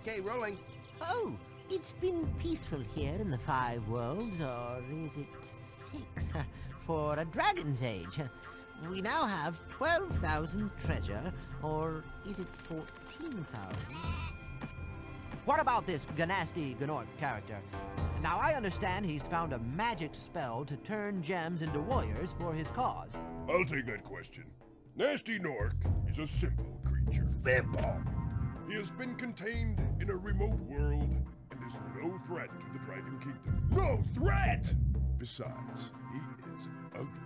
Okay, rolling. Oh, it's been peaceful here in the 5 worlds, or is it 6? For a dragon's age. We now have 12,000 treasure, or is it 14,000? What about this Ganasty Gnorc character? Now, I understand he's found a magic spell to turn gems into warriors for his cause. I'll take that question. Nasty Gnorc is a simple creature. Simple! He has been contained in a remote world and is no threat to the Dragon Kingdom. No threat! Besides, he is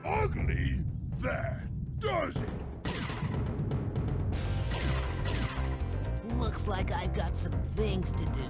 ugly. That does it! Looks like I've got some things to do.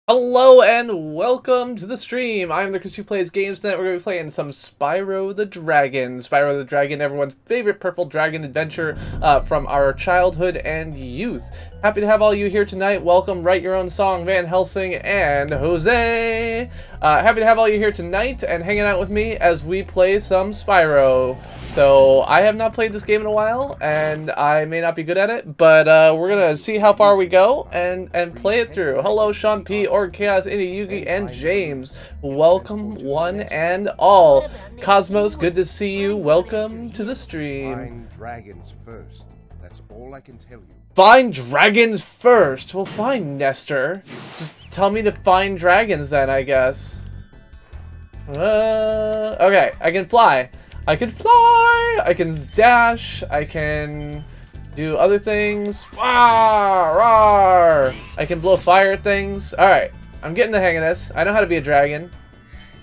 Hello and welcome to the stream. I'm the Chris who plays games tonight. We're going to be playing some Spyro the Dragon. Spyro the Dragon, everyone's favorite purple dragon adventure from our childhood and youth. Happy to have all you here tonight. Welcome, Write Your Own Song, Van Helsing, and Jose. Happy to have all you here tonight and hanging out with me as we play some Spyro. So, I have not played this game in a while, and I may not be good at it, but we're going to see how far we go and play it through. Hello, Sean P, Org Chaos, Indy Yugi, and James. Welcome, one and all. Cosmos, good to see you. Welcome to the stream. Find dragons first. That's all I can tell you. Find dragons first. Well, fine, Nestor. Just tell me to find dragons then, I guess. Okay, I can fly. I can fly, I can dash, I can do other things. I can blow fire at things. Alright, I'm getting the hang of this. I know how to be a dragon.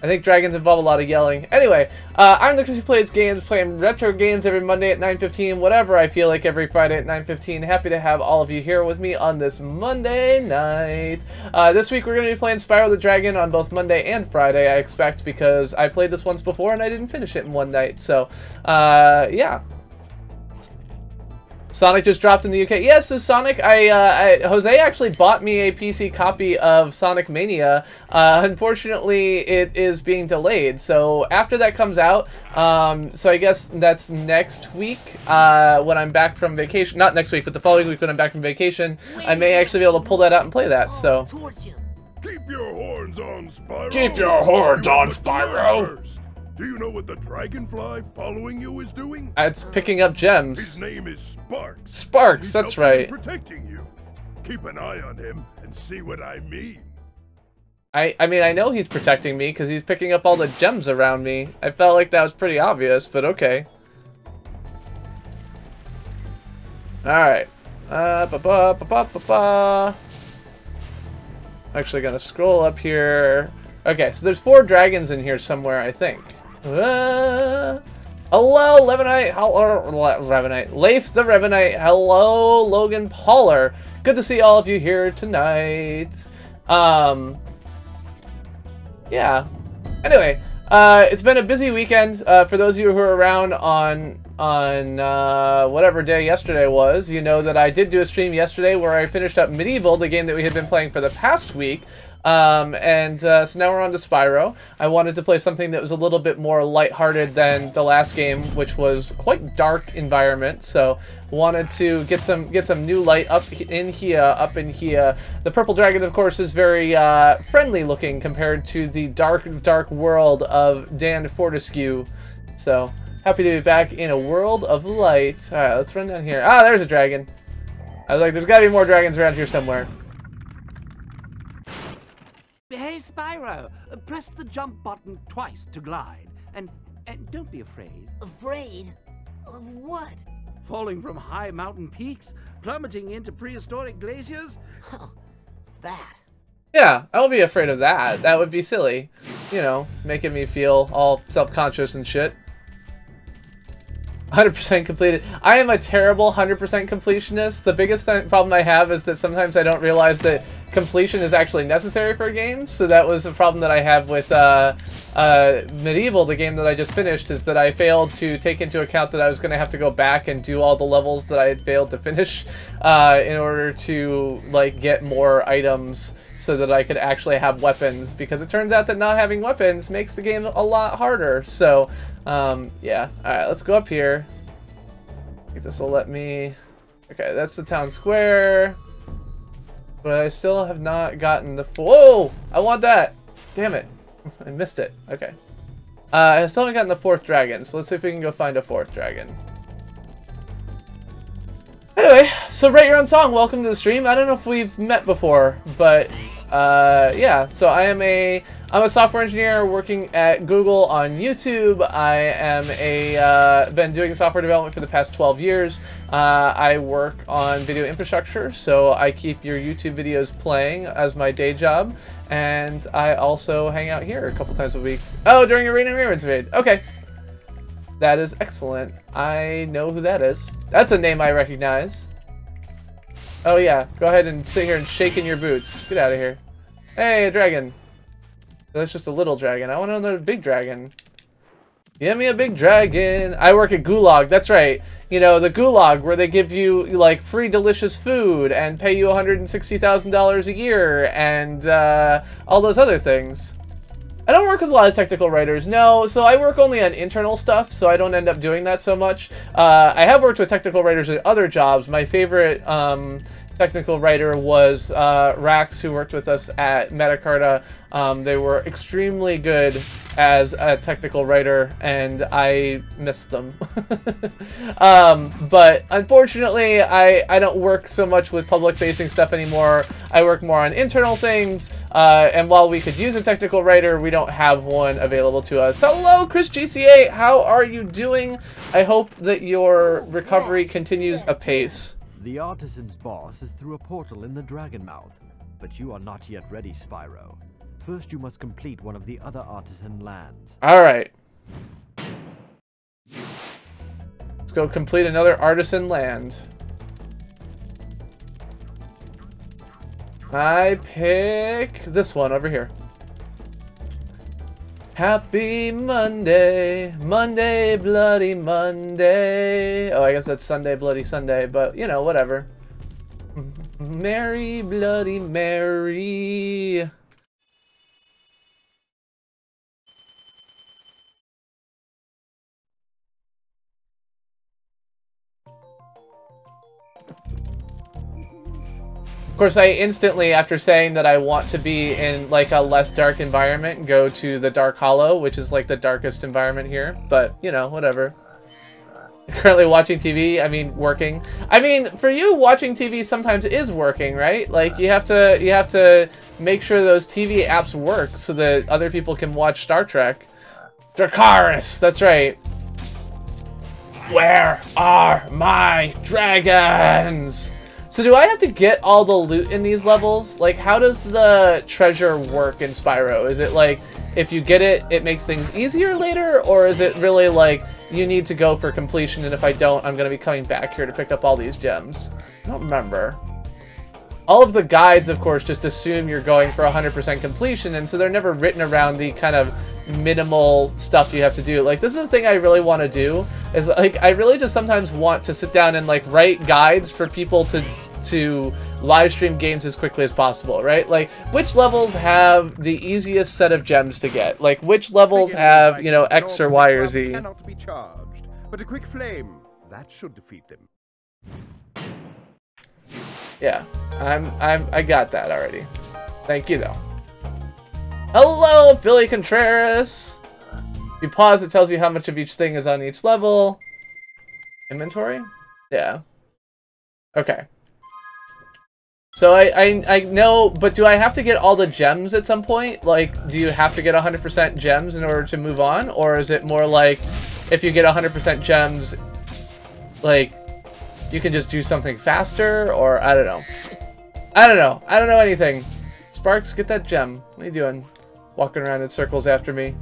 I think dragons involve a lot of yelling. Anyway, I'm the Chris who plays games, playing retro games every Monday at 9:15, whatever I feel like every Friday at 9:15. Happy to have all of you here with me on this Monday night. This week we're going to be playing Spyro the Dragon on both Monday and Friday, I expect, because I played this once before and I didn't finish it in one night. So, yeah. Sonic just dropped in the UK. Yes, so Sonic, Jose actually bought me a PC copy of Sonic Mania. Unfortunately, it is being delayed. So after that comes out, so I guess that's next week when I'm back from vacation. Not next week, but the following week when I'm back from vacation, I may actually be able to pull that out and play that. So Keep your horns on, Spyro! Keep your horns on, Spyro! Do you know what the dragonfly following you is doing? It's picking up gems. His name is Sparks. Sparks, that's right. Protecting you. Keep an eye on him and see what I mean. I mean, I know he's protecting me because he's picking up all the gems around me. I felt like that was pretty obvious, but okay. Alright. I'm actually gonna scroll up here. Okay, so there's 4 dragons in here somewhere, I think. Hello, Levinite. Hello, Levinite. Leif the Revenite. Hello, Logan Pauler. Good to see all of you here tonight. Yeah. Anyway, it's been a busy weekend. For those of you who are around on whatever day yesterday was, you know that I did do a stream yesterday where I finished up Medieval, the game that we had been playing for the past week. So now we're on to Spyro. I wanted to play something that was a little bit more lighthearted than the last game, which was quite dark environment. So wanted to get some new light up in here. The purple dragon, of course, is very friendly looking compared to the dark world of Dan Fortescue. So happy to be back in a world of light. All right, let's run down here. Ah, there's a dragon. I was like, there's got to be more dragons around here somewhere. Hey, Spyro, press the jump button twice to glide. And don't be afraid. Afraid? Of what? Falling from high mountain peaks? Plummeting into prehistoric glaciers? Oh, that. Yeah, I won't be afraid of that. That would be silly. You know, making me feel all self-conscious and shit. 100% completed. I am a terrible 100% completionist. The biggest problem I have is that sometimes I don't realize that completion is actually necessary for games. So that was a problem that I have with Medieval, the game that I just finished, is that I failed to take into account that I was going to have to go back and do all the levels that I had failed to finish in order to like get more items so that I could actually have weapons, because it turns out that not having weapons makes the game a lot harder. So, yeah. Alright, let's go up here. I think this will let me... Okay, that's the town square. But I still have not gotten the... Whoa! I want that! Damn it. I missed it. Okay. I still haven't gotten the 4th dragon, so let's see if we can go find a 4th dragon. Anyway, so write your own song. Welcome to the stream. I don't know if we've met before, but yeah. So I'm a software engineer working at Google on YouTube. I am been doing software development for the past 12 years. I work on video infrastructure, so I keep your YouTube videos playing as my day job, and I also hang out here a couple times a week. Oh, during Arena Reruns Raid. Okay. That is excellent. I know who that is. That's a name I recognize. Oh yeah, go ahead and sit here and shake in your boots. Get out of here. Hey, a dragon. That's just a little dragon. I want another big dragon. Give me a big dragon. I work at Gulag. That's right. You know, the Gulag where they give you like free delicious food and pay you $160,000 a year and all those other things. I don't work with a lot of technical writers, no, so I work only on internal stuff, so I don't end up doing that so much. I have worked with technical writers at other jobs. My favorite technical writer was Rax, who worked with us at Metacarta. They were extremely good as a technical writer, and I miss them. But unfortunately, I don't work so much with public-facing stuff anymore. I work more on internal things, and while we could use a technical writer, we don't have one available to us. Hello, Chris GCA! How are you doing? I hope that your recovery continues apace. The artisan's boss is through a portal in the Dragon Mouth, but you are not yet ready, Spyro. First, you must complete one of the other artisan lands. Alright. Let's go complete another artisan land. I pick this one over here. Happy Monday, Monday, Bloody Monday. Oh, I guess that's Sunday, Bloody Sunday, but, you know, whatever. Mary, Bloody Mary. Of course, I instantly, after saying that I want to be in, like, a less dark environment, go to the Dark Hollow, which is, like, the darkest environment here. But, you know, whatever. Currently watching TV, I mean, working. I mean, for you, watching TV sometimes is working, right? Like, you have to make sure those TV apps work so that other people can watch Star Trek. Dracarys, that's right. Where are my dragons? So do I have to get all the loot in these levels? Like, how does the treasure work in Spyro? Is it like, if you get it, it makes things easier later? Or is it really like, you need to go for completion, and if I don't, I'm going to be coming back here to pick up all these gems? I don't remember. All of the guides, of course, just assume you're going for 100% completion, and so they're never written around the kind of minimal stuff you have to do. Like, this is the thing I really want to do, is like, I really just sometimes want to sit down and like write guides for people to live stream games as quickly as possible, right? Like, which levels have the easiest set of gems to get? Like, which levels have, you know, X or Y or Z? Cannot be charged, but a quick flame, that should defeat them. Yeah, I got that already. Thank you, though. Hello, Billy Contreras! If you pause, it tells you how much of each thing is on each level. Inventory? Yeah. Okay. So I know, but do I have to get all the gems at some point? Like, do you have to get 100% gems in order to move on? Or is it more like, if you get 100% gems, like, you can just do something faster? Or, I don't know. I don't know. I don't know anything. Sparks, get that gem. What are you doing? Walking around in circles after me.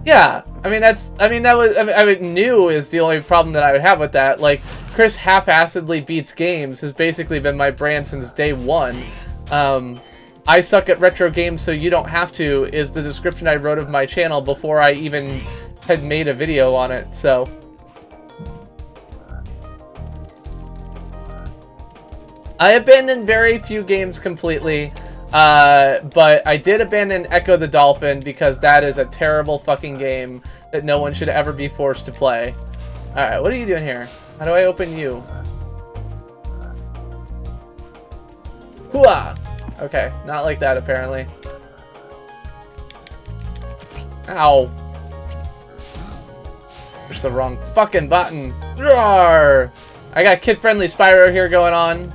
Yeah, I mean, new is the only problem that I would have with that. Like, Chris half-assedly beats games has basically been my brand since day one. I suck at retro games, so you don't have to, is the description I wrote of my channel before I even had made a video on it, so. I abandoned very few games completely. But I did abandon Echo the Dolphin because that is a terrible fucking game that no one should ever be forced to play. Alright, what are you doing here? How do I open you? Hooah! Okay, not like that apparently. Ow. Push the wrong fucking button. Roar! I got kid-friendly Spyro here going on.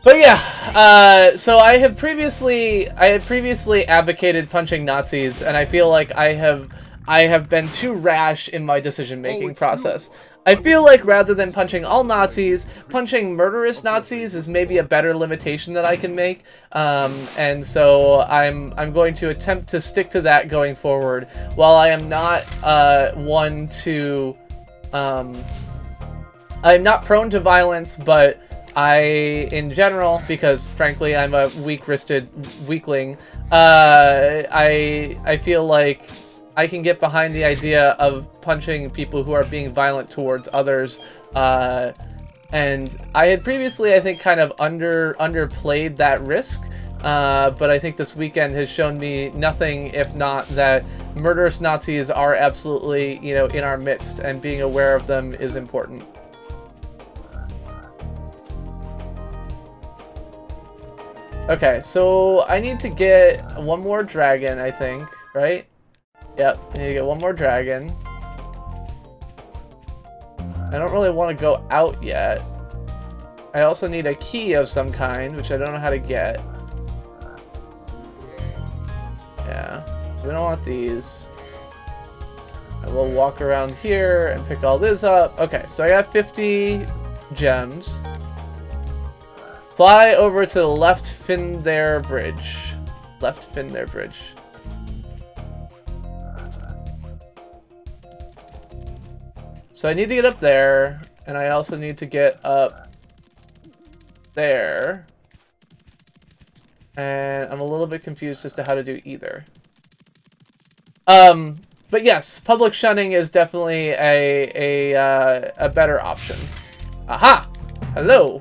But yeah, so I had previously advocated punching Nazis, and I feel like I have been too rash in my decision-making process. I feel like rather than punching all Nazis, punching murderous Nazis is maybe a better limitation that I can make, and so I'm going to attempt to stick to that going forward. While I am not one to, I'm not prone to violence, but in general, because frankly I'm a weak-wristed weakling, I feel like I can get behind the idea of punching people who are being violent towards others, and I had previously, I think, kind of underplayed that risk, but I think this weekend has shown me nothing if not that murderous Nazis are absolutely, you know, in our midst, and being aware of them is important. Okay, so I need to get one more dragon, I think, right? Yep, I need to get one more dragon. I don't really want to go out yet. I also need a key of some kind, which I don't know how to get. Yeah, so we don't want these. I will walk around here and pick all this up. Okay, so I got 50 gems. Fly over to the left fin there bridge. Left fin there bridge. So I need to get up there, and I also need to get up there. And I'm a little bit confused as to how to do either. But yes, public shunning is definitely a better option. Aha! Hello!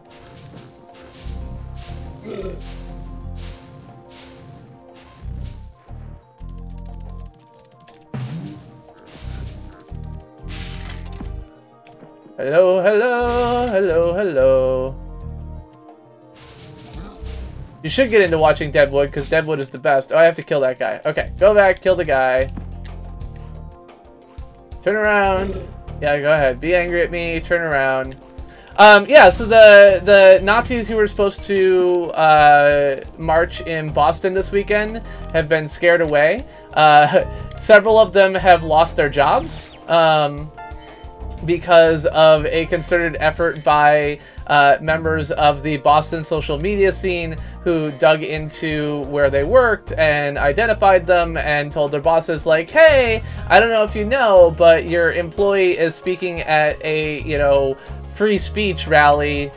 Hello, hello, hello, hello. You should get into watching Deadwood, because Deadwood is the best. Oh, I have to kill that guy. Okay, go back, kill the guy. Turn around. Yeah, go ahead. Be angry at me, turn around. Yeah, so the Nazis who were supposed to march in Boston this weekend have been scared away. Several of them have lost their jobs. Because of a concerted effort by members of the Boston social media scene who dug into where they worked and identified them and told their bosses, like, hey, I don't know if you know, but your employee is speaking at a, you know, free speech rally,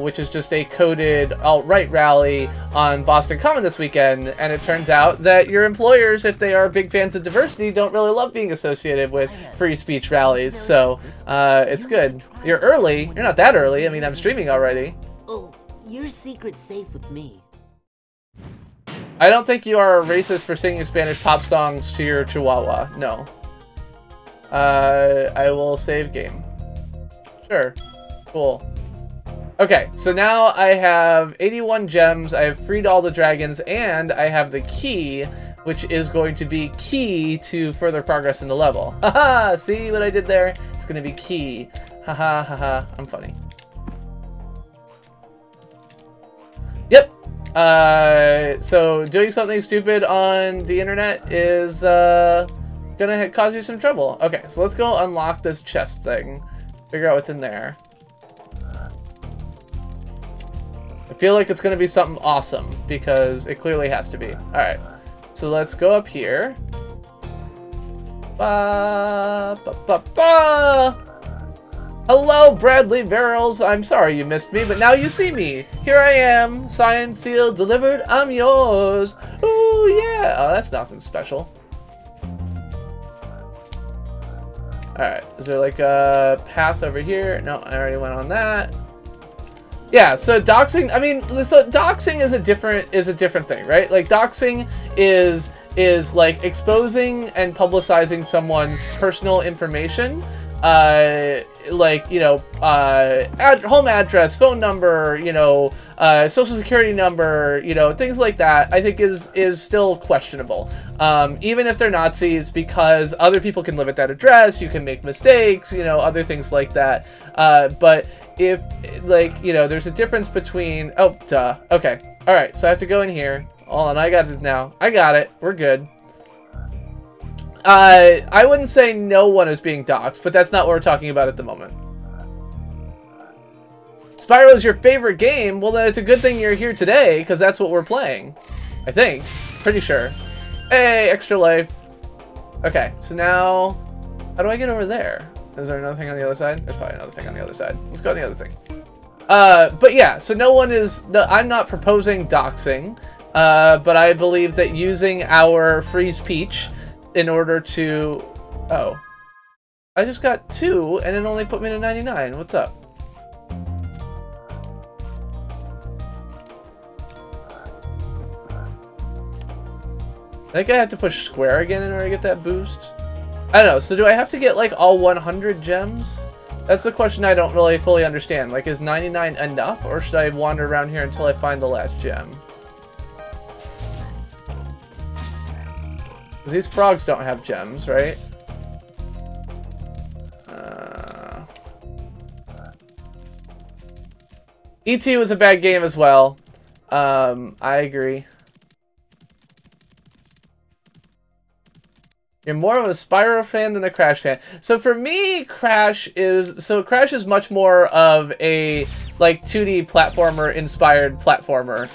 which is just a coded alt-right rally on Boston Common this weekend, and it turns out that your employers, if they are big fans of diversity, don't really love being associated with free speech rallies, so it's good. You're early. You're not that early. I mean, I'm streaming already. Oh, your secret's safe with me. I don't think you are a racist for singing Spanish pop songs to your chihuahua. No. I will save game. Sure. Cool. Okay, so now I have 81 gems, I have freed all the dragons, and I have the key, which is going to be key to further progress in the level. Haha! See what I did there? It's going to be key. Haha, haha. I'm funny. Yep. So doing something stupid on the internet is gonna cause you some trouble. Okay, so let's go unlock this chest thing. Figure out what's in there. I feel like it's going to be something awesome, because it clearly has to be. Alright, so let's go up here. Ba, ba, ba, ba. Hello, Bradley Barrels. I'm sorry you missed me, but now you see me. Here I am, signed, sealed, delivered, I'm yours. Ooh, yeah. Oh, that's nothing special. Alright, is there like a path over here? No, I already went on that. Yeah, so doxing, I mean, so doxing is a different thing, right? Like, doxing is is like exposing and publicizing someone's personal information, like, you know, home address, phone number, you know, social security number, you know, things like that, I think is still questionable, even if they're Nazis, because other people can live at that address, you can make mistakes, you know, other things like that. But if, like, you know, there's a difference between, oh, duh, okay, all right, so I have to go in here. Hold on, I got it now. I got it. We're good. I wouldn't say no one is being doxxed, but that's not what we're talking about at the moment. Spyro is your favorite game? Well, then it's a good thing you're here today, because that's what we're playing. I think. Pretty sure. Hey, extra life. Okay, so now, how do I get over there? Is there another thing on the other side? There's probably another thing on the other side. Let's go on the other thing. But yeah, so no one is, I'm not proposing doxing, but I believe that using our free speech in order to... Oh. I just got 2, and it only put me to 99. What's up? I think I have to push square again in order to get that boost. I don't know, so do I have to get, like, all 100 gems? That's the question I don't really fully understand. Like, is 99 enough, or should I wander around here until I find the last gem? Because these frogs don't have gems, right? E.T. was a bad game as well. I agree. You're more of a Spyro fan than a Crash fan. So for me, Crash is much more of a like 2D platformer inspired platformer,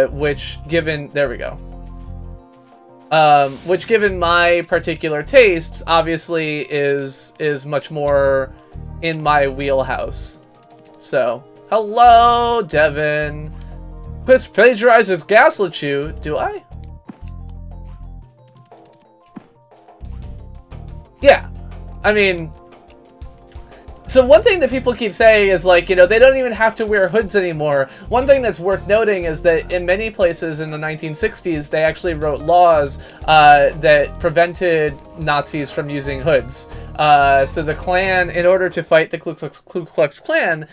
which given, there we go. Which given my particular tastes, obviously is much more in my wheelhouse. So, hello, Devin. Let's plagiarize with Gaslit You. Do I? Yeah, I mean, so one thing that people keep saying is like, you know, they don't even have to wear hoods anymore. One thing that's worth noting is that in many places in the 1960s, they actually wrote laws that prevented Nazis from using hoods. So the Klan, in order to fight the Ku Klux Klan,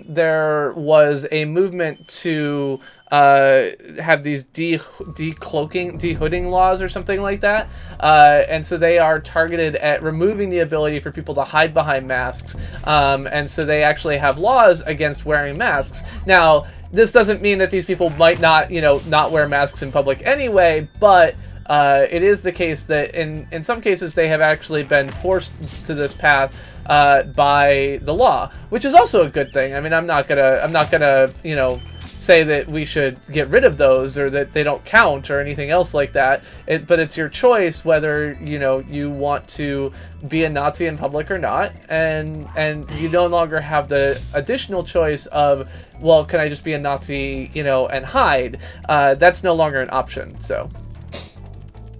there was a movement to have these de-hooding laws or something like that. And so they are targeted at removing the ability for people to hide behind masks. And so they actually have laws against wearing masks. Now, this doesn't mean that these people might not, you know, not wear masks in public anyway, but it is the case that in some cases they have actually been forced to this path by the law, which is also a good thing. I mean, I'm not gonna, you know, say that we should get rid of those or that they don't count or anything else like that. But it's your choice whether, you know, you want to be a Nazi in public or not, and you no longer have the additional choice of, well, can I just be a Nazi, you know, and hide? That's no longer an option. So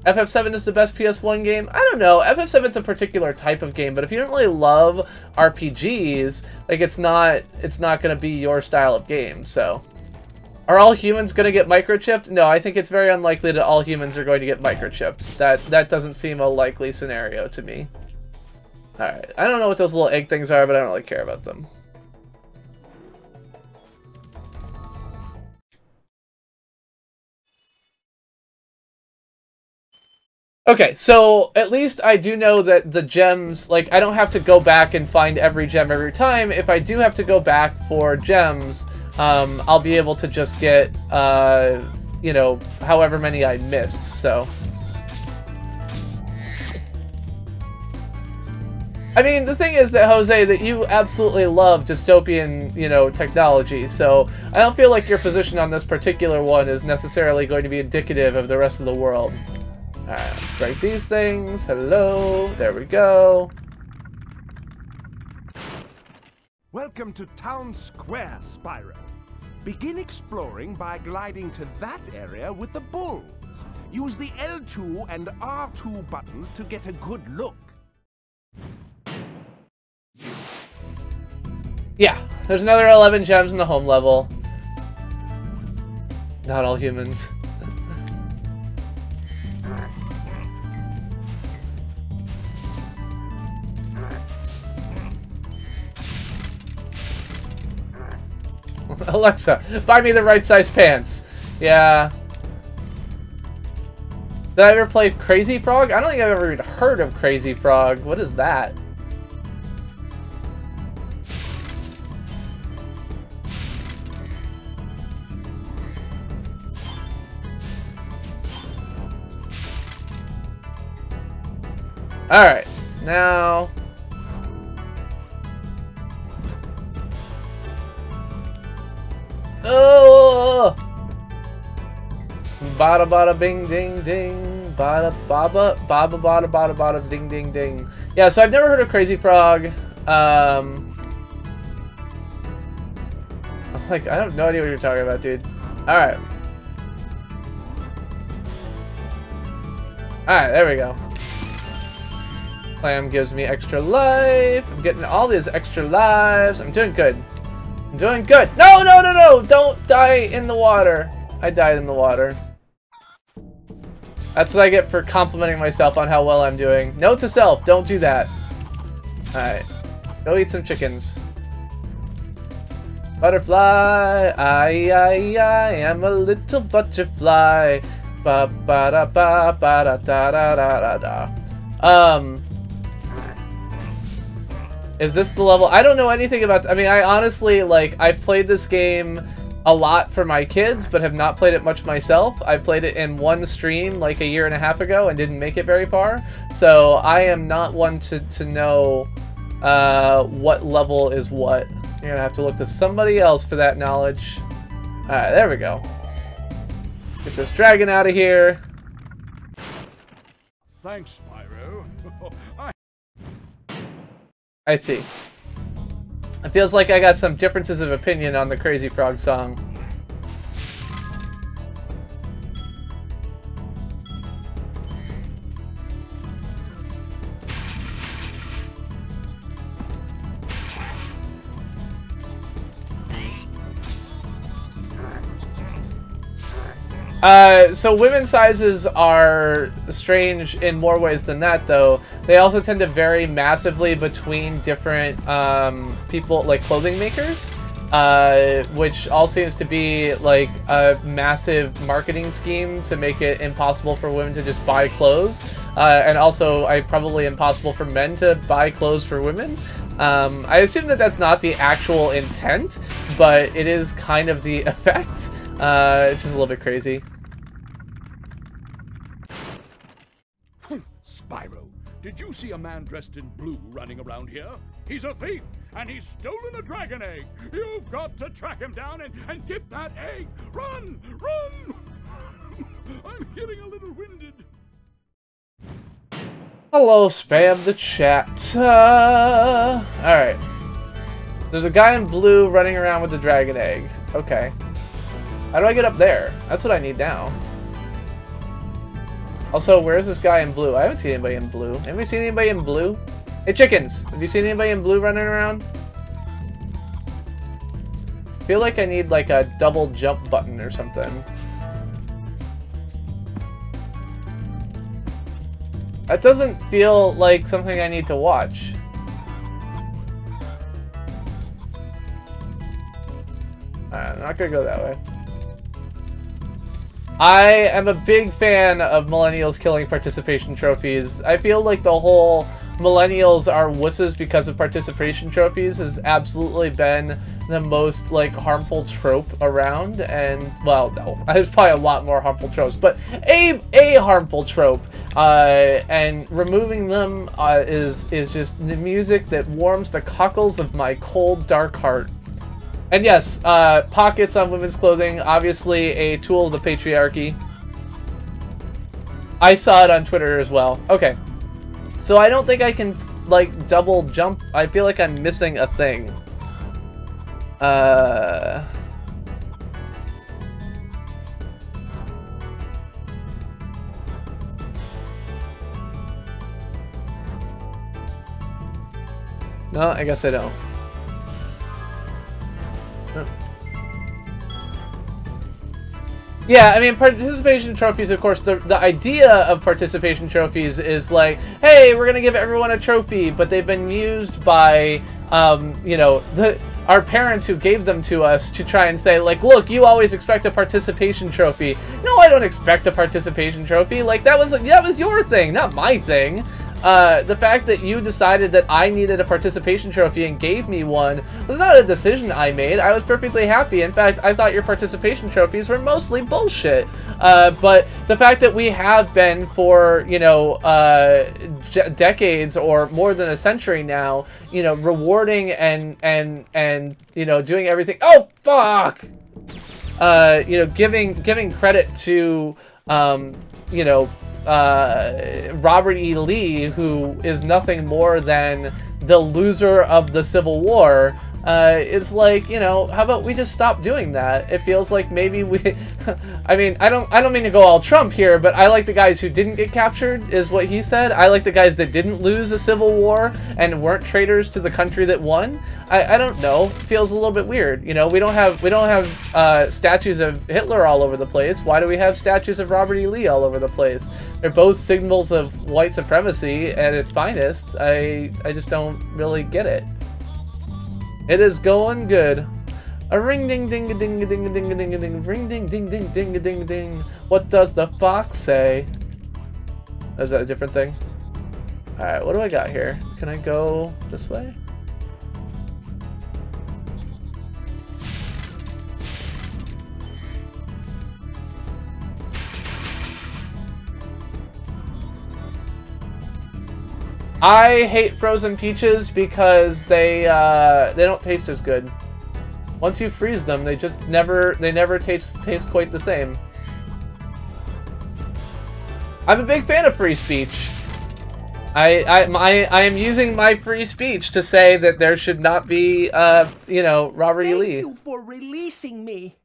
FF7 is the best PS1 game? I don't know. FF7's a particular type of game, but if you don't really love RPGs, like it's not going to be your style of game. So are all humans going to get microchipped? No, I think it's very unlikely that all humans are going to get microchipped. That doesn't seem a likely scenario to me. Alright, I don't know what those little egg things are, but I don't really care about them. Okay, so at least I do know that the gems, like, I don't have to go back and find every gem every time. If I do have to go back for gems, I'll be able to just get, you know, however many I missed, so. I mean, the thing is that, Jose, that you absolutely love dystopian, you know, technology, so I don't feel like your position on this particular one is necessarily going to be indicative of the rest of the world. Alright, let's break these things. Hello. There we go. Welcome to Town Square, Spyro. Begin exploring by gliding to that area with the bulls. Use the L2 and R2 buttons to get a good look. Yeah, there's another 11 gems in the home level. Not all humans. Alexa, buy me the right size pants. Yeah. Did I ever play Crazy Frog? I don't think I've ever even heard of Crazy Frog. What is that? Alright, now... Oh! Bada bada bing ding ding. Bada baba baba bada bada bada ding ding ding. Yeah, so I've never heard of Crazy Frog. I'm like, I have no idea what you're talking about, dude. Alright. Alright, there we go. Clam gives me extra life. I'm getting all these extra lives. I'm doing good. I'm doing good. No, no, no, no! Don't die in the water. I died in the water. That's what I get for complimenting myself on how well I'm doing. Note to self, don't do that. Alright. Go eat some chickens. Butterfly, I am a little butterfly. Ba ba da ba ba da da da da da. Is this the level? I don't know anything about... I mean, I honestly, like, I've played this game a lot for my kids, but have not played it much myself. I played it in one stream, like, 1.5 years ago, and didn't make it very far. So, I am not one to know what level is what. You're gonna have to look to somebody else for that knowledge. Alright, there we go. Get this dragon out of here. Thanks, Spyro. I see. It feels like I got some differences of opinion on the Crazy Frog song. So women's sizes are strange in more ways than that, though. They also tend to vary massively between different people, like clothing makers, which all seems to be like a massive marketing scheme to make it impossible for women to just buy clothes, and also probably impossible for men to buy clothes for women. I assume that that's not the actual intent, but it is kind of the effect. It's just a little bit crazy. Spyro, did you see a man dressed in blue running around here? He's a thief, and he's stolen a dragon egg. You've got to track him down and get that egg. Run! Run! I'm getting a little winded. Hello, spam the chat. Alright. There's a guy in blue running around with the dragon egg. Okay. How do I get up there? That's what I need now. Also, where's this guy in blue? I haven't seen anybody in blue. Have you seen anybody in blue? Hey, chickens! Have you seen anybody in blue running around? I feel like I need like a double jump button or something. That doesn't feel like something I need to watch. I'm not gonna go that way. I am a big fan of millennials killing participation trophies. I feel like the whole millennials are wusses because of participation trophies has absolutely been the most like harmful trope around, and well, no, there's probably a lot more harmful tropes, but a harmful trope, and removing them is just the music that warms the cockles of my cold, dark heart. And yes, pockets on women's clothing, obviously a tool of the patriarchy. I saw it on Twitter as well. Okay. So I don't think I can, like, double jump. I feel like I'm missing a thing. No, I guess I don't. Yeah, I mean, participation trophies, of course, the idea of participation trophies is like, hey, we're going to give everyone a trophy, but they've been used by, you know, our parents who gave them to us to try and say, like, look, you always expect a participation trophy. No, I don't expect a participation trophy. Like, that was your thing, not my thing. The fact that you decided that I needed a participation trophy and gave me one was not a decision I made. I was perfectly happy. In fact, I thought your participation trophies were mostly bullshit. But the fact that we have been for, you know, decades or more than a century now, you know, rewarding and you know, doing everything. Oh, fuck! You know, giving credit to, you know, Robert E. Lee, who is nothing more than the loser of the Civil War, is like, you know, how about we just stop doing that? It feels like maybe we I mean, I don't mean to go all Trump here, but I like the guys who didn't get captured, is what he said. I like the guys that didn't lose a civil war and weren't traitors to the country that won. I don't know. It feels a little bit weird. You know, we don't have statues of Hitler all over the place. Why do we have statues of Robert E. Lee all over the place? They're both signals of white supremacy at its finest. I just don't really get it. It is going good. A ring ding ding ding ding ding ding ding ding ring ding ding ding ding ding ding. What does the fox say? Is that a different thing? Alright, what do I got here? Can I go this way? I hate frozen peaches because they don't taste as good. Once you freeze them, they just never taste quite the same. I'm a big fan of free speech. I am using my free speech to say that there should not be you know, Robert E. Lee. Thank you for releasing me.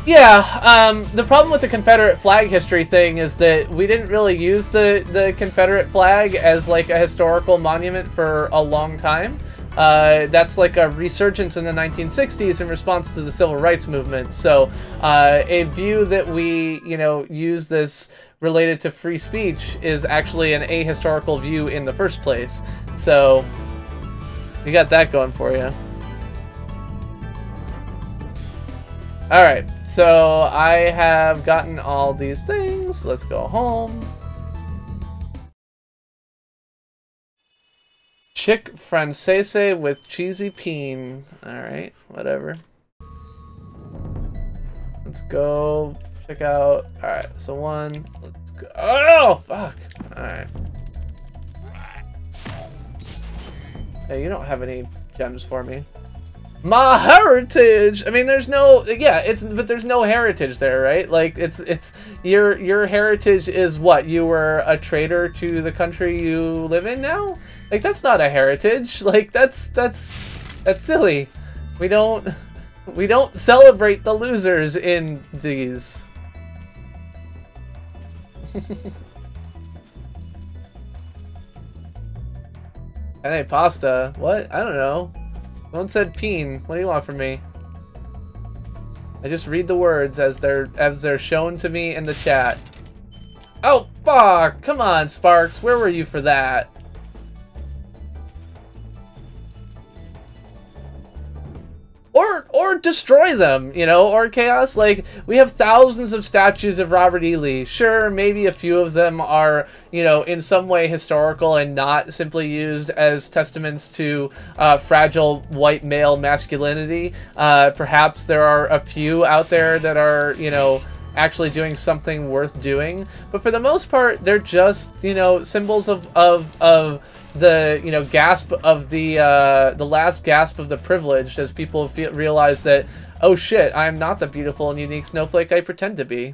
Yeah, the problem with the Confederate flag history thing is that we didn't really use the Confederate flag as like a historical monument for a long time. That's like a resurgence in the 1960s in response to the Civil Rights Movement. So a view that we, you know, use this related to free speech is actually an ahistorical view in the first place. So you got that going for you. Alright, so I have gotten all these things. Let's go home. Chick Francese with cheesy peen. Alright, whatever. Let's go check out. Alright, so one. Let's go. Oh, fuck. Alright. Hey, you don't have any gems for me. My heritage. I mean, there's no, yeah, but there's no heritage there, right? Like, it's your heritage is what? You were a traitor to the country you live in now? Like, that's not a heritage. Like, that's silly. We don't celebrate the losers in these. Hey, pasta. What? I don't know. Someone said peen. What do you want from me? I just read the words as they're shown to me in the chat. Oh, fuck! Come on, Sparks. Where were you for that? Or destroy them, you know, or Chaos. Like, we have thousands of statues of Robert E. Lee. Sure, maybe a few of them are, you know, in some way historical and not simply used as testaments to fragile white male masculinity. Perhaps there are a few out there that are, you know, actually doing something worth doing. But for the most part, they're just, you know, symbols of the, you know, gasp of the last gasp of the privileged, as people realize that, oh shit, I'm not the beautiful and unique snowflake I pretend to be.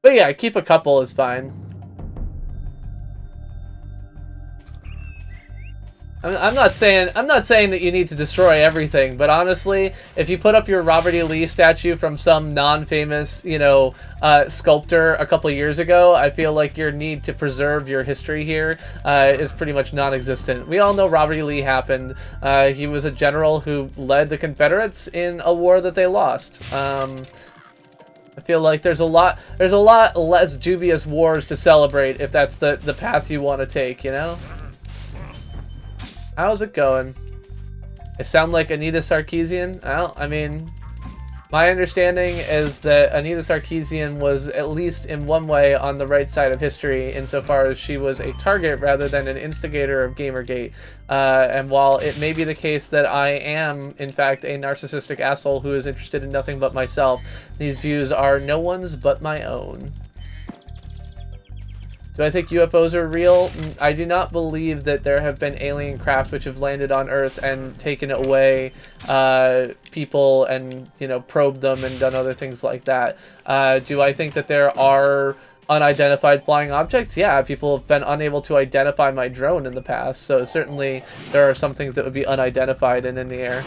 But yeah, keep a couple is fine. I'm not saying that you need to destroy everything, but honestly, if you put up your Robert E. Lee statue from some non-famous, you know, sculptor a couple years ago, I feel like your need to preserve your history here is pretty much non-existent. We all know Robert E. Lee happened. He was a general who led the Confederates in a war that they lost. I feel like there's a lot less dubious wars to celebrate if that's the path you want to take, you know? How's it going? I sound like Anita Sarkeesian? Well, I mean, my understanding is that Anita Sarkeesian was, at least in one way, on the right side of history insofar as she was a target rather than an instigator of Gamergate. And while it may be the case that I am, in fact, a narcissistic asshole who is interested in nothing but myself, these views are no one's but my own. Do I think UFOs are real? I do not believe that there have been alien craft which have landed on Earth and taken away people and, you know, probed them and done other things like that. Do I think that there are unidentified flying objects? Yeah, people have been unable to identify my drone in the past, so certainly there are some things that would be unidentified and in the air.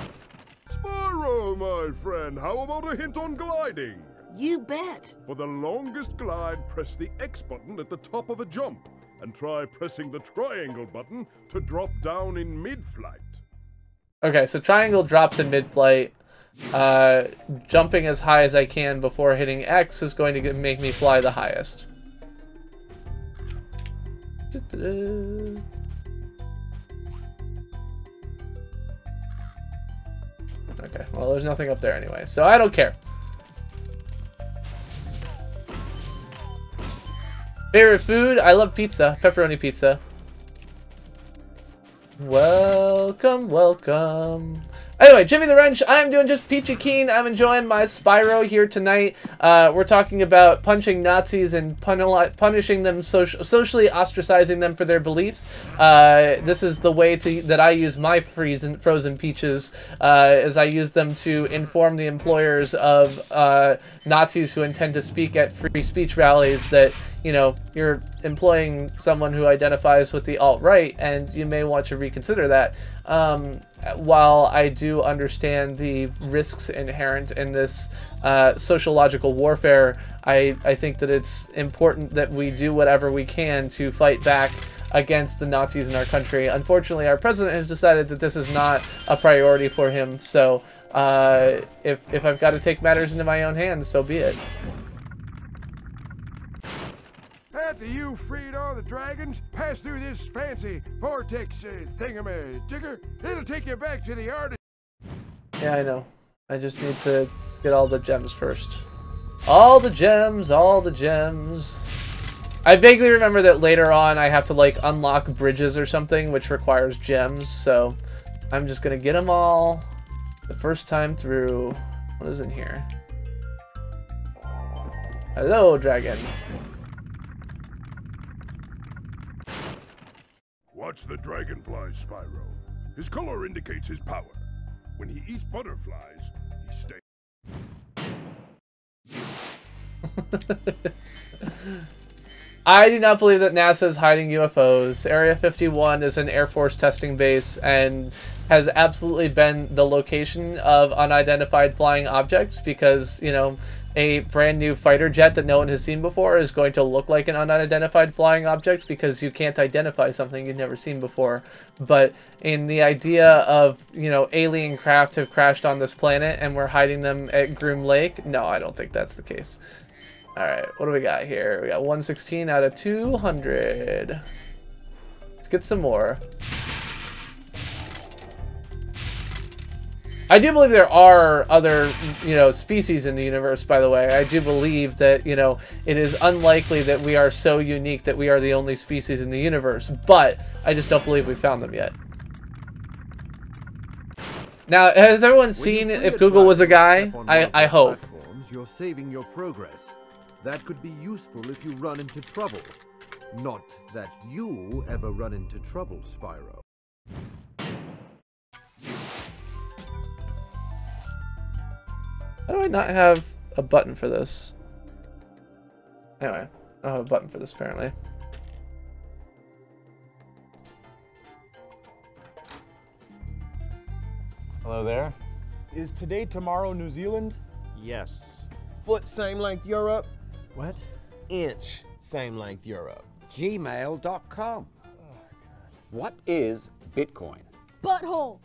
Spyro, my friend, how about a hint on gliding? You bet. For the longest glide, press the X button at the top of a jump, and try pressing the triangle button to drop down in mid-flight. Okay, so triangle drops in mid-flight. Jumping as high as I can before hitting X is going to make me fly the highest. Okay, well, there's nothing up there anyway, so I don't care. Favorite food? I love pizza. Pepperoni pizza. Welcome, welcome. Anyway, Jimmy the Wrench, I'm doing just peachy keen. I'm enjoying my Spyro here tonight. We're talking about punching Nazis and punishing them, socially ostracizing them for their beliefs. This is the way that I use my frozen peaches, as I use them to inform the employers of Nazis who intend to speak at free speech rallies that, you know, you're employing someone who identifies with the alt-right, and you may want to reconsider that. While I do understand the risks inherent in this sociological warfare, I think that it's important that we do whatever we can to fight back against the Nazis in our country. Unfortunately, our president has decided that this is not a priority for him, so if I've got to take matters into my own hands, so be it. After you freed all the dragons, pass through this fancy vortex thingamajigger. It'll take you back to the artist. Yeah, I know. I just need to get all the gems first. All the gems, all the gems. I vaguely remember that later on I have to, like, unlock bridges or something, which requires gems, so I'm just gonna get them all the first time through. What is in here? Hello, dragon. Watch the dragonfly, Spyro. His color indicates his power. When he eats butterflies, he stays. I do not believe that NASA is hiding UFOs. Area 51 is an Air Force testing base and has absolutely been the location of unidentified flying objects because, you know, a brand new fighter jet that no one has seen before is going to look like an unidentified flying object because you can't identify something you've never seen before. But in the idea of, you know, alien craft have crashed on this planet and we're hiding them at Groom Lake, no, I don't think that's the case. Alright, what do we got here? We got 116 out of 200. Let's get some more. I do believe there are other, you know, species in the universe, by the way. I do believe that, you know, it is unlikely that we are so unique that we are the only species in the universe, but I just don't believe we found them yet. Now, has everyone seen If Google Was a Guy? I hope. You're saving your progress. That could be useful if you run into trouble. Not that you ever run into trouble, Spyro. How do I not have a button for this? Anyway, I don't have a button for this apparently. Hello there. Is today tomorrow New Zealand? Yes. Foot same length Europe. What? Inch same length Europe. Gmail.com. What is Bitcoin? Butthole.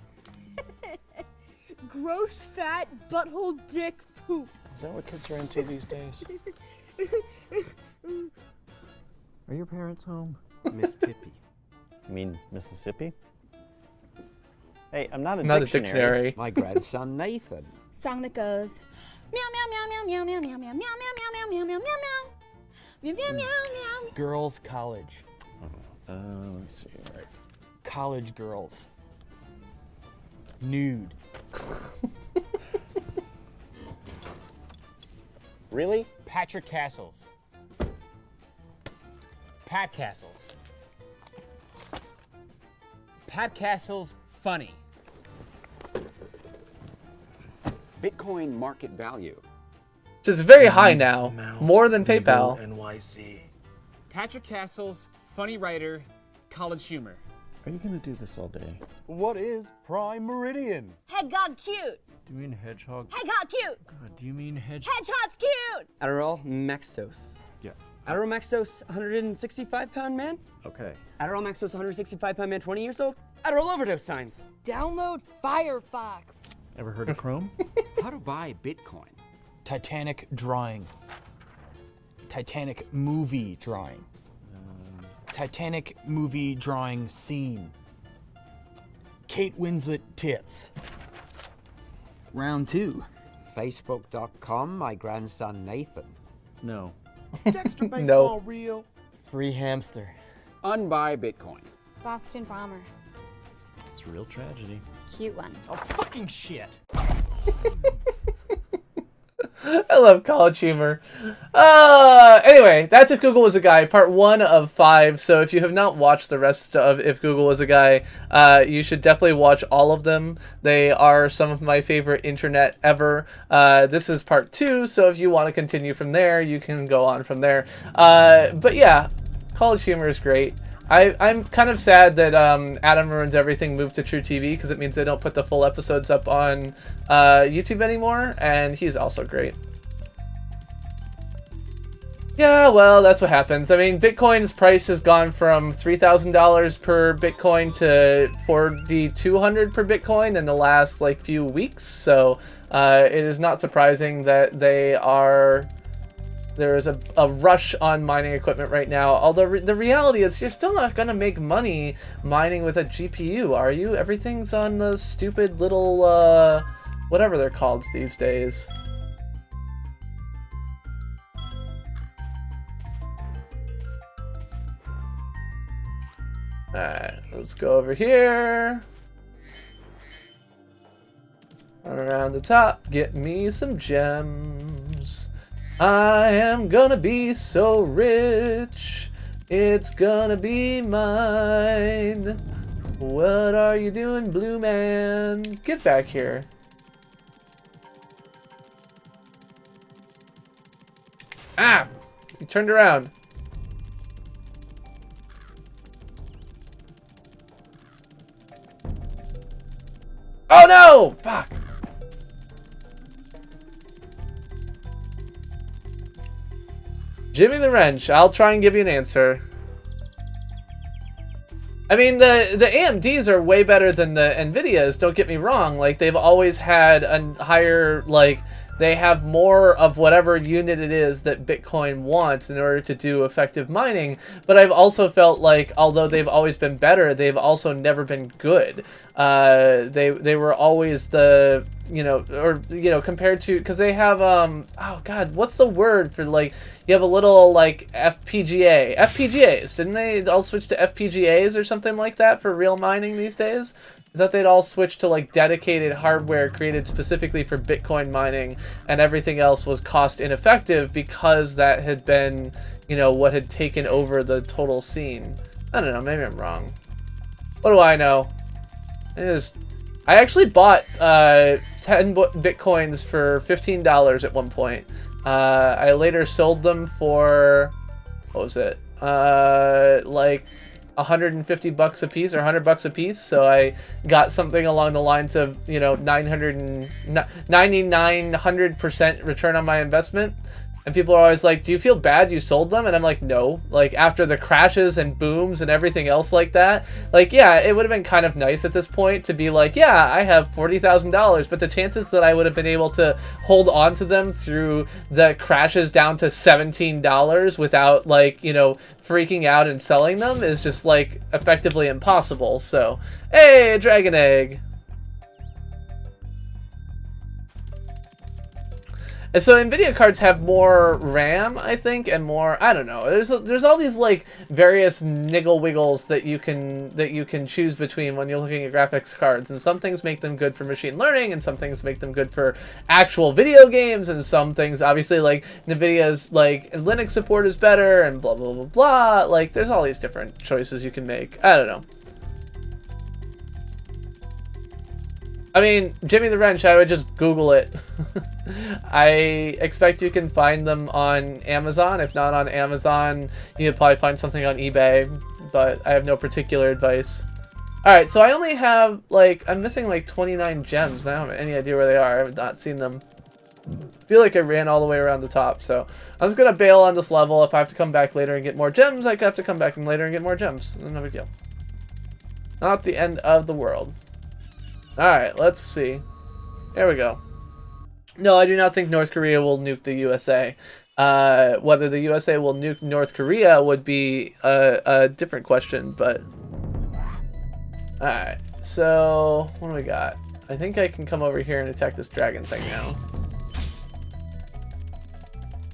Gross, fat, butthole, dick, poop. Is that what kids are into these days? Are your parents home? Miss Pippi. You mean Mississippi? Hey, I'm not a Not dictionary. a dictionary. My grandson Nathan. Song that goes meow meow meow meow meow meow meow meow meow meow meow meow meow meow meow meow meow. Girls college. Let's see. Right. College girls. Nude. Really? Patrick Castles. Pat Castles. Pat Castles funny. Bitcoin market value. Which is very high now, more than PayPal. NYC. Patrick Castles, funny writer, college humor. Are you gonna do this all day? What is Prime Meridian? Hedgehog cute. Do you mean hedgehog? Hedgehog cute. God, do you mean hedgehog? Hedgehog's cute. Adderall Max Dose. Yeah. Adderall Max Dose, 165-pound man. Okay. Adderall Max Dose, 165-pound man, 20 years old. Adderall overdose signs. Download Firefox. Ever heard of Chrome? How to buy Bitcoin? Titanic drawing. Titanic movie drawing. Titanic movie drawing scene. Kate Winslet tits. Round 2. Facebook.com, my grandson Nathan. No. Dexter baseball No. real. Free hamster. Unbuy Bitcoin. Boston Bomber. It's real tragedy. Cute one. Oh, fucking shit. I love college humor. Anyway, that's If Google Was a Guy, part 1 of 5. So if you have not watched the rest of If Google Was a Guy, you should definitely watch all of them. They are some of my favorite internet ever. This is part 2, so if you want to continue from there, you can go on from there. But yeah, college humor is great. I'm kind of sad that Adam Ruins Everything moved to True TV because it means they don't put the full episodes up on YouTube anymore, and he's also great. Yeah, well, that's what happens. I mean, Bitcoin's price has gone from $3,000 per Bitcoin to $4,200 per Bitcoin in the last few weeks, so it is not surprising that there is a rush on mining equipment right now, although the reality is you're still not going to make money mining with a GPU, are you? Everything's on the stupid little, whatever they're called these days. Alright, let's go over here. Around the top, get me some gems. I am gonna be so rich, it's gonna be mine. What are you doing, blue man? Get back here. Ah! You turned around. Oh no! Fuck! Jimmy the Wrench, I'll try and give you an answer. I mean, the AMDs are way better than the NVIDIAs, don't get me wrong. They've always had a higher, they have more of whatever unit it is that Bitcoin wants in order to do effective mining. But I've also felt although they've always been better, they've also never been good. They were always the, compared to, because they have, oh god, what's the word for, you have a little, FPGAs. Didn't they all switch to FPGAs or something like that for real mining these days? I thought they'd all switch to dedicated hardware created specifically for Bitcoin mining, and everything else was cost ineffective because that had been, what had taken over the total scene. I don't know, maybe I'm wrong. What do I know? I actually bought 10 Bitcoins for $15 at one point. I later sold them for, what was it? 150 bucks a piece or 100 bucks a piece, so I got something along the lines of 900% return on my investment. And people are always like, do you feel bad you sold them? And I'm like, no. Like, after the crashes and booms and everything else like that, like, yeah, it would have been kind of nice at this point to be like, yeah, I have $40,000, but the chances that I would have been able to hold on to them through the crashes down to $17 without, like, you know, freaking out and selling them is just, like, effectively impossible. So, hey, dragon egg. And so NVIDIA cards have more RAM, I think, and more, I don't know. There's all these like various niggle wiggles that you can choose between when you're looking at graphics cards, and some things make them good for machine learning, and some things make them good for actual video games, and some things obviously like NVIDIA's like Linux support is better, and blah blah blah blah. Like there's all these different choices you can make. I don't know. I mean, Jimmy the Wrench, I would just Google it. I expect you can find them on Amazon. If not on Amazon, you could probably find something on eBay, but I have no particular advice. Alright, so I only have, like, I'm missing like 29 gems, and I don't have any idea where they are. I have not seen them. I feel like I ran all the way around the top, so I'm just gonna bail on this level. If I have to come back later and get more gems, I have to come back later and get more gems. No big deal. Not the end of the world. Alright, let's see. There we go. No, I do not think North Korea will nuke the USA. Whether the USA will nuke North Korea would be a different question, but... Alright, so... what do we got? I think I can come over here and attack this dragon thing now.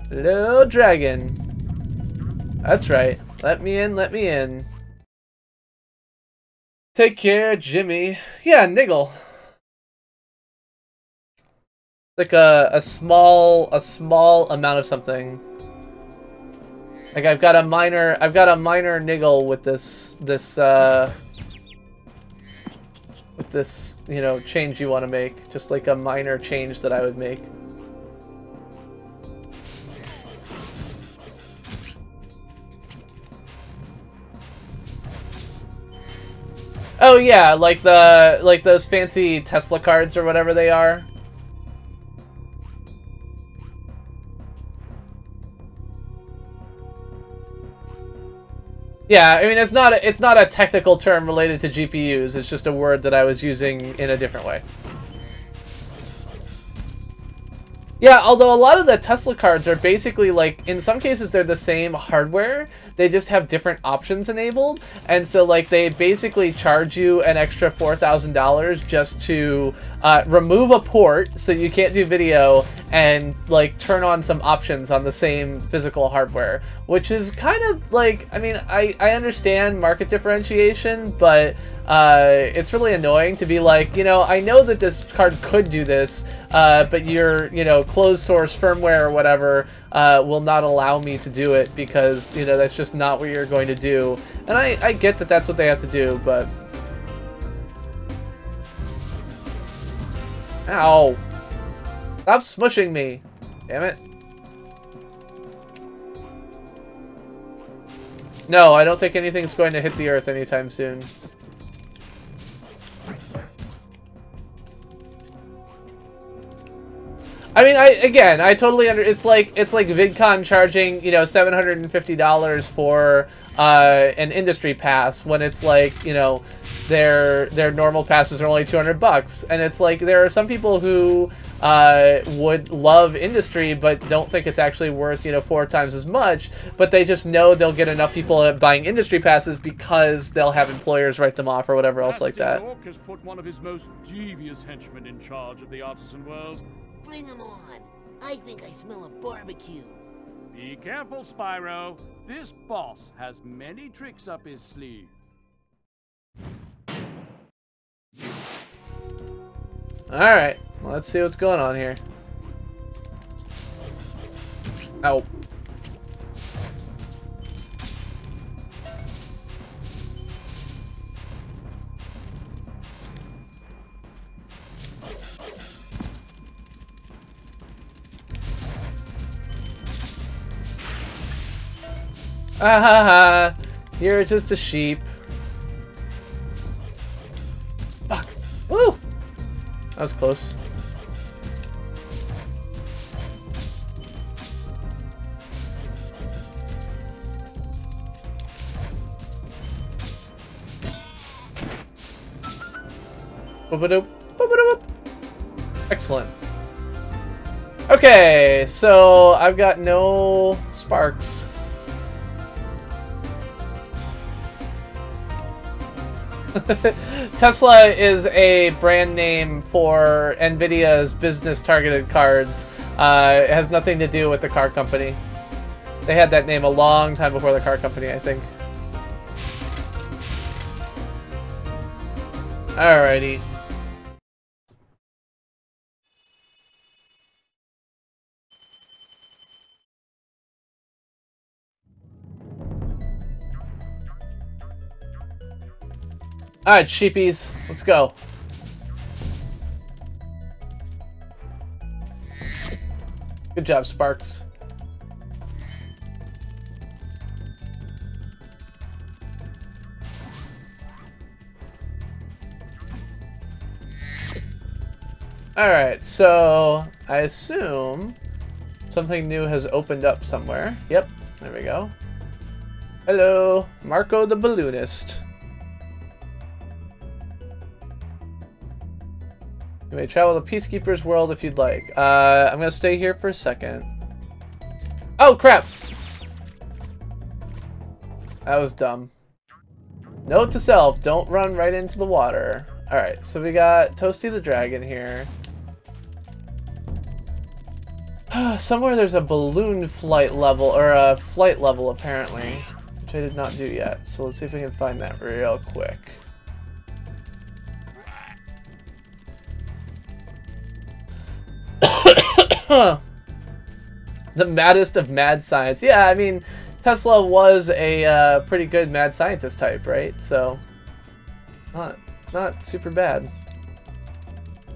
Hello, dragon. That's right. Let me in, let me in. Take care, Jimmy. Yeah, niggle. Like a small amount of something. Like I've got a minor niggle with this you know, change you want to make. Just like a minor change that I would make. Oh yeah, like those fancy Tesla cards or whatever they are. Yeah, I mean it's not a technical term related to GPUs. It's just a word that I was using in a different way. Yeah, although a lot of the Tesla cards are basically like, in some cases they're the same hardware, they just have different options enabled, and so like they basically charge you an extra $4,000 just to remove a port so you can't do video and like turn on some options on the same physical hardware, which is kind of like, I mean, I understand market differentiation, but it's really annoying to be like, you know, I know that this card could do this, but your, you know, closed source firmware or whatever will not allow me to do it because, you know, that's just not what you're going to do. And I get that that's what they have to do, but... Ow! Stop smushing me! Damn it. No, I don't think anything's going to hit the earth anytime soon. I mean, I totally it's like VidCon charging, you know, $750 for an industry pass when it's like, you know, their normal passes are only $200, and it's like there are some people who would love industry but don't think it's actually worth, you know, 4 times as much, but they just know they'll get enough people buying industry passes because they'll have employers write them off or whatever else like that. Orc has put one of his most devious henchmen in charge of the artisan world. Bring him on. I think I smell a barbecue. Be careful, Spyro. This boss has many tricks up his sleeve. Alright, let's see what's going on here. Ow. Ah ha ha! You're just a sheep. Fuck! Woo! That was close. Boop-a-doop, boop-a-doop. Excellent. Okay, so I've got no sparks. Tesla is a brand name for NVIDIA's business targeted cards. It has nothing to do with the car company. They had that name a long time before the car company, I think. Alrighty. Alright, sheepies, let's go. Good job, Sparks. Alright, so I assume something new has opened up somewhere. Yep, there we go. Hello, Marco the Balloonist. You may travel to Peacekeeper's world if you'd like. I'm gonna stay here for a second. Oh, crap! That was dumb. Note to self, don't run right into the water. Alright, so we got Toasty the Dragon here. Somewhere there's a balloon flight level, or a flight level apparently, which I did not do yet. So let's see if we can find that real quick. The maddest of mad science. Yeah, I mean, Tesla was a pretty good mad scientist type, right? So, not super bad.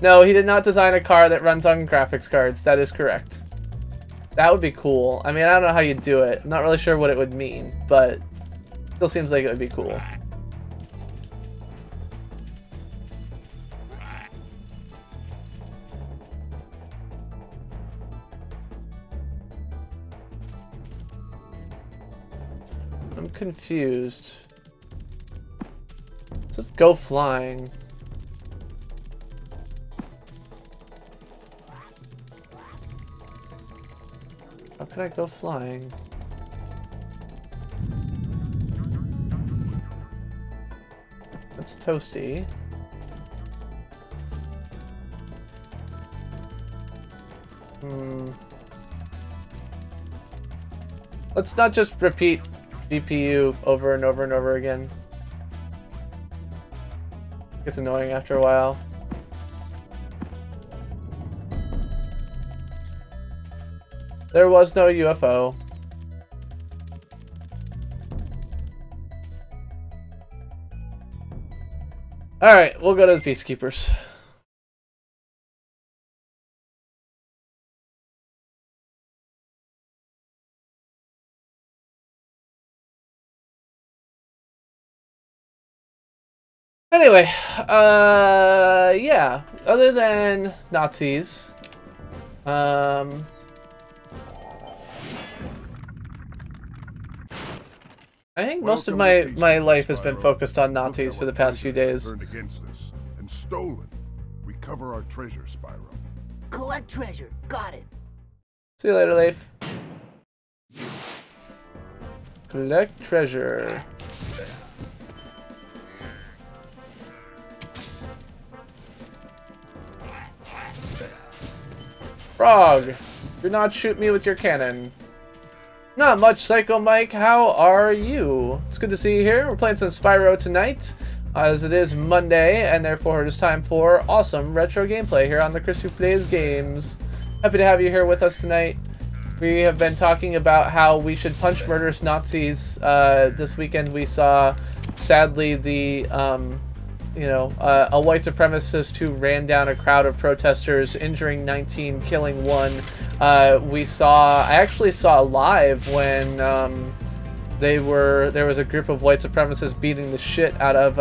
No, he did not design a car that runs on graphics cards. That is correct. That would be cool. I mean, I don't know how you'd do it. I'm not really sure what it would mean, but still seems like it would be cool. I'm confused. Let's just go flying. How can I go flying? That's Toasty. Let's not just repeat GPU over and over and over again. It's annoying after a while. There was no UFO. Alright, we'll go to the Peacekeepers. Anyway, yeah, other than Nazis, I think most of my life has been focused on Nazis for the past few days. Against us and stolen. Recover our treasure, Spyro. Collect treasure. Got it. See you later, Leif. Collect treasure. Frog, do not shoot me with your cannon. Not much, Psycho Mike. How are you? It's good to see you here. We're playing some Spyro tonight, as it is Monday, and therefore it is time for awesome retro gameplay here on the Chris Who Plays Games. Happy to have you here with us tonight. We have been talking about how we should punch murderous Nazis. This weekend we saw, sadly, the a white supremacist who ran down a crowd of protesters, injuring 19, killing 1. I actually saw live when there was a group of white supremacists beating the shit out of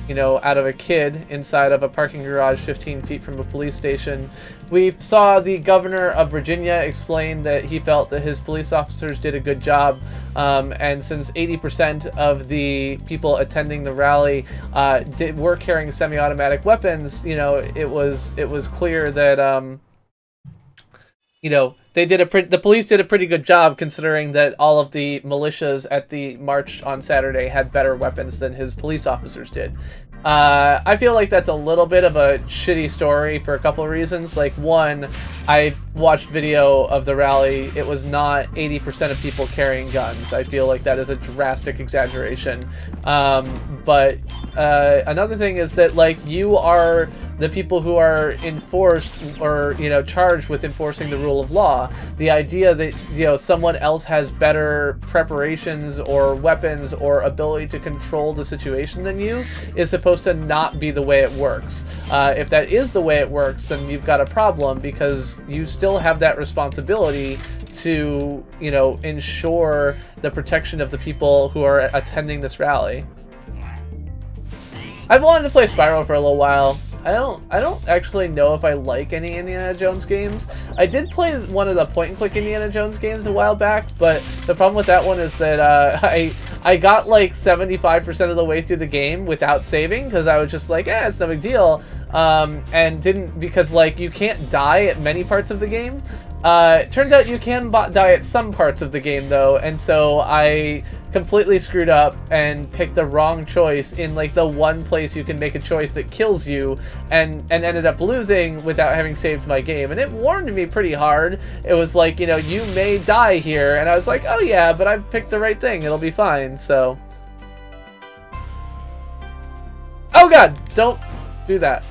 you know, out of a kid inside of a parking garage 15 feet from a police station. We saw the governor of Virginia explain that he felt that his police officers did a good job, and since 80% of the people attending the rally were carrying semi-automatic weapons, you know, it was clear that you know, the police did a pretty good job, considering that all of the militias at the march on Saturday had better weapons than his police officers did. I feel like that's a little bit of a shitty story for a couple of reasons. Like, one, I watched video of the rally. It was not 80% of people carrying guns. I feel like that is a drastic exaggeration. But another thing is that, like, you are the people who are enforced or, you know, charged with enforcing the rule of law. The idea that, you know, someone else has better preparations or weapons or ability to control the situation than you is supposed to not be the way it works. If that is the way it works, then you've got a problem, because you still have that responsibility to, you know, ensure the protection of the people who are attending this rally. I've wanted to play Spyro for a little while. I don't actually know if I like any Indiana Jones games. I did play one of the point-and-click Indiana Jones games a while back, but the problem with that one is that I got like 75% of the way through the game without saving, because I was just like, it's no big deal, and didn't, because like you can't die at many parts of the game. Turns out you can die at some parts of the game though, and so I completely screwed up and picked the wrong choice in like the one place you can make a choice that kills you, and ended up losing without having saved my game. And it warned me pretty hard. It was like, you know, you may die here, and I was like, oh yeah, but I've picked the right thing, it'll be fine. So, oh god, don't do that.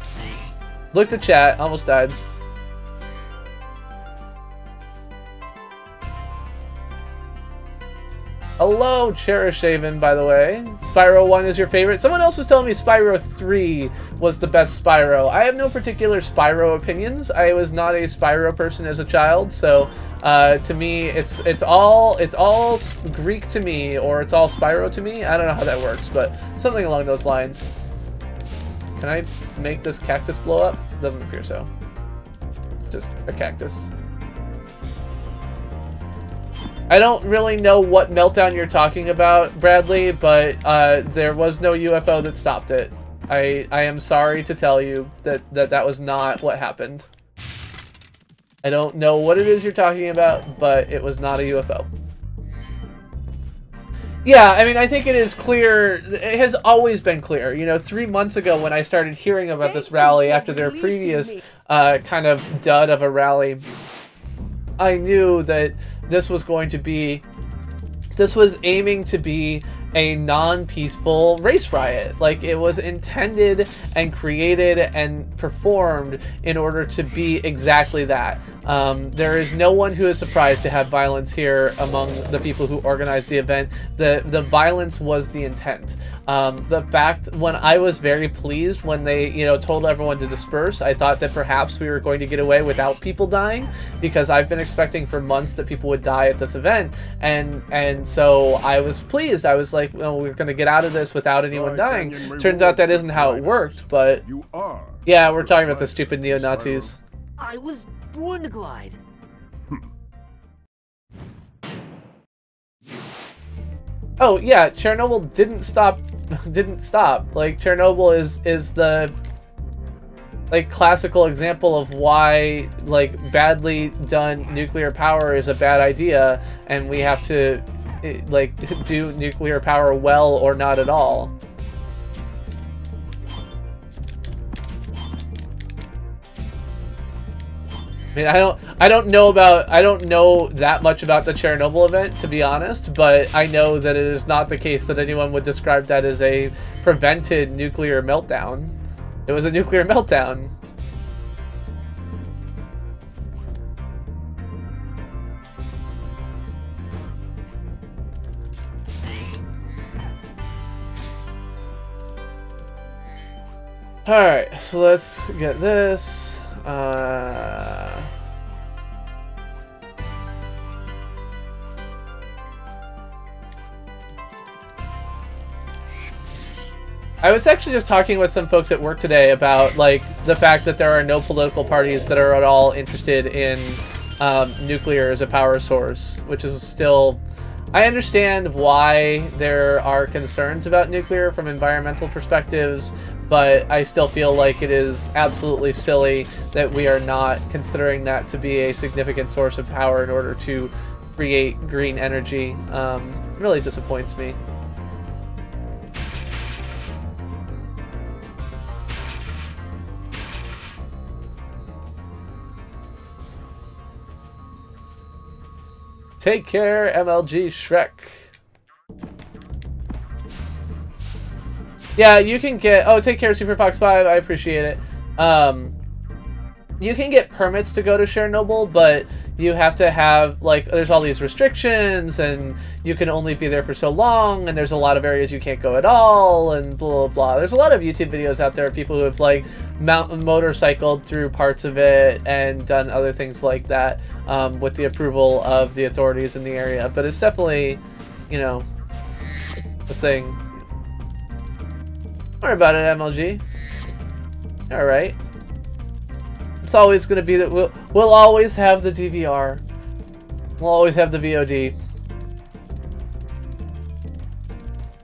Looked at chat, almost died. Hello, Cherish Shaven, by the way. Spyro 1 is your favorite. Someone else was telling me Spyro 3 was the best Spyro. I have no particular Spyro opinions. I was not a Spyro person as a child, so to me, it's all Greek to me, or it's all Spyro to me. I don't know how that works, but something along those lines. Can I make this cactus blow up? Doesn't appear so. Just a cactus. I don't really know what meltdown you're talking about, Bradley, but there was no UFO that stopped it. I am sorry to tell you that was not what happened. I don't know what it is you're talking about, but it was not a UFO. Yeah, I mean, I think it is clear, it has always been clear. You know, 3 months ago when I started hearing about this rally after their previous kind of dud of a rally, I knew that this was aiming to be a non-peaceful race riot. Like, it was intended and created and performed in order to be exactly that. There is no one who is surprised to have violence here among the people who organized the event. The violence was the intent. The fact, when I was very pleased when they, you know, told everyone to disperse, I thought that perhaps we were going to get away without people dying, because I've been expecting for months that people would die at this event, and so I was pleased. I was like, well, we're going to get out of this without anyone dying. Turns out that isn't how it worked, but yeah, we're talking about the stupid neo-Nazis. I was born to glide. Oh yeah, Chernobyl didn't stop. Like, Chernobyl is the like classical example of why like badly done nuclear power is a bad idea, and we have to like do nuclear power well or not at all. I mean, I don't know that much about the Chernobyl event, to be honest, but I know that it is not the case that anyone would describe that as a prevented nuclear meltdown. It was a nuclear meltdown. Alright, so let's get this. I was actually just talking with some folks at work today about like the fact that there are no political parties that are at all interested in nuclear as a power source, which is still... I understand why there are concerns about nuclear from environmental perspectives, but I still feel like it is absolutely silly that we are not considering that to be a significant source of power in order to create green energy. It really disappoints me. Take care, MLG Shrek. Yeah, you can get... Oh, take care, Super Fox 5. I appreciate it. You can get permits to go to Chernobyl, but you have to have, like, there's all these restrictions, and you can only be there for so long, and there's a lot of areas you can't go at all, and blah, blah, blah. There's a lot of YouTube videos out there of people who have, like, motorcycled through parts of it and done other things like that with the approval of the authorities in the area. But it's definitely, you know, a thing. Don't worry about it, MLG. All right. It's always going to be that we'll always have the DVR. We'll always have the VOD.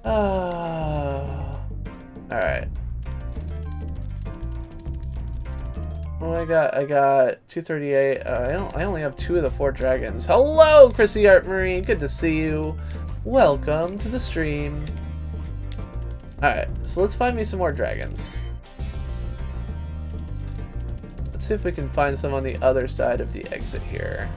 All right. Well, I got 238. I only have 2 of the 4 dragons. Hello, Chrissy Art Marine. Good to see you. Welcome to the stream. All right, so let's find me some more dragons. Let's see if we can find some on the other side of the exit here.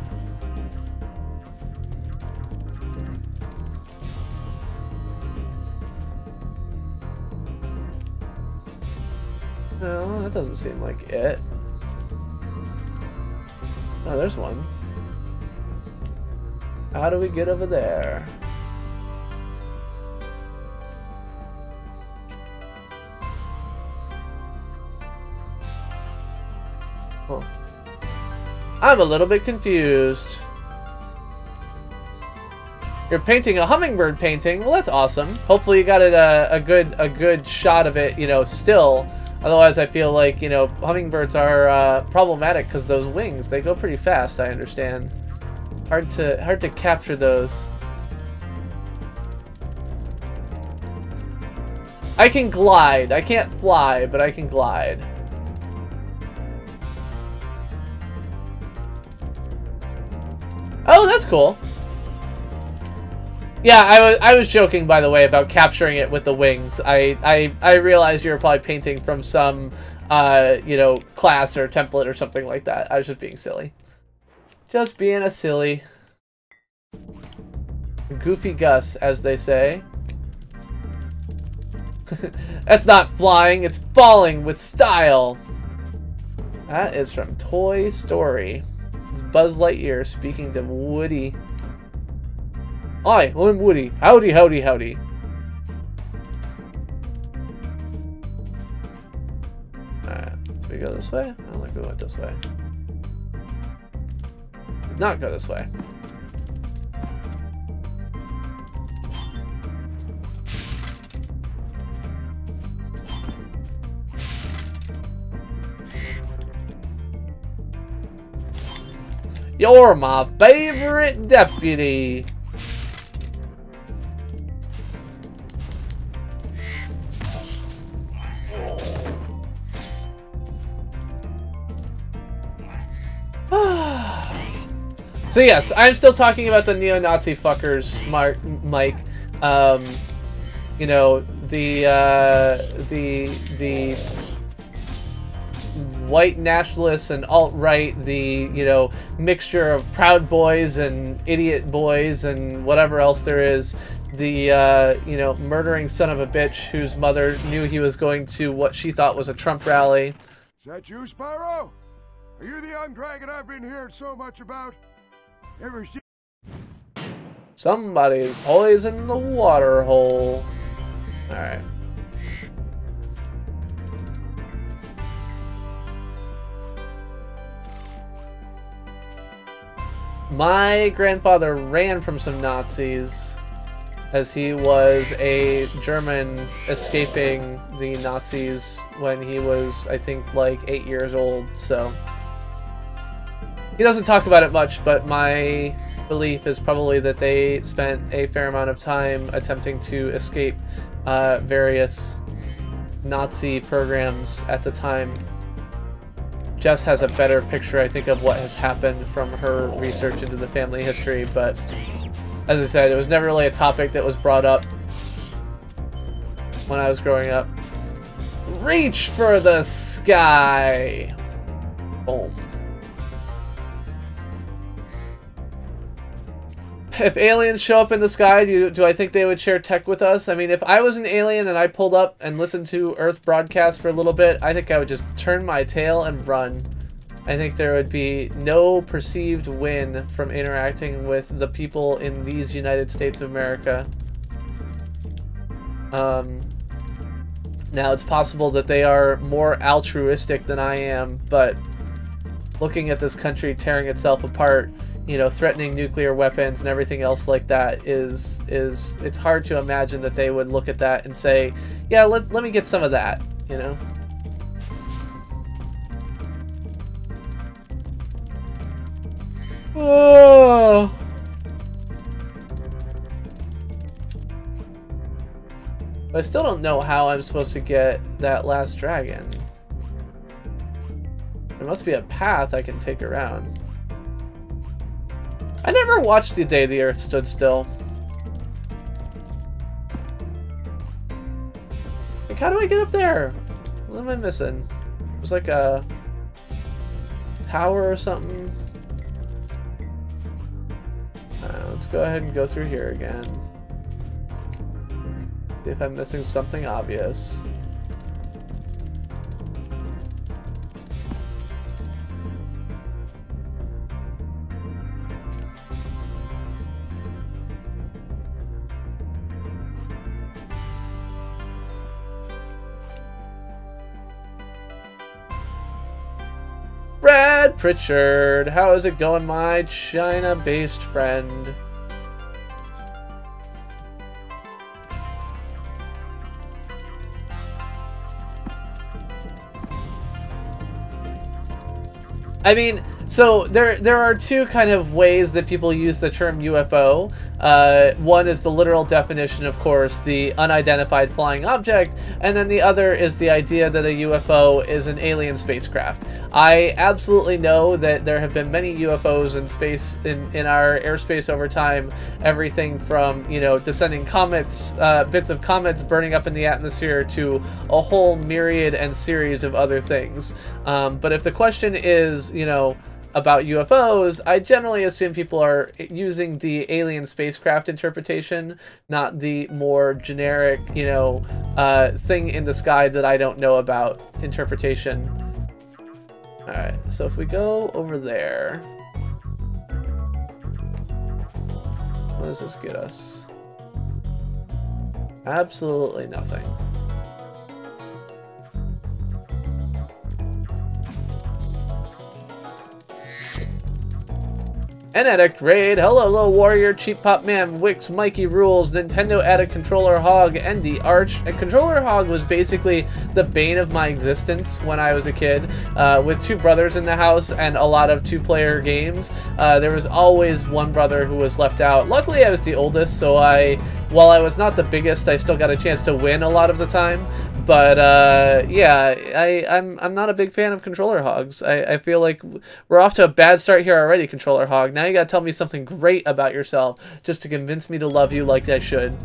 No, that doesn't seem like it. Oh, there's one. How do we get over there? Oh. I'm a little bit confused. You're painting a hummingbird painting. Well, that's awesome. Hopefully you got it a good shot of it, you know, still. Otherwise, I feel like, you know, hummingbirds are problematic because those wings, they go pretty fast, I understand. Hard to capture those. I can glide. I can't fly, but I can glide. Oh, that's cool. Yeah, I was joking, by the way, about capturing it with the wings. I realized you were probably painting from some, you know, class or template or something like that. I was just being silly. Just being a silly. Goofy Gus, as they say. That's not flying, it's falling with style. That is from Toy Story. It's Buzz Lightyear speaking to Woody. Hi, I'm Woody. Howdy, howdy, howdy. Alright, do we go this way? I don't think we went this way. Did not go this way. You're my favorite deputy. So yes, I'm still talking about the neo-Nazi fuckers, Mike. You know, the white nationalists and alt-right, the, you know, mixture of Proud Boys and idiot boys and whatever else there is, the, you know, murdering son of a bitch whose mother knew he was going to what she thought was a Trump rally. Is that you, Spyro? Are you the young dragon I've been hearing so much about? Ever see? Somebody's poisoned the water hole. Alright. My grandfather ran from some Nazis. as he was a German escaping the Nazis when he was, I think, like 8 years old. So he doesn't talk about it much, but my belief is probably that they spent a fair amount of time attempting to escape various Nazi programs at the time. Jess has a better picture, I think, of what has happened from her research into the family history, but as I said, it was never really a topic that was brought up when I was growing up. Reach for the sky! Boom. If aliens show up in the sky, do I think they would share tech with us? I mean, if I was an alien and I pulled up and listened to Earth broadcast for a little bit, I think I would just turn my tail and run. I think there would be no perceived win from interacting with the people in these United States of America. Now, it's possible that they are more altruistic than I am, but looking at this country tearing itself apart, you know, threatening nuclear weapons and everything else like that it's hard to imagine that they would look at that and say, yeah, let me get some of that, you know? Oh. But I still don't know how I'm supposed to get that last dragon. There must be a path I can take around. I never watched The Day the Earth Stood Still. Like, how do I get up there? What am I missing? There's like a tower or something. Let's go ahead and go through here again. See if I'm missing something obvious. Brad Pritchard, how is it going, my China-based friend? I mean, so there are two kind of ways that people use the term UFO. One is the literal definition, of course, the unidentified flying object, and then the other is the idea that a UFO is an alien spacecraft. I absolutely know that there have been many UFOs in space, in our airspace over time. Everything from, you know, descending comets, bits of comets burning up in the atmosphere, to a whole myriad and series of other things. But if the question is, you know, about UFOs, I generally assume people are using the alien spacecraft interpretation, not the more generic, you know, thing in the sky that I don't know about interpretation. Alright, so if we go over there, what does this get us? Absolutely nothing. An Addict Raid, hello Low Warrior, Cheap Pop Man, Wix, Mikey Rules, Nintendo Addict, Controller Hog, and the Arch. And Controller Hog was basically the bane of my existence when I was a kid. With two brothers in the house and a lot of two-player games, there was always one brother who was left out. Luckily I was the oldest, so while I was not the biggest, I still got a chance to win a lot of the time. But yeah, I'm not a big fan of Controller Hogs. I feel like we're off to a bad start here already, Controller Hog. Now you gotta tell me something great about yourself just to convince me to love you like I should.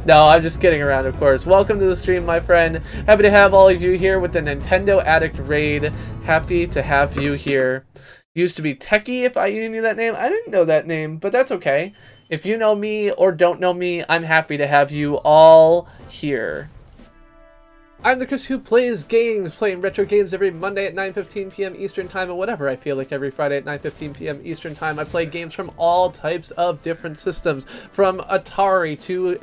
No, I'm just kidding around, of course. Welcome to the stream, my friend. Happy to have all of you here with the Nintendo Addict Raid. Happy to have you here. Used to be Techie if you knew that name. I didn't know that name, but that's okay. If you know me or don't know me, I'm happy to have you all here. I'm the Chris who plays games, playing retro games every Monday at 9:15 p.m. Eastern Time, and whatever I feel like every Friday at 9:15 p.m. Eastern Time. I play games from all types of different systems, from Atari to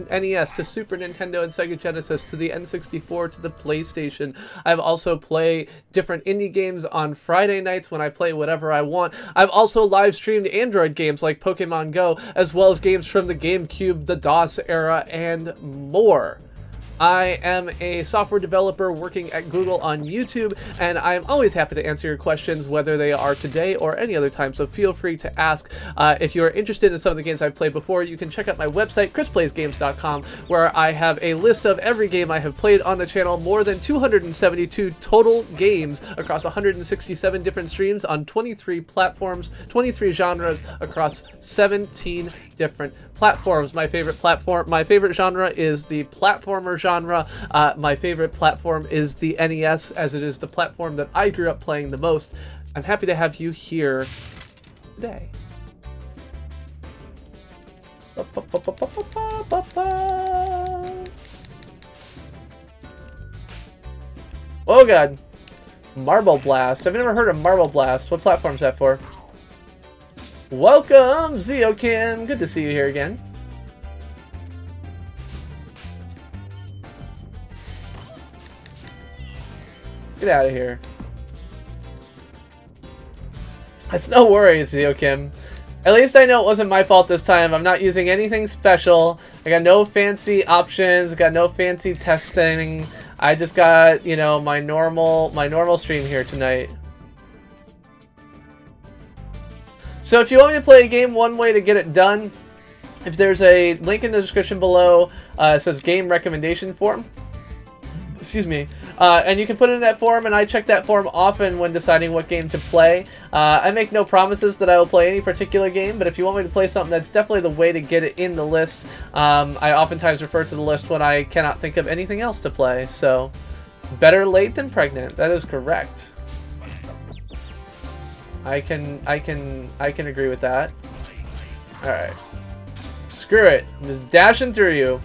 NES to Super Nintendo and Sega Genesis to the N64 to the PlayStation. I've also played different indie games on Friday nights when I play whatever I want. I've also live streamed Android games like Pokemon Go, as well as games from the GameCube, the DOS era, and more. I am a software developer working at Google on YouTube, and I'm always happy to answer your questions, whether they are today or any other time, so feel free to ask. If you're interested in some of the games I've played before, you can check out my website, chrisplaysgames.com, where I have a list of every game I have played on the channel, more than 272 total games across 167 different streams on 23 platforms, 23 genres across 17 different platforms. My favorite genre is the platformer genre. My favorite platform is the NES, as it is the platform that I grew up playing the most. I'm happy to have you here today. Oh god. Marble Blast. I've never heard of Marble Blast. What platform is that for? Welcome, Zeokim. Good to see you here again. Get out of here. It's no worries, Zeokim. At least I know it wasn't my fault this time. I'm not using anything special. I got no fancy options. I got no fancy testing. I just got, you know, my normal stream here tonight. So if you want me to play a game, one way to get it done, if there's a link in the description below, it says game recommendation form. Excuse me. And you can put it in that form, and I check that form often when deciding what game to play. I make no promises that I will play any particular game, but if you want me to play something, that's definitely the way to get it in the list. I oftentimes refer to the list when I cannot think of anything else to play, so better late than pregnant. That is correct. I can agree with that. Alright. Screw it. I'm just dashing through you.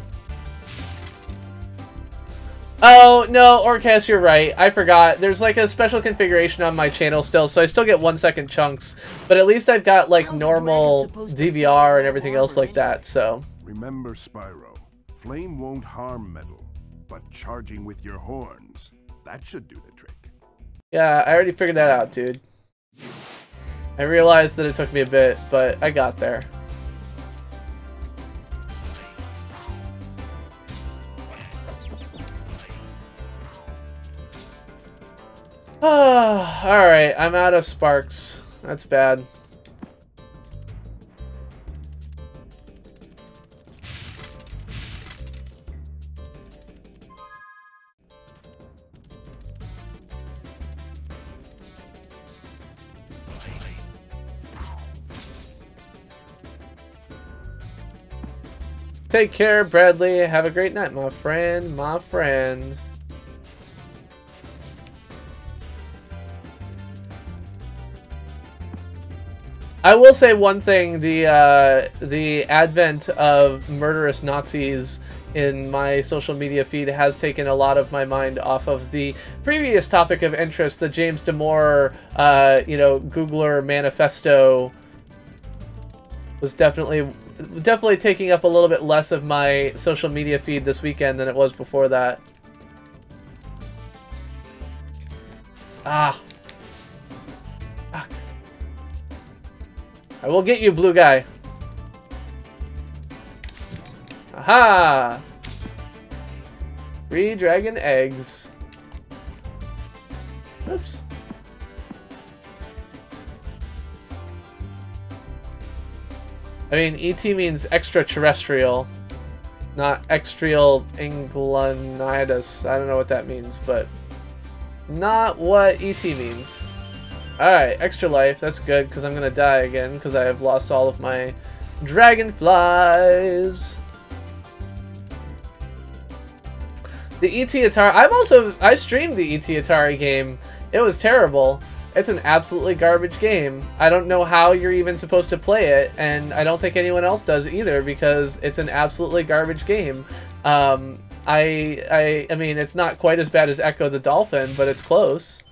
Oh, no, Orcast, you're right. I forgot. There's like a special configuration on my channel still, so I still get 1 second chunks. But at least I've got like normal DVR and everything else like that, so. Remember, Spyro, flame won't harm metal, but charging with your horns, that should do the trick. Yeah, I already figured that out, dude. I realized that it took me a bit, but I got there. Alright, I'm out of sparks. That's bad. Take care, Bradley. Have a great night, my friend. My friend. I will say one thing: the advent of murderous Nazis in my social media feed has taken a lot of my mind off of the previous topic of interest, the James Damore, you know, Googler manifesto. Was definitely taking up a little bit less of my social media feed this weekend than it was before that. Ah. Fuck. I will get you, blue guy. Aha! 3 dragon eggs. Oops. I mean, ET means extraterrestrial, not extrial inglanitis. I don't know what that means, but not what ET means. Alright, extra life. That's good, because I'm going to die again, because I have lost all of my dragonflies. The ET Atari... I streamed the ET Atari game. It was terrible. It's an absolutely garbage game. I don't know how you're even supposed to play it, and I don't think anyone else does either, because it's an absolutely garbage game. I mean, it's not quite as bad as Echo the Dolphin, but it's close.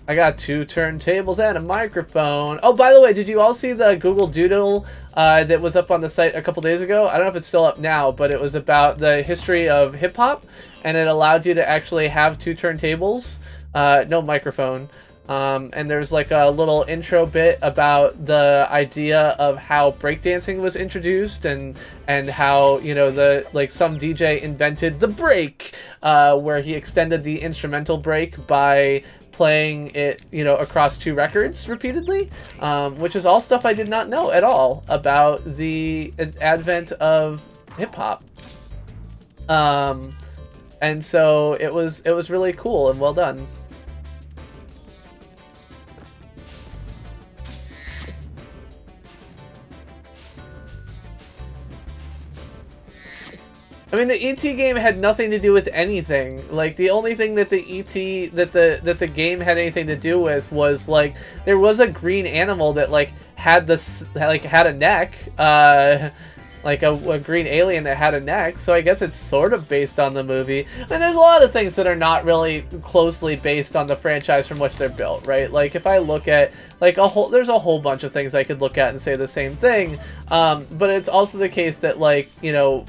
I got 2 turntables and a microphone. Oh, by the way, did you all see the Google Doodle that was up on the site a couple days ago? I don't know if it's still up now, but it was about the history of hip-hop, and it allowed you to actually have 2 turntables, no microphone. And there's like a little intro bit about the idea of how breakdancing was introduced and how, you know, some DJ invented the break, where he extended the instrumental break by playing it, you know, across 2 records repeatedly, which is all stuff I did not know at all about the advent of hip-hop. And so it was really cool and well done. I mean, the ET game had nothing to do with anything. Like, the only thing that the game had anything to do with was, like, there was a green animal that, like, had a neck, like a green alien that had a neck, so I guess it's sort of based on the movie. And there's a lot of things that are not really closely based on the franchise from which they're built, right? Like, if I look at, like, there's a whole bunch of things I could look at and say the same thing, but it's also the case that, like, you know,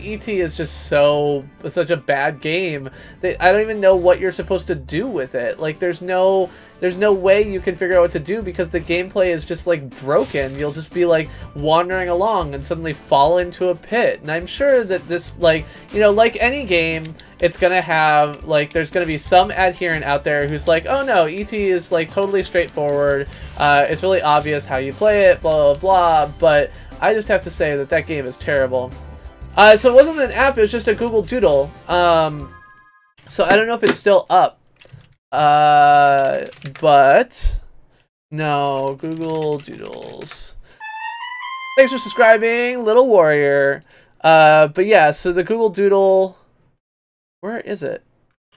E.T. is just such a bad game that I don't even know what you're supposed to do with it. Like, there's no way you can figure out what to do because the gameplay is just, like, broken. You'll just be, like, wandering along and suddenly fall into a pit. And I'm sure that this, like, you know, like any game, it's gonna have, like, there's gonna be some adherent out there who's like, oh no, E.T. is, like, totally straightforward. It's really obvious how you play it, blah, blah, blah. But I just have to say that that game is terrible. So it wasn't an app, it was just a Google Doodle. So I don't know if it's still up. But no, Google Doodles. Thanks for subscribing, Little Warrior. But yeah, so the Google Doodle, where is it?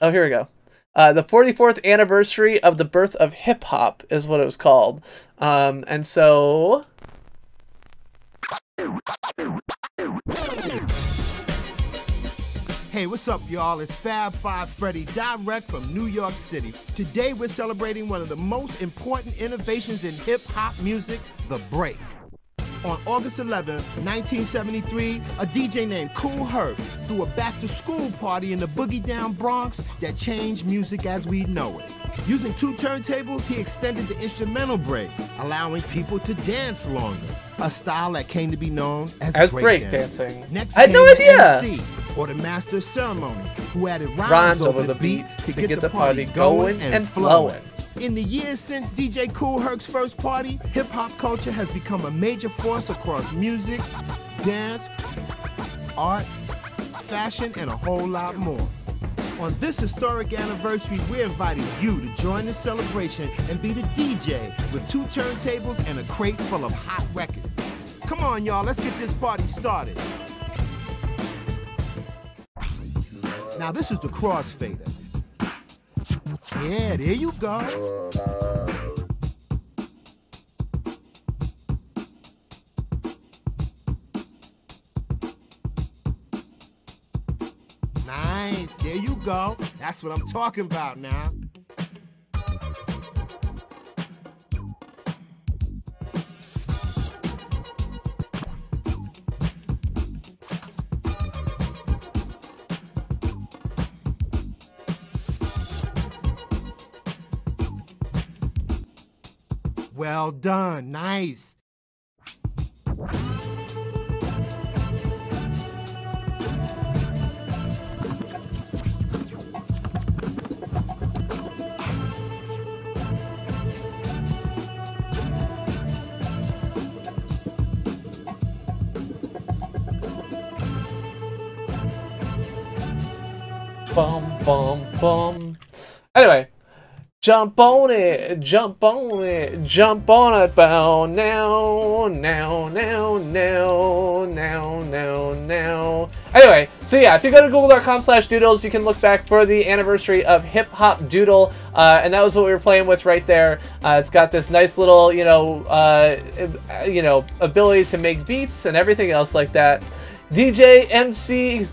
Oh, here we go. The 44th anniversary of the birth of hip hop is what it was called. And so Hey, what's up, y'all? It's Fab Five Freddy, direct from New York City. Today, we're celebrating one of the most important innovations in hip-hop music, the break. On August 11, 1973, a DJ named Kool Herc threw a back-to-school party in the Boogie Down Bronx that changed music as we know it. Using 2 turntables, he extended the instrumental breaks, allowing people to dance longer, a style that came to be known as breakdancing. Next, I had no idea. MC, or the master of ceremonies, who added rhymes over the beat to get the party going and flowing. In the years since DJ Kool Herc's first party, hip-hop culture has become a major force across music, dance, art, fashion, and a whole lot more. On this historic anniversary, we're inviting you to join the celebration and be the DJ with 2 turntables and a crate full of hot records. Come on, y'all, let's get this party started. Now, this is the crossfader. Yeah, there you go. Nice, there you go. That's what I'm talking about now. Well done, nice. Bum, bum, bum. Anyway, jump on it, jump on it, jump on it, bow now, now, now, now, now, now, now. Anyway, so yeah, if you go to google.com/doodles, you can look back for the anniversary of Hip Hop Doodle, and that was what we were playing with right there. It's got this nice little, ability to make beats and everything else like that. DJ MC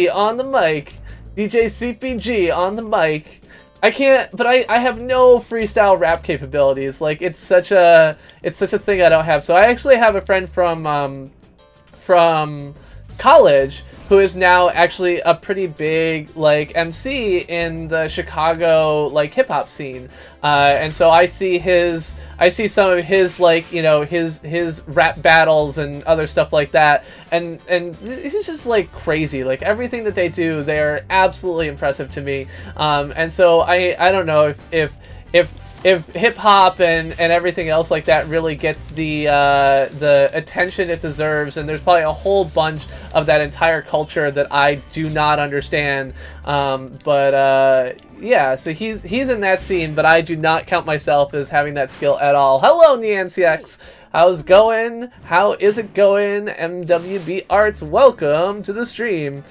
on the mic. DJ CPG on the mic. I can't, but I have no freestyle rap capabilities. Like, it's such a thing I don't have. So I actually have a friend from college who is now actually a pretty big like MC in the Chicago like hip hop scene, and so I see some of his like his rap battles and other stuff like that, and he's just like crazy. Like everything that they do, they're absolutely impressive to me, and so I don't know if hip hop and everything else like that really gets the attention it deserves, and there's probably a whole bunch of that entire culture that I do not understand. Yeah, so he's in that scene, but I do not count myself as having that skill at all. Hello, NeancyX. How's it going? How is it going? MWB Arts, welcome to the stream.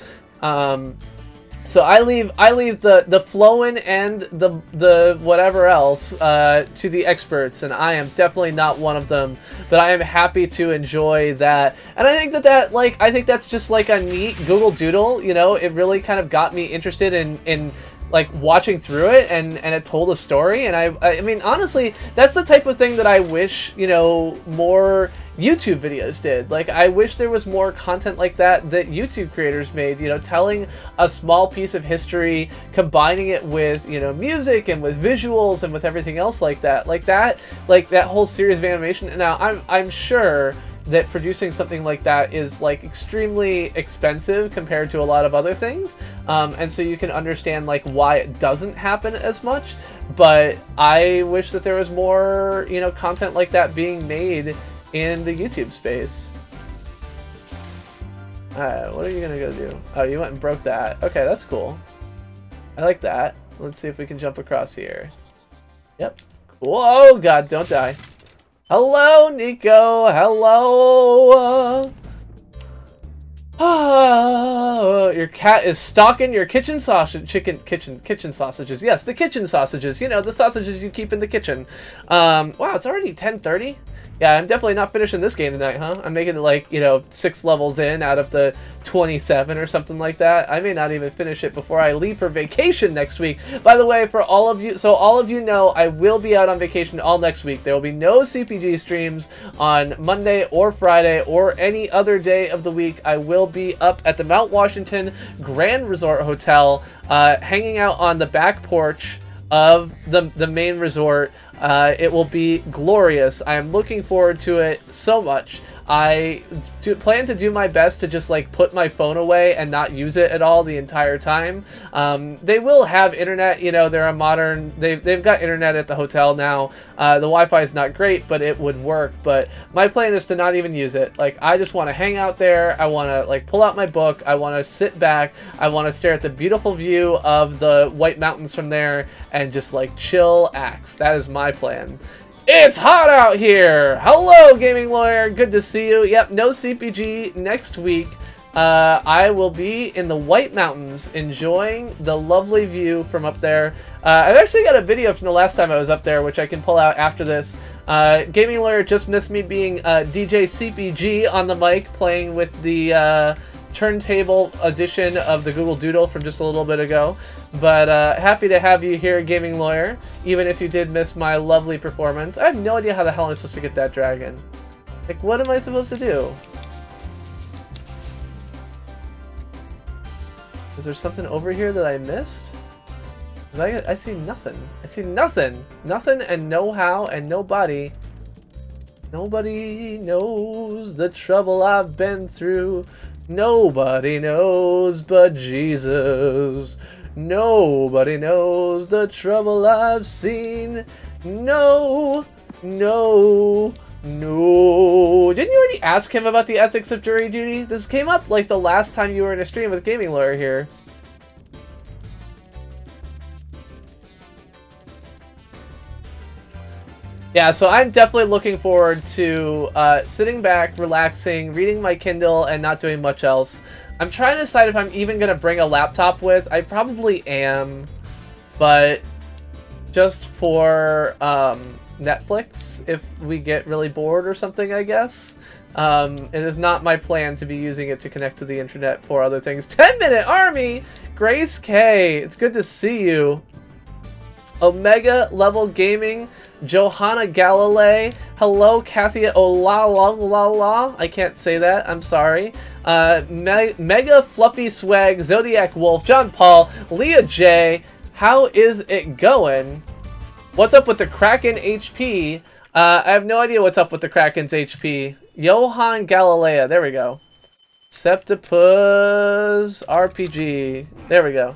So I leave the flowing and the whatever else to the experts, and I am definitely not one of them, but I am happy to enjoy that. And I think I think that's just like a neat Google Doodle, you know. It really kind of got me interested in like watching through it, and it told a story. And I mean, honestly, that's the type of thing that I wish, you know, more YouTube videos did. Like, I wish there was more content like that YouTube creators made, you know, telling a small piece of history, combining it with, you know, music and with visuals and with everything else like that. Like that whole series of animation. Now, I'm sure that producing something like that is like extremely expensive compared to a lot of other things, and so you can understand like why it doesn't happen as much. But I wish that there was more, you know, content like that being made in the YouTube space. Alright, what are you gonna go do? Oh, you went and broke that. Okay, that's cool. I like that. Let's see if we can jump across here. Yep. Cool. Oh god, don't die. Hello, Nico. Hello. Your cat is stalking your kitchen kitchen sausages. Yes, the kitchen sausages. You know, the sausages you keep in the kitchen. Wow, it's already 10:30. Yeah, I'm definitely not finishing this game tonight, huh? I'm making it like, you know, 6 levels in out of the 27 or something like that. I may not even finish it before I leave for vacation next week. By the way, for all of you, so all of you know, I will be out on vacation all next week. There will be no CPG streams on Monday or Friday or any other day of the week. I will be up at the Mount Washington Grand Resort Hotel, hanging out on the back porch of the main resort. It will be glorious. I am looking forward to it so much. I plan to do my best to just like put my phone away and not use it at all the entire time. They will have internet, you know, they're a modern, they've got internet at the hotel now. The Wi-Fi is not great, but it would work. But my plan is to not even use it. Like, I just want to hang out there. I want to like pull out my book. I want to sit back. I want to stare at the beautiful view of the White Mountains from there and just like chill axe. That is my plan. It's hot out here! Hello, Gaming Lawyer! Good to see you. Yep, no CPG next week. I will be in the White Mountains enjoying the lovely view from up there. I've actually got a video from the last time I was up there, which I can pull out after this. Gaming Lawyer just missed me being DJ CPG on the mic, playing with the turntable edition of the Google Doodle from just a little bit ago. But happy to have you here, Gaming Lawyer, even if you did miss my lovely performance. I have no idea how the hell I'm supposed to get that dragon. Like, what am I supposed to do? Is there something over here that I missed? Because I see nothing. I see nothing. Nothing and no how and nobody. Nobody knows the trouble I've been through. Nobody knows but Jesus. Nobody knows the trouble I've seen. No, no, no. Didn't you already ask him about the ethics of jury duty? This came up like the last time you were in a stream with Gaming Lawyer here. Yeah, so I'm definitely looking forward to sitting back, relaxing, reading my Kindle, and not doing much else. I'm trying to decide if I'm even going to bring a laptop with. I probably am, but just for Netflix, if we get really bored or something, I guess. It is not my plan to be using it to connect to the internet for other things. 10-minute army! Grace K, it's good to see you. Omega Level Gaming, Johanna Galilei, hello Kathia Olalala, I can't say that, I'm sorry. Mega Fluffy Swag, Zodiac Wolf, John Paul, Leah J, how is it going? What's up with the Kraken HP? I have no idea what's up with the Kraken's HP. Johan Galilea, there we go. Septipus RPG, there we go.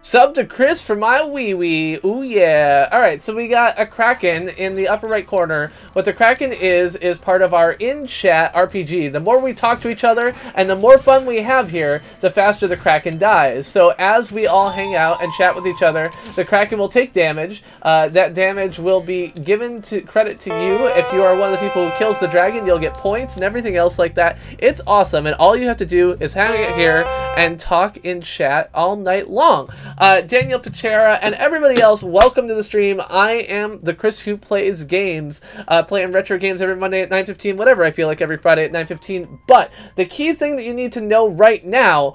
Sub to Chris for my wee-wee. Ooh, yeah. Alright, so we got a Kraken in the upper right corner. What the Kraken is part of our in-chat RPG. The more we talk to each other and the more fun we have here, the faster the Kraken dies. So as we all hang out and chat with each other, the Kraken will take damage. That damage will be given to credit to you. If you are one of the people who kills the dragon, you'll get points and everything else like that. It's awesome, and all you have to do is hang out here and talk in chat all night long. Daniel Pichera and everybody else, welcome to the stream. I am the Chris who plays games, playing retro games every Monday at 9:15, whatever I feel like every Friday at 9:15. But the key thing that you need to know right now,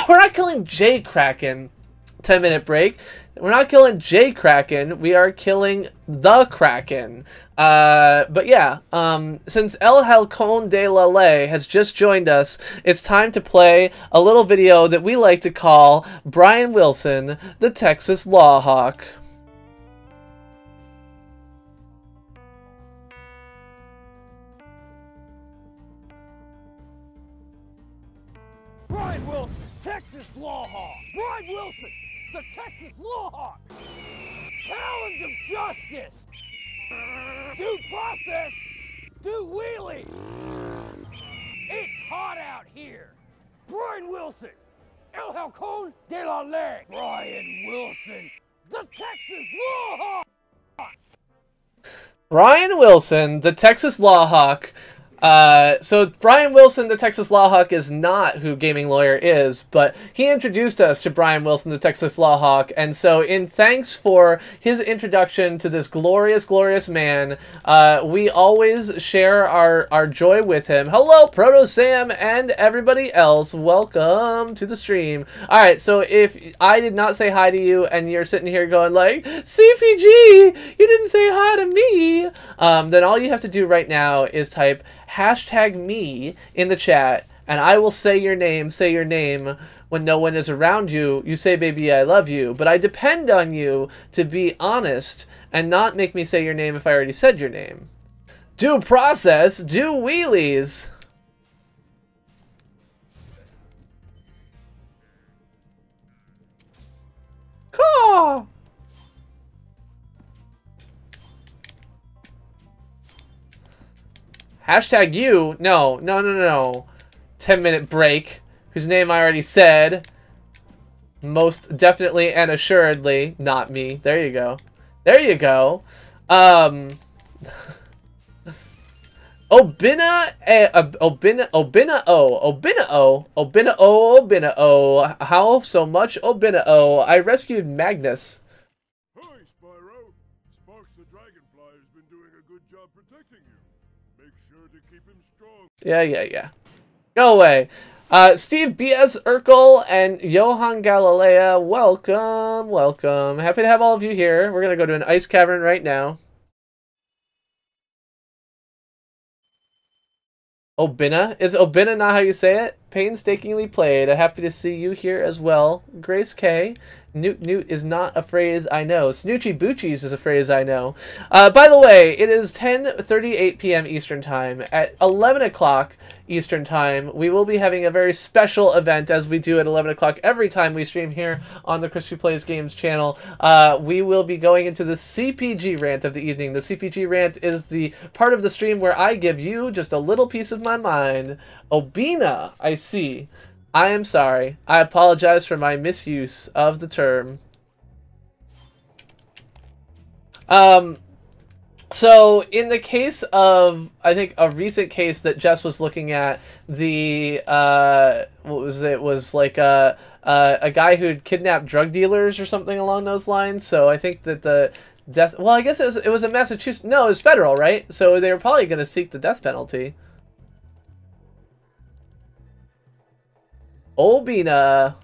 we're not killing J Kraken. 10-minute break. We're not killing J Kraken, we are killing the Kraken. But yeah, since El Halcon de la Ley has just joined us, it's time to play a little video that we like to call Brian Wilson, the Texas Law Hawk. Brian Wilson, Texas Law Hawk. Brian Wilson, the Texas Law Hawk. Challenge of justice. Due process. Do wheelies. It's hot out here. Brian Wilson, El Halcon de la Ley. Brian Wilson, the Texas Law Hawk. Brian Wilson, the Texas Law Hawk. So Brian Wilson, the Texas Law Hawk, is not who Gaming Lawyer is, but he introduced us to Brian Wilson, the Texas Law Hawk, and so in thanks for his introduction to this glorious, glorious man, we always share our joy with him. Hello, Proto Sam and everybody else. Welcome to the stream. Alright, so if I did not say hi to you and you're sitting here going like, CPG, you didn't say hi to me, then all you have to do right now is type #me in the chat, and I will say your name when no one is around you. You say, baby, I love you, but I depend on you to be honest and not make me say your name if I already said your name. Due process, do wheelies. Caw. #you. No. 10-minute break. Whose name I already said. Most definitely and assuredly not me. There you go. There you go. Obina-o. How so much Obina-o? I rescued Magnus. Hi, Spyro. Sparks the Dragonfly has been doing a good job protecting you. Make sure to keep him strong. Yeah. Go away. Steve B.S. Urkel and Johan Galilea, welcome. Happy to have all of you here. We're going to go to an ice cavern right now. Obina? Is Obina not how you say it? Painstakingly played. Happy to see you here as well. Grace K. Newt is not a phrase I know. Snoochie Boochies is a phrase I know. By the way, it is 10:38 p.m. Eastern Time. At 11 o'clock Eastern Time, we will be having a very special event, as we do at 11 o'clock every time we stream here on the Chris Who Plays Games channel. We will be going into the CPG Rant of the evening. The CPG Rant is the part of the stream where I give you just a little piece of my mind. Obina, I see. I am sorry. I apologize for my misuse of the term. So in the case of, I think, a recent case that Jess was looking at, the what was it? Was like a guy who'd kidnapped drug dealers or something along those lines. So I think that the death. Well, I guess it was a Massachusetts. No, it was federal, right? So they were probably going to seek the death penalty. Obina.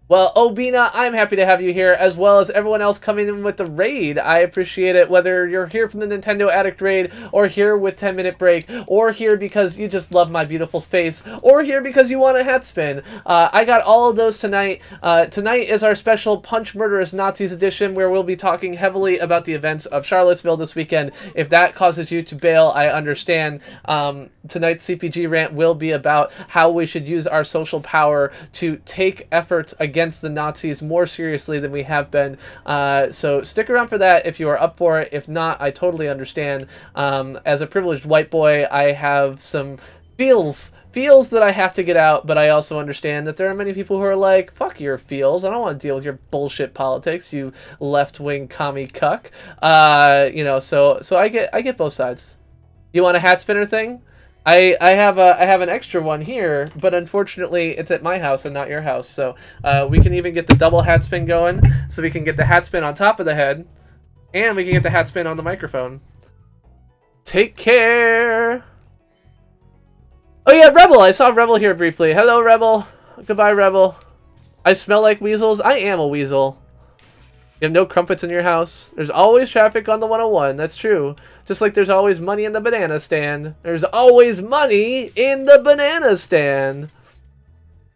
Well, Obina, I'm happy to have you here, as well as everyone else coming in with the raid. I appreciate it, whether you're here from the Nintendo Addict raid, or here with 10-minute break, or here because you just love my beautiful face, or here because you want a hat spin. I got all of those tonight. Tonight is our special Punch Murderous Nazis edition, where we'll be talking heavily about the events of Charlottesville this weekend. If that causes you to bail, I understand. Tonight's CPG rant will be about how we should use our social power to take efforts against the Nazis more seriously than we have been. So stick around for that if you are up for it. If not, I totally understand. As a privileged white boy, I have some feels that I have to get out, but I also understand that there are many people who are like, fuck your feels, I don't want to deal with your bullshit politics, you left-wing commie cuck. You know, so I get both sides. You want a hat spinner thing? I have an extra one here, but unfortunately it's at my house and not your house. So we can even get the double hat spin going, so we can get the hat spin on top of the head, and we can get the hat spin on the microphone. Take care. Oh yeah, Rebel. I saw Rebel here briefly. Hello, Rebel. Goodbye, Rebel. I smell like weasels. I am a weasel. You have no crumpets in your house. There's always traffic on the 101. That's true. Just like there's always money in the banana stand. There's always money in the banana stand.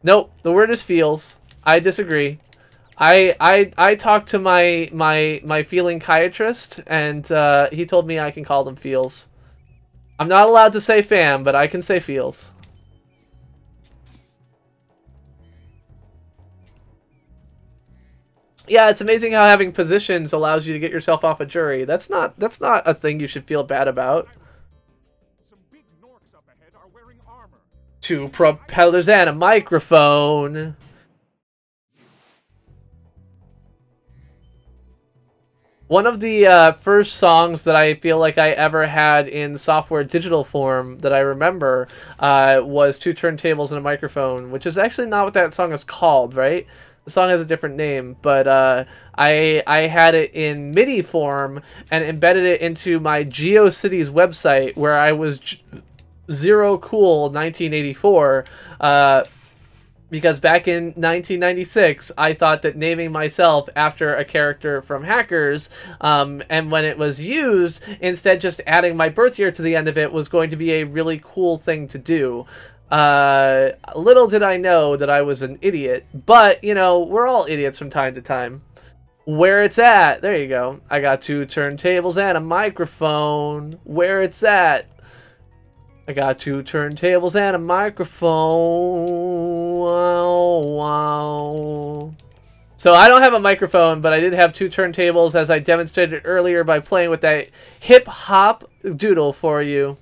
Nope. The word is feels. I disagree. I talked to my feeling chiatrist, and he told me I can call them feels. I'm not allowed to say fam, but I can say feels. Yeah, it's amazing how having positions allows you to get yourself off a jury. That's not a thing you should feel bad about. Two propellers and a microphone. One of the first songs that I feel like I ever had in software digital form that I remember was Two Turntables and a Microphone, which is actually not what that song is called, right? The song has a different name, but I had it in MIDI form and embedded it into my GeoCities website, where I was Zero Cool 1984, because back in 1996, I thought that naming myself after a character from Hackers, and when it was used, instead just adding my birth year to the end of it was going to be a really cool thing to do. Little did I know that I was an idiot, but, you know, we're all idiots from time to time. Where it's at, there you go. I got two turntables and a microphone. Where it's at. I got two turntables and a microphone. Wow, wow. So I don't have a microphone, but I did have two turntables, as I demonstrated earlier by playing with that hip-hop doodle for you.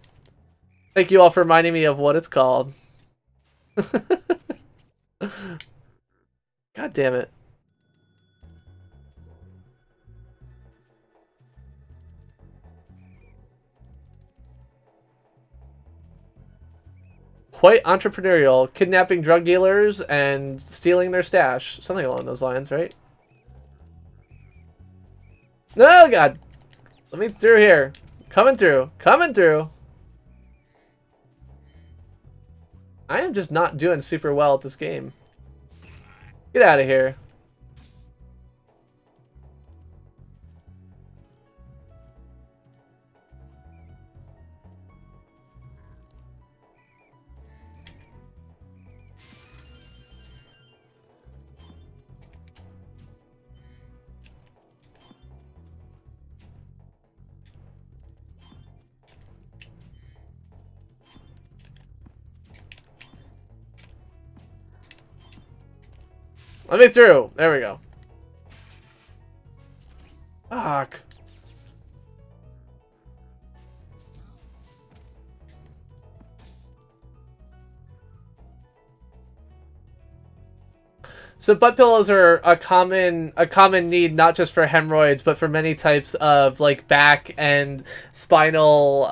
Thank you all for reminding me of what it's called. God damn it. Quite entrepreneurial. Kidnapping drug dealers and stealing their stash. Something along those lines, right? Oh, God. Let me through here. Coming through. Coming through. I am just not doing super well at this game. Get out of here. Let me through. There we go. Fuck. So butt pillows are a common need, not just for hemorrhoids, but for many types of like back and spinal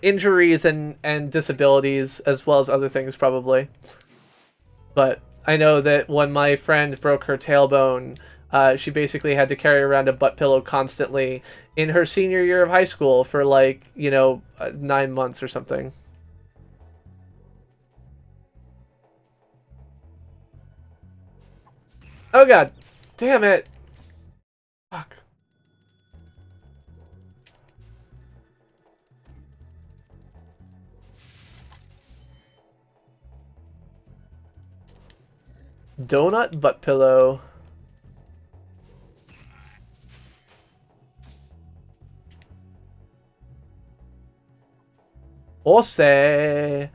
injuries and disabilities, as well as other things probably. But I know that when my friend broke her tailbone, she basically had to carry around a butt pillow constantly in her senior year of high school for like, you know, 9 months or something. Oh god, damn it. Fuck. Donut butt pillow. Oh say,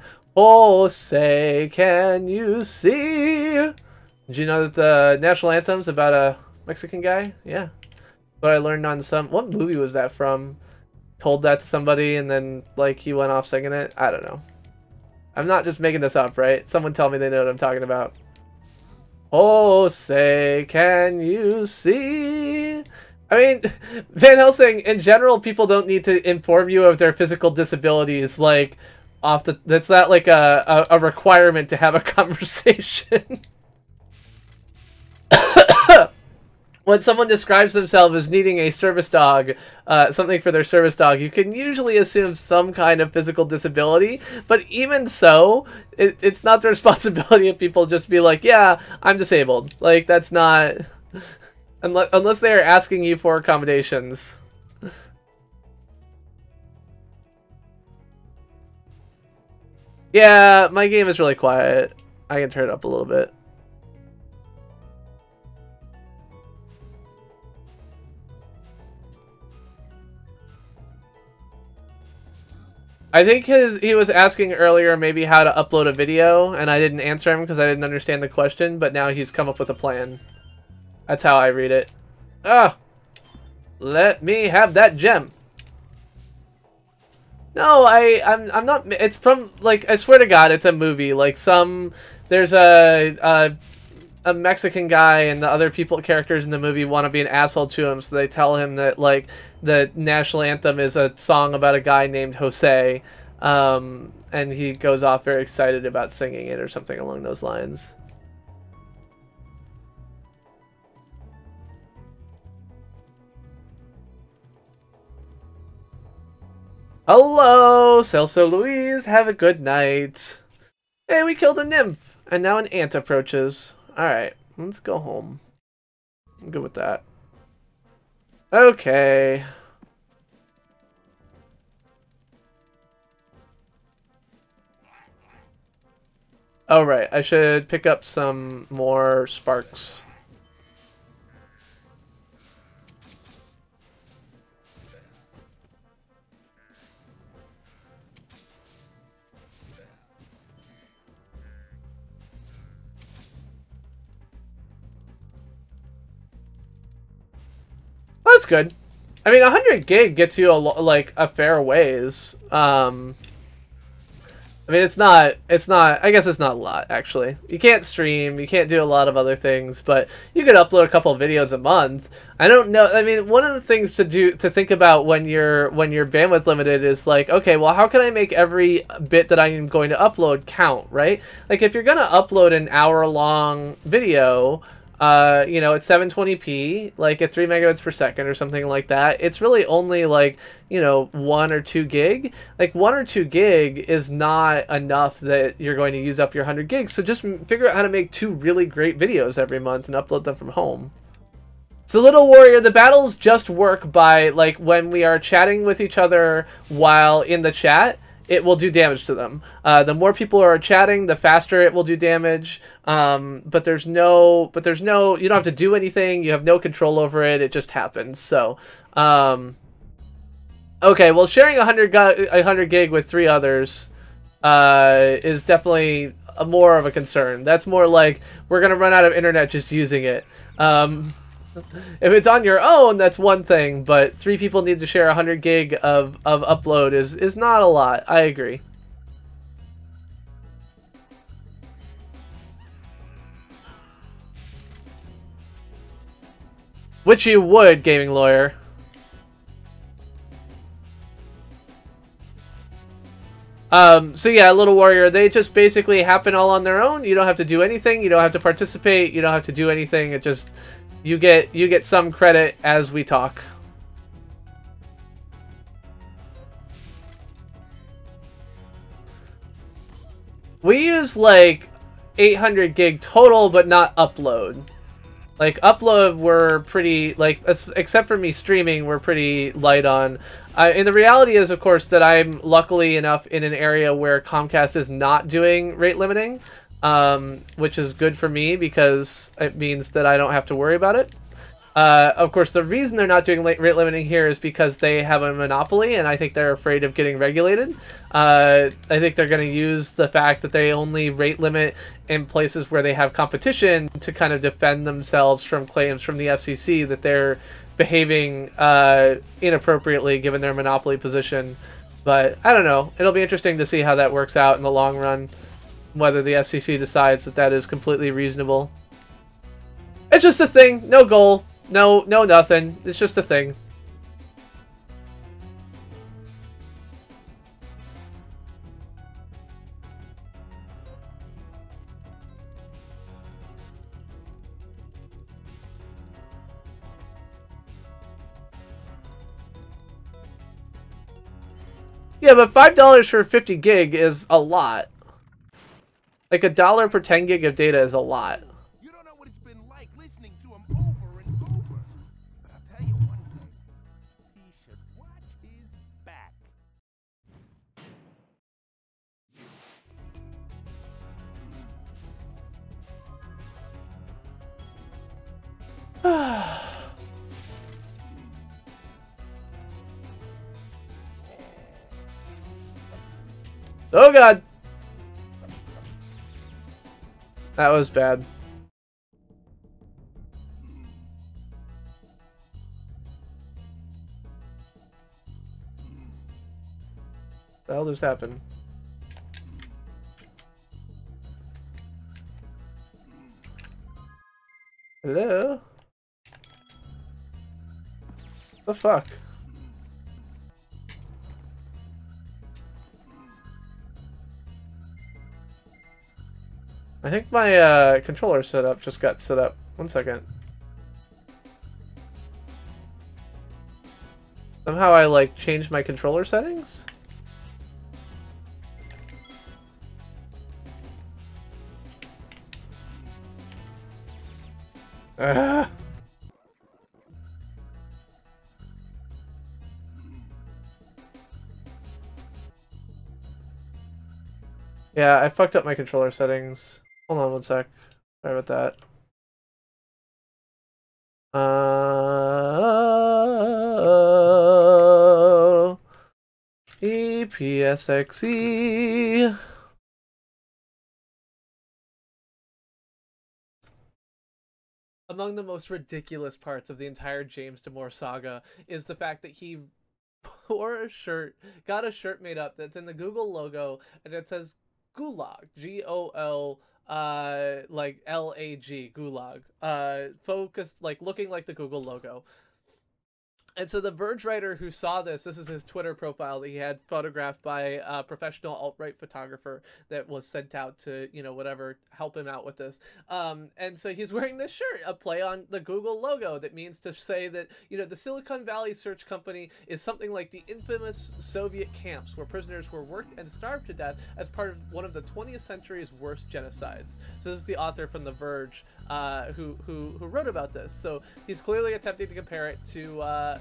can you see? Did you know that the national anthem's about a Mexican guy? Yeah. But I learned on what movie was that from? Told that to somebody and then, like, he went off singing it? I don't know. I'm not just making this up, right? Someone tell me they know what I'm talking about. Oh, say, can you see? I mean, Van Helsing, in general, people don't need to inform you of their physical disabilities, like, that's not, like, a requirement to have a conversation. When someone describes themselves as needing a service dog, something for their service dog, you can usually assume some kind of physical disability. But even so, it's not the responsibility of people just be like, yeah, I'm disabled. Like, that's not... Unless they are asking you for accommodations. Yeah, my game is really quiet. I can turn it up a little bit. I think he was asking earlier maybe how to upload a video, and I didn't answer him because I didn't understand the question, but now he's come up with a plan. That's how I read it. Ah! Let me have that gem. No, I'm not. It's from, like, I swear to God, it's a movie. Like, there's a Mexican guy, and the other characters in the movie want to be an asshole to him, so they tell him that, like, the national anthem is a song about a guy named Jose, and he goes off very excited about singing it or something along those lines. Hello, Celso Luis, have a good night. Hey, we killed a nymph, and now an ant approaches. Alright, let's go home. I'm good with that. Okay. Oh, right, I should pick up some more sparks. Well, that's good. I mean, 100 gig gets you a fair ways. I mean, it's not, I guess it's not a lot, actually. You can't stream, you can't do a lot of other things, but you could upload a couple of videos a month. I don't know, I mean, one of the things to think about when you're bandwidth limited is like, okay, well, how can I make every bit that I am going to upload count, right? Like, if you're going to upload an hour-long video, you know, at 720p, like at 3 megabits per second or something like that, it's really only like, you know, 1 or 2 gig. Like 1 or 2 gig is not enough that you're going to use up your 100 gigs. So just figure out how to make 2 really great videos every month and upload them from home. So Little Warrior, the battles just work by, like, when we are chatting with each other while in the chat, it will do damage to them. The more people are chatting, the faster it will do damage. But there's no, you don't have to do anything. You have no control over it. It just happens. So, okay. Well, sharing 100 gig with 3 others, is definitely more of a concern. That's more like we're gonna run out of internet just using it. If it's on your own, that's one thing, but 3 people need to share 100 gig of upload is not a lot. I agree. Which you would, gaming lawyer. So yeah, Little Warrior, they just basically happen all on their own. You don't have to do anything. You don't have to participate. You don't have to do anything. It just, you get some credit as we talk. We use like 800 gig total, but not upload. Like upload, we're pretty, like, except for me streaming, we're pretty light on. And the reality is, of course, that I'm luckily enough in an area where Comcast is not doing rate limiting, which is good for me because it means that I don't have to worry about it. Of course, the reason they're not doing rate limiting here is because they have a monopoly, and I think they're afraid of getting regulated. I think they're going to use the fact that they only rate limit in places where they have competition to kind of defend themselves from claims from the FCC that they're behaving inappropriately given their monopoly position. But I don't know. It'll be interesting to see how that works out in the long run, whether the FCC decides that that is completely reasonable. It's just a thing. No goal. No, nothing. It's just a thing. Yeah, but $5 for 50 gig is a lot. Like $1 per 10 gig of data is a lot. Oh god. That was bad. What the hell just happened? Hello? The fuck? I think my controller setup just got set up. 1 second. Somehow I like changed my controller settings? Yeah, I fucked up my controller settings. Hold on 1 sec. Sorry about that. EPSXE. Among the most ridiculous parts of the entire James Damore saga is the fact that he wore a shirt, got a shirt made up that's in the Google logo, and it says Gulag, G-O-L, like L-A-G, Gulag, focused, like, looking like the Google logo. And so the Verge writer who saw this is his Twitter profile that he had photographed by a professional alt-right photographer that was sent out to, you know, whatever, help him out with this. And so he's wearing this shirt, a play on the Google logo that means to say that, you know, the Silicon Valley search company is something like the infamous Soviet camps where prisoners were worked and starved to death as part of one of the 20th century's worst genocides. So this is the author from The Verge who wrote about this. So he's clearly attempting to compare it to a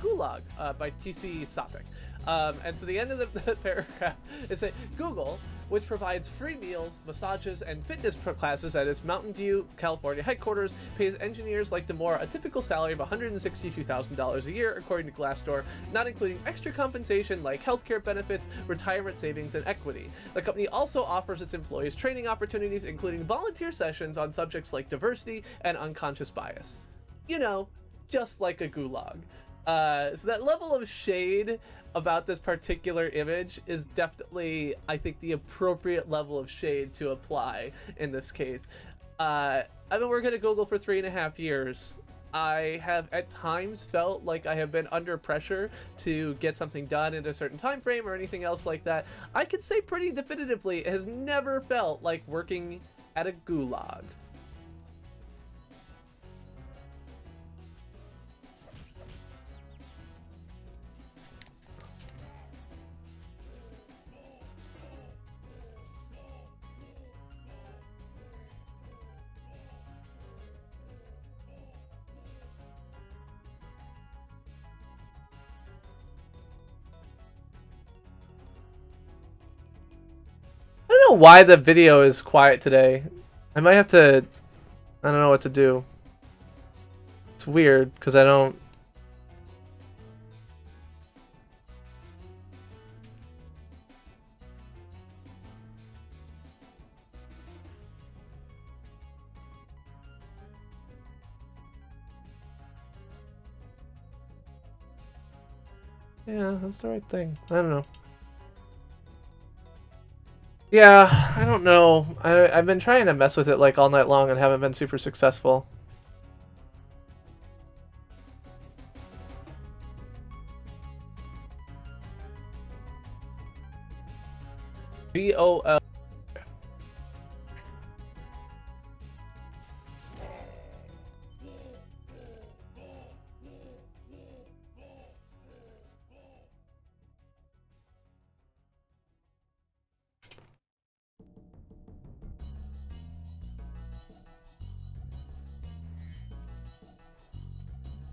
gulag by T.C. Sopik. And so the end of the paragraph is that Google, which provides free meals, massages, and fitness classes at its Mountain View, California headquarters, pays engineers like Damore a typical salary of $162,000 a year, according to Glassdoor, not including extra compensation like healthcare benefits, retirement savings, and equity. The company also offers its employees training opportunities, including volunteer sessions on subjects like diversity and unconscious bias. You know, just like a gulag. So that level of shade about this particular image is definitely, I think, the appropriate level of shade to apply in this case. I've been working at Google for 3.5 years. I have at times felt like I have been under pressure to get something done in a certain time frame or anything else like that, I can say pretty definitively it has never felt like working at a gulag. I don't know why the video is quiet today. I might have to... I don't know what to do. It's weird, because I don't... Yeah, that's the right thing. I don't know. Yeah, I don't know. I've been trying to mess with it like all night long and haven't been super successful. VOL.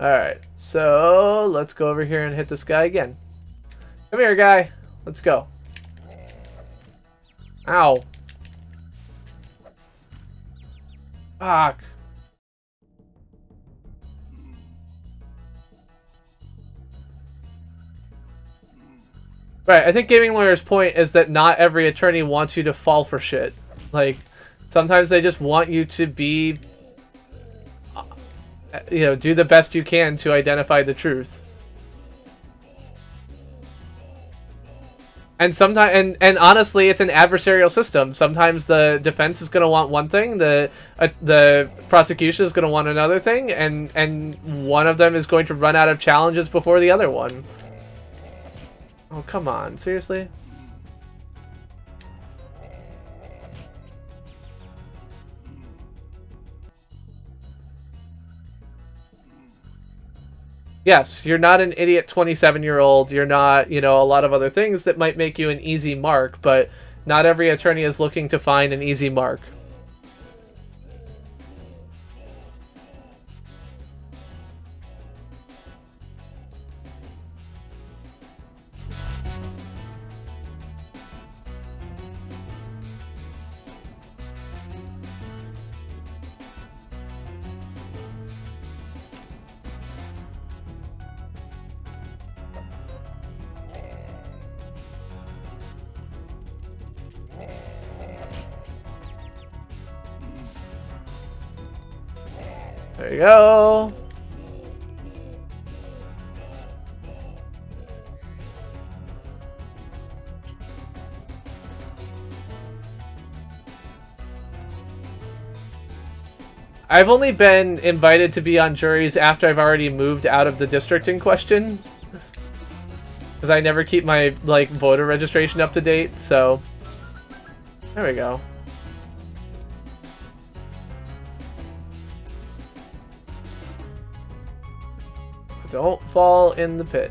Alright, so let's go over here and hit this guy again. Come here, guy. Let's go. Ow. Fuck. Right, I think Gaming Lawyer's point is that not every attorney wants you to fall for shit. Like, sometimes they just want you to be... you know, do the best you can to identify the truth. And sometimes, and honestly, it's an adversarial system. Sometimes the defense is going to want one thing, the prosecution is going to want another thing, and one of them is going to run out of challenges before the other one. Oh, come on. Seriously? Yes, you're not an idiot 27-year-old. You're not, you know, a lot of other things that might make you an easy mark, but not every attorney is looking to find an easy mark. There you go. I've only been invited to be on juries after I've already moved out of the district in question. Because I never keep my, like, voter registration up to date, so... There we go. Don't fall in the pit.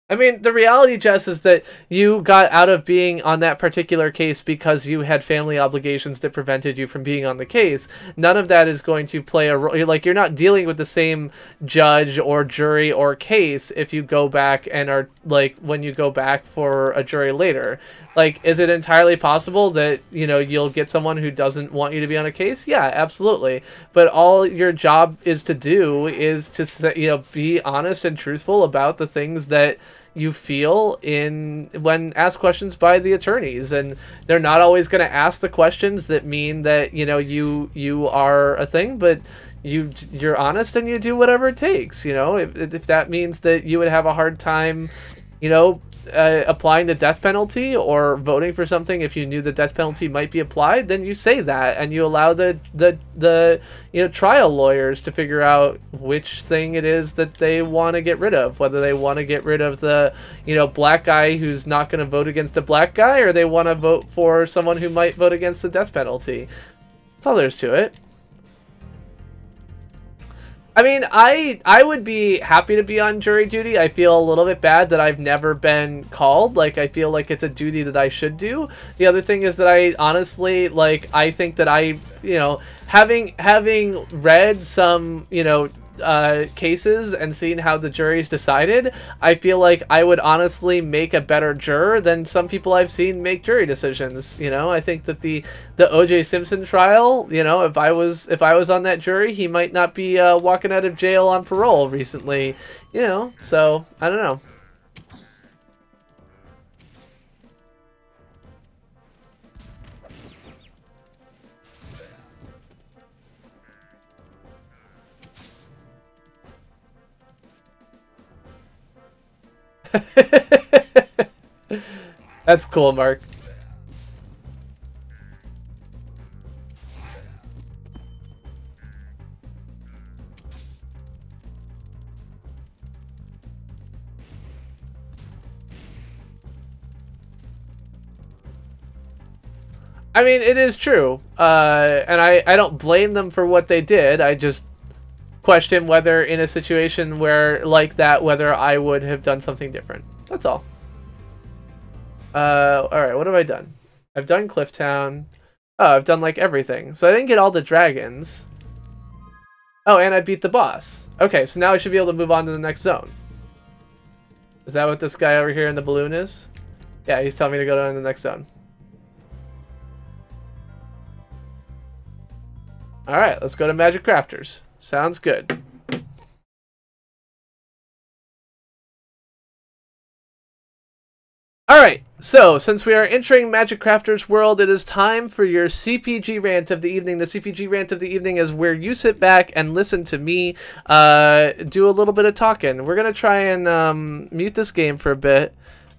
I mean, the reality, Jess, is that you got out of being on that particular case because you had family obligations that prevented you from being on the case. None of that is going to play a role. Like, you're not dealing with the same judge or jury or case if you go back and are, like, when you go back for a jury later. Like, is it entirely possible that, you know, you'll get someone who doesn't want you to be on a case? Yeah, absolutely. But all your job is to do is to, you know, be honest and truthful about the things that, you feel in when asked questions by the attorneys, and they're not always going to ask the questions that mean that, you know, you are a thing, but you're honest and you do whatever it takes. You know, if that means that you would have a hard time, you know, applying the death penalty or voting for something if you knew the death penalty might be applied, then you say that, and you allow the you know, trial lawyers to figure out which thing it is that they want to get rid of, whether they want to get rid of the, you know, black guy who's not going to vote against a black guy, or they want to vote for someone who might vote against the death penalty. That's all there is to it. I mean, I would be happy to be on jury duty. I feel a little bit bad that I've never been called. Like, I feel like it's a duty that I should do. The other thing is that I honestly, like, I think that I, you know, having read some, you know, cases and seeing how the jury's decided, I feel like I would honestly make a better juror than some people I've seen make jury decisions. You know, I think that the O.J. Simpson trial, you know, if I was on that jury, he might not be walking out of jail on parole recently. You know, so I don't know. That's cool, Mark. I mean, it is true, and I don't blame them for what they did. I just question whether in a situation where like that, whether I would have done something different. That's all. Alright, what have I done? I've done Clifftown. Oh, I've done like everything. So I didn't get all the dragons. Oh, and I beat the boss. Okay, so now I should be able to move on to the next zone. Is that what this guy over here in the balloon is? Yeah, he's telling me to go down to the next zone. Alright, let's go to Magic Crafters. Sounds good. Alright, so since we are entering Magic Crafter's world, it is time for your CPG Rant of the evening. The CPG Rant of the evening is where you sit back and listen to me do a little bit of talking. We're going to try and mute this game for a bit,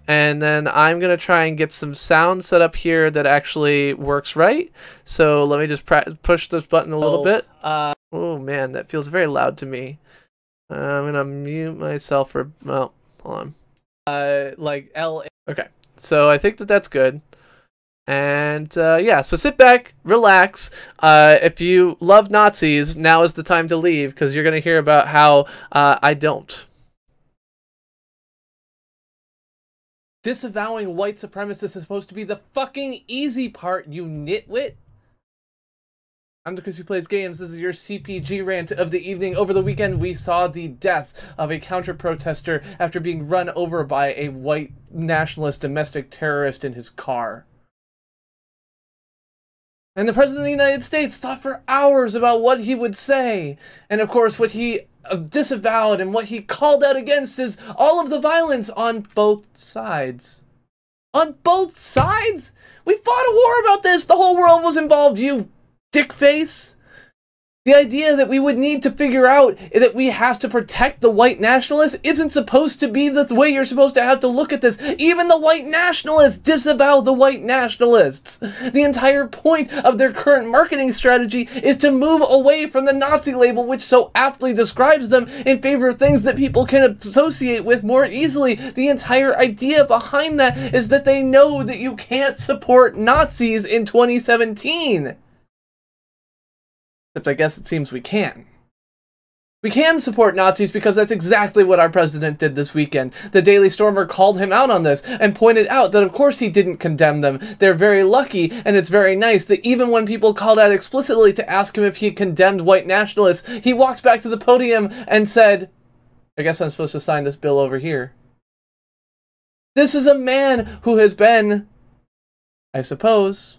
and then I'm going to try and get some sound set up here that actually works right. So let me just push this button a little bit. Oh man, that feels very loud to me. I'm going to mute myself for, well, hold on. Like L. Okay, so I think that that's good. And yeah, so sit back, relax. If you love Nazis, now is the time to leave, because you're going to hear about how I don't. Disavowing white supremacists is supposed to be the fucking easy part, you nitwit. I'm the Chris who plays games. This is your CPG Rant of the evening. Over the weekend, we saw the death of a counter-protester after being run over by a white nationalist domestic terrorist in his car. And the President of the United States thought for hours about what he would say. And of course, what he disavowed and what he called out against is all of the violence on both sides. On both sides? We fought a war about this. The whole world was involved, you dickface. The idea that we would need to figure out that we have to protect the white nationalists isn't supposed to be the way you're supposed to have to look at this. Even the white nationalists disavow the white nationalists. The entire point of their current marketing strategy is to move away from the Nazi label, which so aptly describes them, in favor of things that people can associate with more easily. The entire idea behind that is that they know that you can't support Nazis in 2017. Except I guess it seems we can. We can support Nazis because that's exactly what our president did this weekend. The Daily Stormer called him out on this and pointed out that of course he didn't condemn them. They're very lucky, and it's very nice that even when people called out explicitly to ask him if he condemned white nationalists, he walked back to the podium and said, I guess I'm supposed to sign this bill over here. This is a man who has been, I suppose,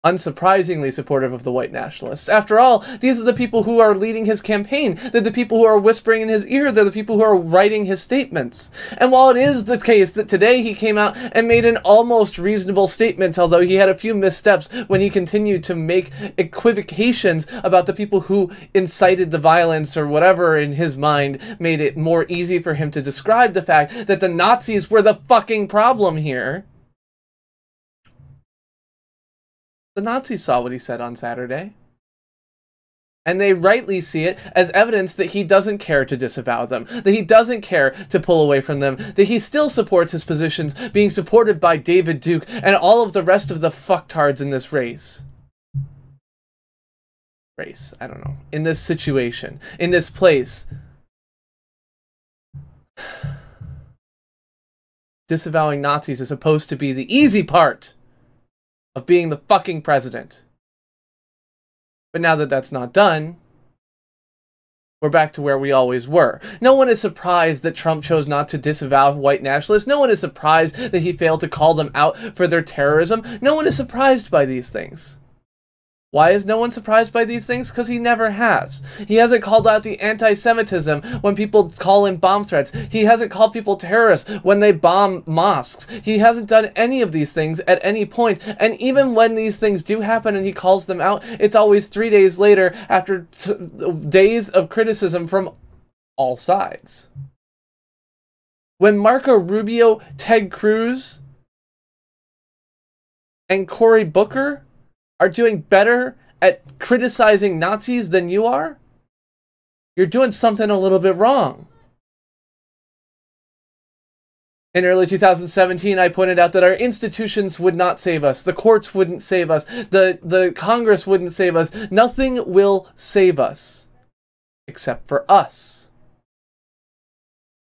unsurprisingly supportive of the white nationalists. After all, these are the people who are leading his campaign. They're the people who are whispering in his ear. They're the people who are writing his statements. And while it is the case that today he came out and made an almost reasonable statement, although he had a few missteps when he continued to make equivocations about the people who incited the violence or whatever in his mind made it more easy for him to describe the fact that the Nazis were the fucking problem here. The Nazis saw what he said on Saturday. And they rightly see it as evidence that he doesn't care to disavow them, that he doesn't care to pull away from them, that he still supports his positions, being supported by David Duke and all of the rest of the fucktards in this race. I don't know. In this situation, in this place. Disavowing Nazis is supposed to be the easy part of being the fucking president. But now that that's not done, we're back to where we always were. No one is surprised that Trump chose not to disavow white nationalists. No one is surprised that he failed to call them out for their terrorism. No one is surprised by these things. Why is no one surprised by these things? Because he never has. He hasn't called out the anti-Semitism when people call in bomb threats. He hasn't called people terrorists when they bomb mosques. He hasn't done any of these things at any point. And even when these things do happen and he calls them out, it's always 3 days later after days of criticism from all sides. When Marco Rubio, Ted Cruz, and Cory Booker are doing better at criticizing Nazis than you are, you're doing something a little bit wrong. In early 2017, I pointed out that our institutions would not save us. The courts wouldn't save us. The Congress wouldn't save us. Nothing will save us except for us.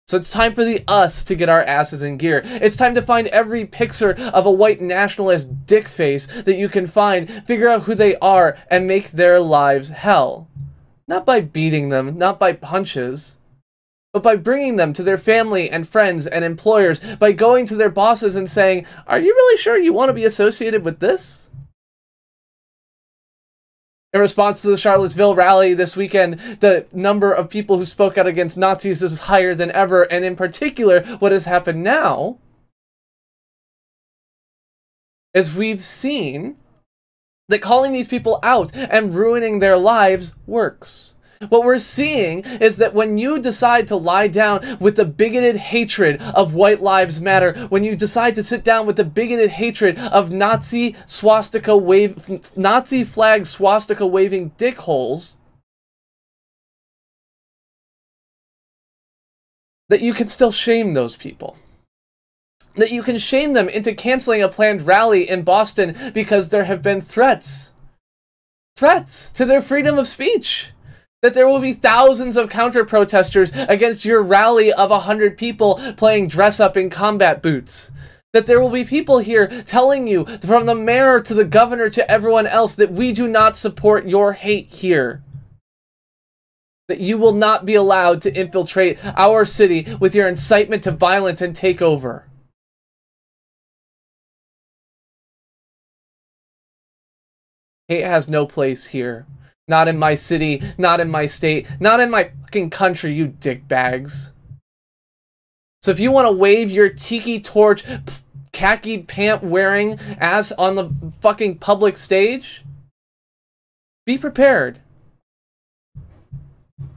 So it's time for the us to get our asses in gear. It's time to find every picture of a white nationalist dick face that you can find, figure out who they are, and make their lives hell. Not by beating them, not by punches, but by bringing them to their family and friends and employers, by going to their bosses and saying, "Are you really sure you want to be associated with this?" In response to the Charlottesville rally this weekend, the number of people who spoke out against Nazis is higher than ever, and in particular, what has happened now is we've seen that calling these people out and ruining their lives works. What we're seeing is that when you decide to lie down with the bigoted hatred of White Lives Matter, when you decide to sit down with the bigoted hatred of Nazi flag swastika waving dickholes, that you can still shame those people. That you can shame them into canceling a planned rally in Boston because there have been threats to their freedom of speech. That there will be thousands of counter-protesters against your rally of 100 people playing dress-up in combat boots. That there will be people here telling you, from the mayor to the governor to everyone else, that we do not support your hate here. That you will not be allowed to infiltrate our city with your incitement to violence and takeover. Hate has no place here. Not in my city, not in my state, not in my fucking country, you dickbags. So if you want to wave your tiki torch, khaki pant wearing ass on the fucking public stage, be prepared.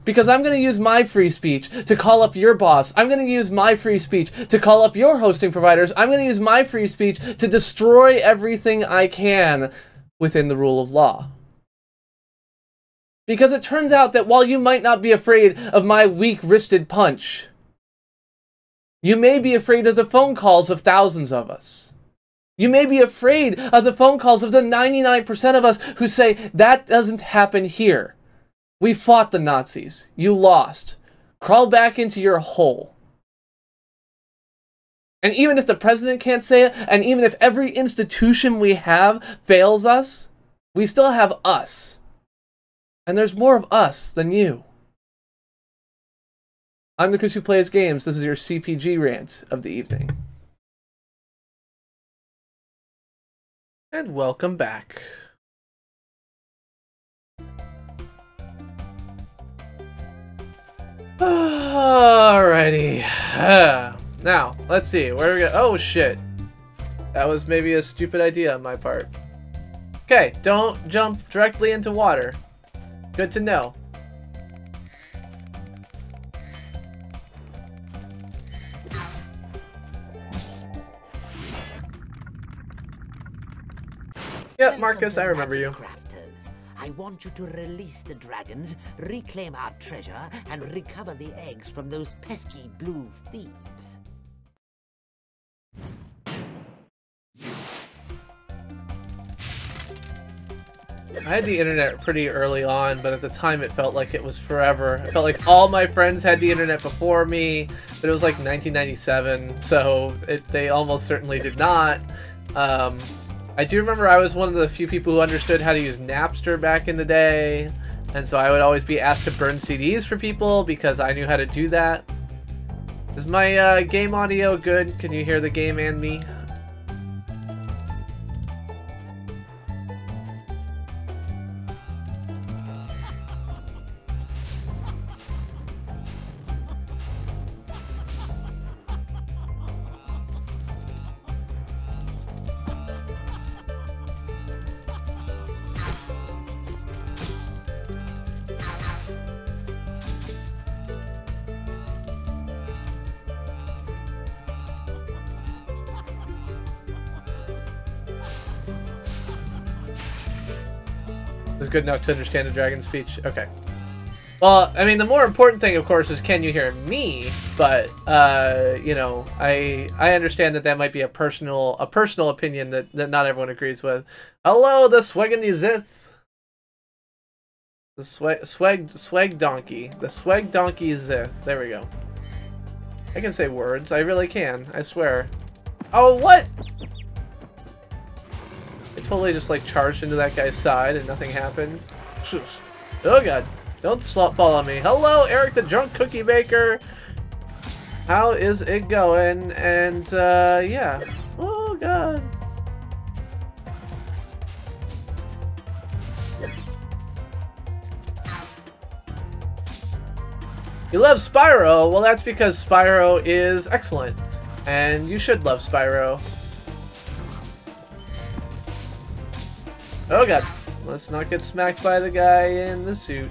Because I'm going to use my free speech to call up your boss. I'm going to use my free speech to call up your hosting providers. I'm going to use my free speech to destroy everything I can within the rule of law. Because it turns out that while you might not be afraid of my weak-wristed punch, you may be afraid of the phone calls of thousands of us. You may be afraid of the phone calls of the 99% of us who say, that doesn't happen here. We fought the Nazis. You lost. Crawl back into your hole. And even if the president can't say it, and even if every institution we have fails us, we still have us. And there's more of us than you. I'm the Chris who plays games. This is your CPG rant of the evening. And welcome back. Alrighty. Now, let's see. Where we go? Oh, shit. That was maybe a stupid idea on my part. Okay, don't jump directly into water. Good to know. Yep, Marcus, I remember you. I want you to release the dragons, reclaim our treasure, and recover the eggs from those pesky blue thieves. I had the internet pretty early on, but at the time it felt like it was forever. I felt like all my friends had the internet before me, but it was like 1997, so they almost certainly did not. I do remember I was one of the few people who understood how to use Napster back in the day, and so I would always be asked to burn CDs for people because I knew how to do that. Is my game audio good? Can you hear the game and me? Is good enough to understand a dragon speech? Okay. Well, I mean, the more important thing, of course, is can you hear me? But, you know, I understand that that might be a personal opinion that not everyone agrees with. Hello, the swag and the zith. The swag donkey. The swag donkey zith. There we go. I can say words. I really can. I swear. Oh, what? I totally just like charged into that guy's side and nothing happened. Oh god. Don't fall on me. Hello, Eric the Drunk Cookie Baker. How is it going? And yeah. Oh god. You love Spyro? Well, that's because Spyro is excellent. And you should love Spyro. Oh god. Let's not get smacked by the guy in the suit.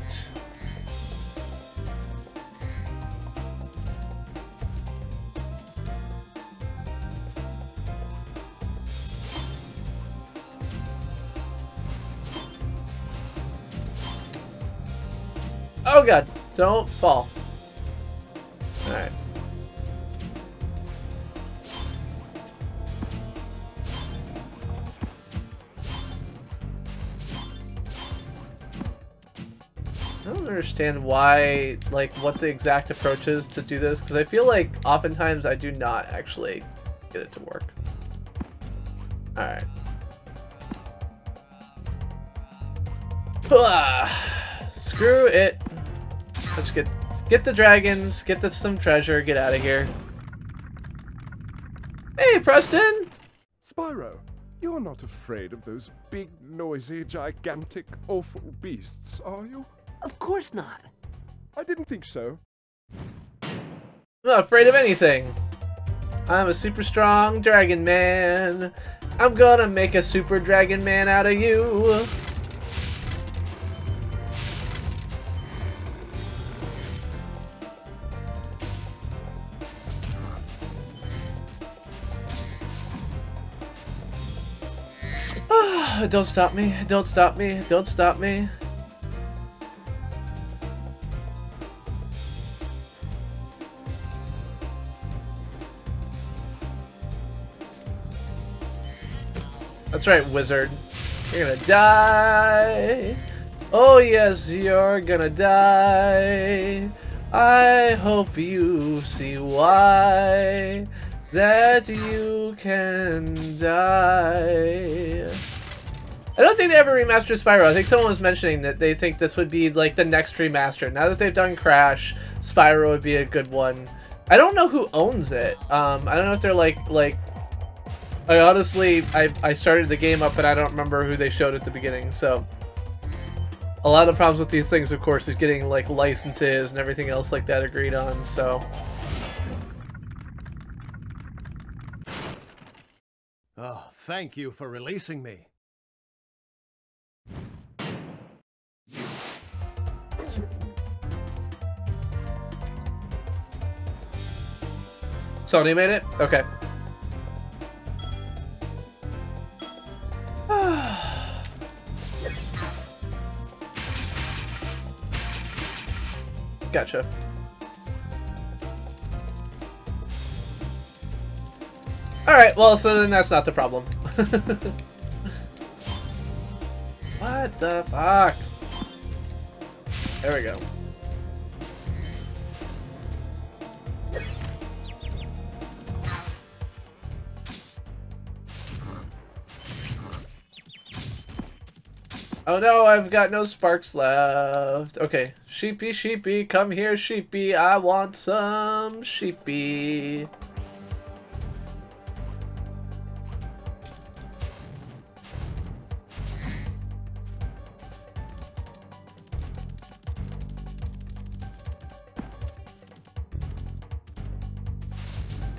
Oh god. Don't fall. Alright. I don't understand why, like, what the exact approach is to do this, because I feel like oftentimes I do not actually get it to work. Alright. Screw it. Let's get the dragons, get some treasure, get out of here. Hey, Preston! Spyro, you're not afraid of those big, noisy, gigantic, awful beasts, are you? Of course not. I didn't think so. I'm not afraid of anything. I'm a super strong dragon man. I'm gonna make a super dragon man out of you. Don't stop me. Don't stop me. Don't stop me. That's right, wizard. You're gonna die. Oh yes, you're gonna die. I hope you see why that you can die. I don't think they ever remastered Spyro. I think someone was mentioning that they think this would be like the next remaster. Now that they've done Crash, Spyro would be a good one. I don't know who owns it. I don't know if they're like I honestly, I started the game up and I don't remember who they showed at the beginning, so a lot of the problems with these things, of course, is getting like licenses and everything else like that agreed on. So. Oh, thank you for releasing me. Sony made it? Okay. Gotcha. Alright, well, so then that's not the problem. What the fuck? There we go. Oh no, I've got no sparks left. Okay, sheepy, sheepy, come here, sheepy. I want some sheepy.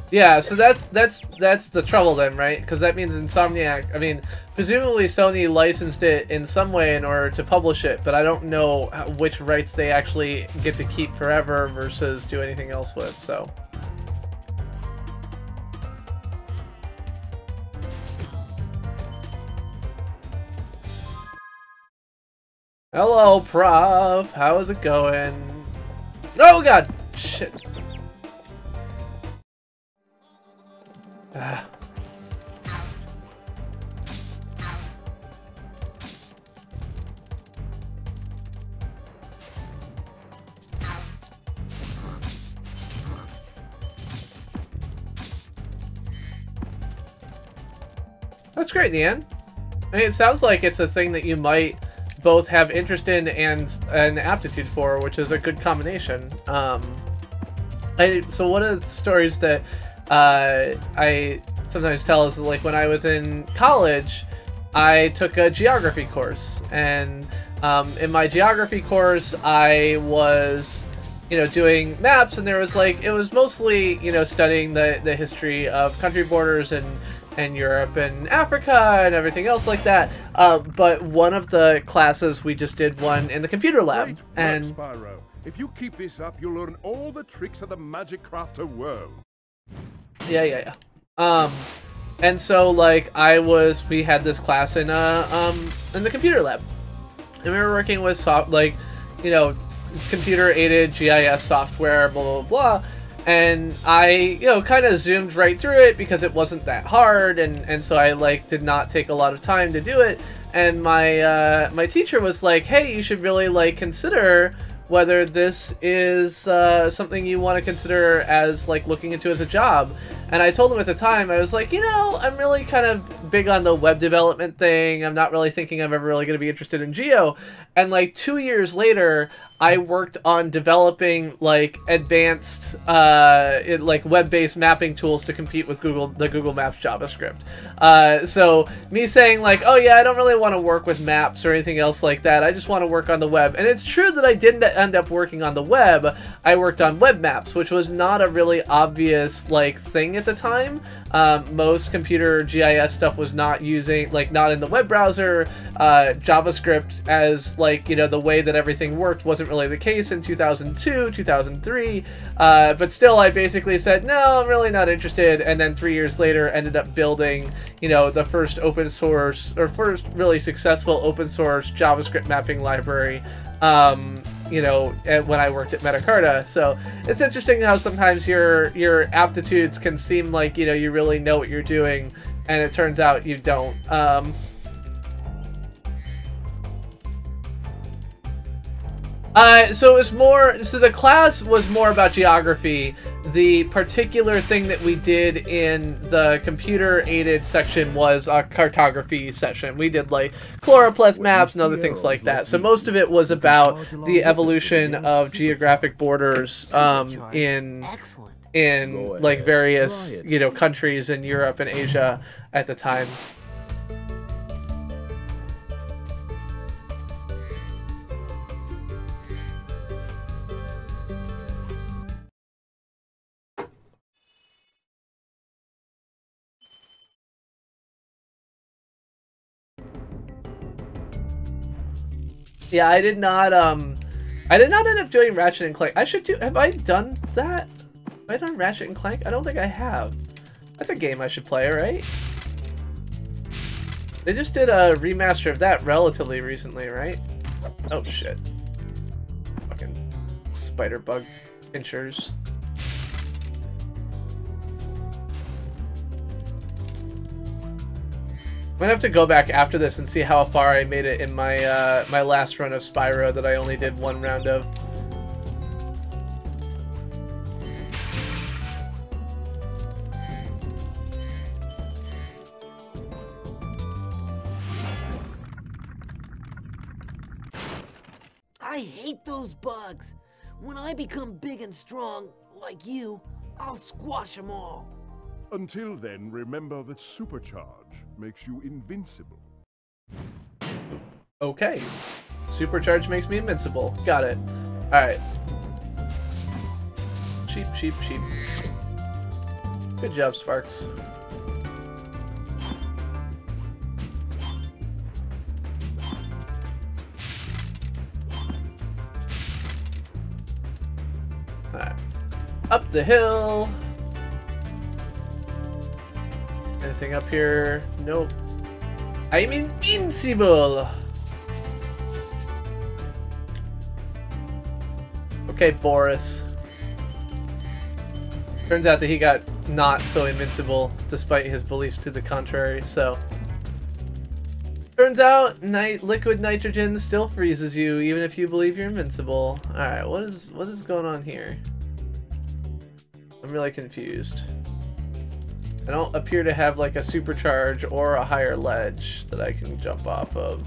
Yeah, so that's the trouble then, right? Because that means Insomniac, I mean, presumably Sony licensed it in some way in order to publish it, but I don't know which rights they actually get to keep forever versus do anything else with, so. Hello, Prof. How is it going? Oh, God! Shit. That's great, Deanne. I mean, it sounds like it's a thing that you might both have interest in and an aptitude for, which is a good combination. So one of the stories that I sometimes tell is like when I was in college, I took a geography course, and in my geography course, I was, doing maps, and there was like, it was mostly, studying the history of country borders and Europe and Africa and everything else like that. But one of the classes, we just did one in the computer lab. And Spyro, if you keep this up, you'll learn all the tricks of the magic crafter world. Yeah. And so like we had this class in the computer lab, and we were working with computer aided GIS software, blah blah blah. And I, kind of zoomed right through it because it wasn't that hard, and so I did not take a lot of time to do it. And my my teacher was like, "Hey, you should really consider whether this is something you want to consider as looking into as a job." And I told him at the time, I was like, I'm really kind of big on the web development thing. I'm not really thinking I'm ever really going to be interested in geo. And 2 years later, I worked on developing advanced web-based mapping tools to compete with the Google Maps JavaScript. So me saying oh yeah, I don't really want to work with maps or anything else like that. I just want to work on the web. And it's true that I didn't end up working on the web. I worked on web maps, which was not a really obvious thing at the time. Most computer GIS stuff was not using not in the web browser. JavaScript as the way that everything worked wasn't really the case in 2002, 2003, but still I basically said, no, I'm really not interested, and then 3 years later ended up building, the first open source, or first really successful open source JavaScript mapping library, when I worked at Metacarta. So it's interesting how sometimes your aptitudes can seem like, you really know what you're doing, and it turns out you don't. So it was more, so the class was more about geography. The particular thing that we did in the computer-aided section was a cartography session. We did choropleth maps and other things like that. So most of it was about the evolution of geographic borders in various countries in Europe and Asia at the time. Yeah, I did not end up doing Ratchet and Clank. I should do. Have I done that? Have I done Ratchet and Clank? I don't think I have. That's a game I should play, right? They just did a remaster of that relatively recently, right? Oh shit. Fucking spider bug pinchers. I'm gonna have to go back after this and see how far I made it in my my last run of Spyro that I only did one round of. I hate those bugs. When I become big and strong, like you, I'll squash them all. Until then, remember that supercharge makes you invincible. Okay. Supercharge makes me invincible. Got it. Alright. Sheep, sheep, sheep. Good job, Sparks. Alright. Up the hill. Anything up here? Nope. I'm invincible! Okay, Boris. Turns out that he got not so invincible, despite his beliefs to the contrary, so... Turns out, liquid nitrogen still freezes you, even if you believe you're invincible. Alright, what is going on here? I'm really confused. I don't appear to have like a supercharge or a higher ledge that I can jump off of.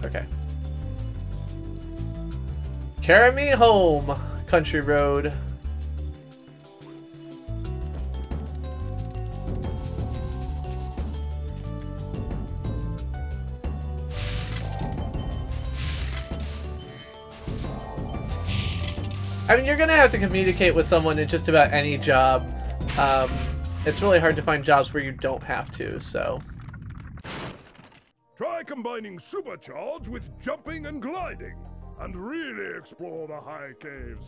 Okay. Carry me home, country road. I mean, you're gonna have to communicate with someone in just about any job. It's really hard to find jobs where you don't have to, so. Try combining supercharge with jumping and gliding, and really explore the high caves.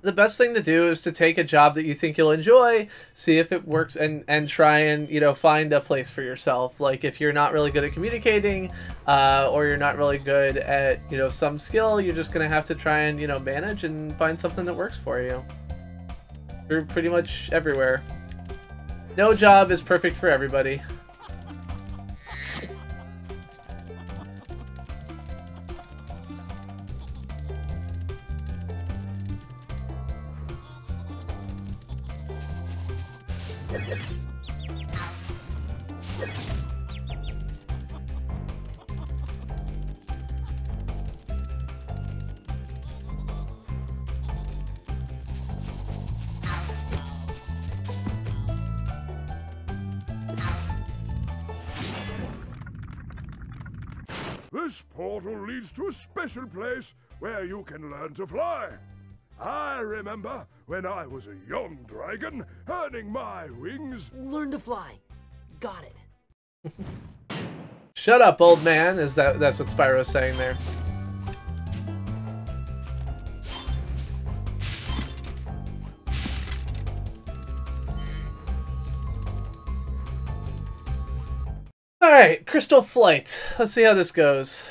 The best thing to do is to take a job that you think you'll enjoy, see if it works, and try and, you know, find a place for yourself. Like, if you're not really good at communicating, or you're not really good at, you know, some skill, you're just gonna have to try and, you know, manage and find something that works for you. You're pretty much everywhere. No job is perfect for everybody. This portal leads to a special place where you can learn to fly. I remember when I was a young dragon, earning my wings. Learn to fly. Got it. Shut up, old man, that's what Spyro's saying there. Alright, Crystal Flight. Let's see how this goes.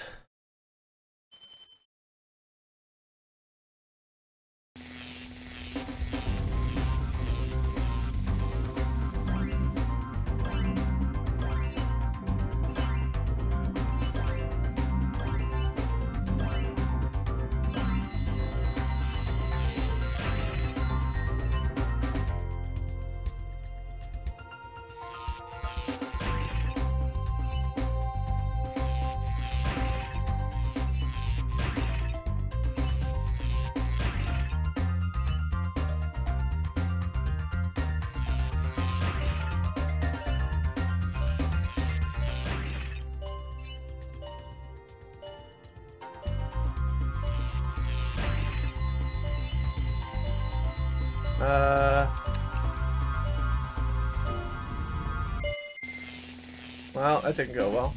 Well, that didn't go well.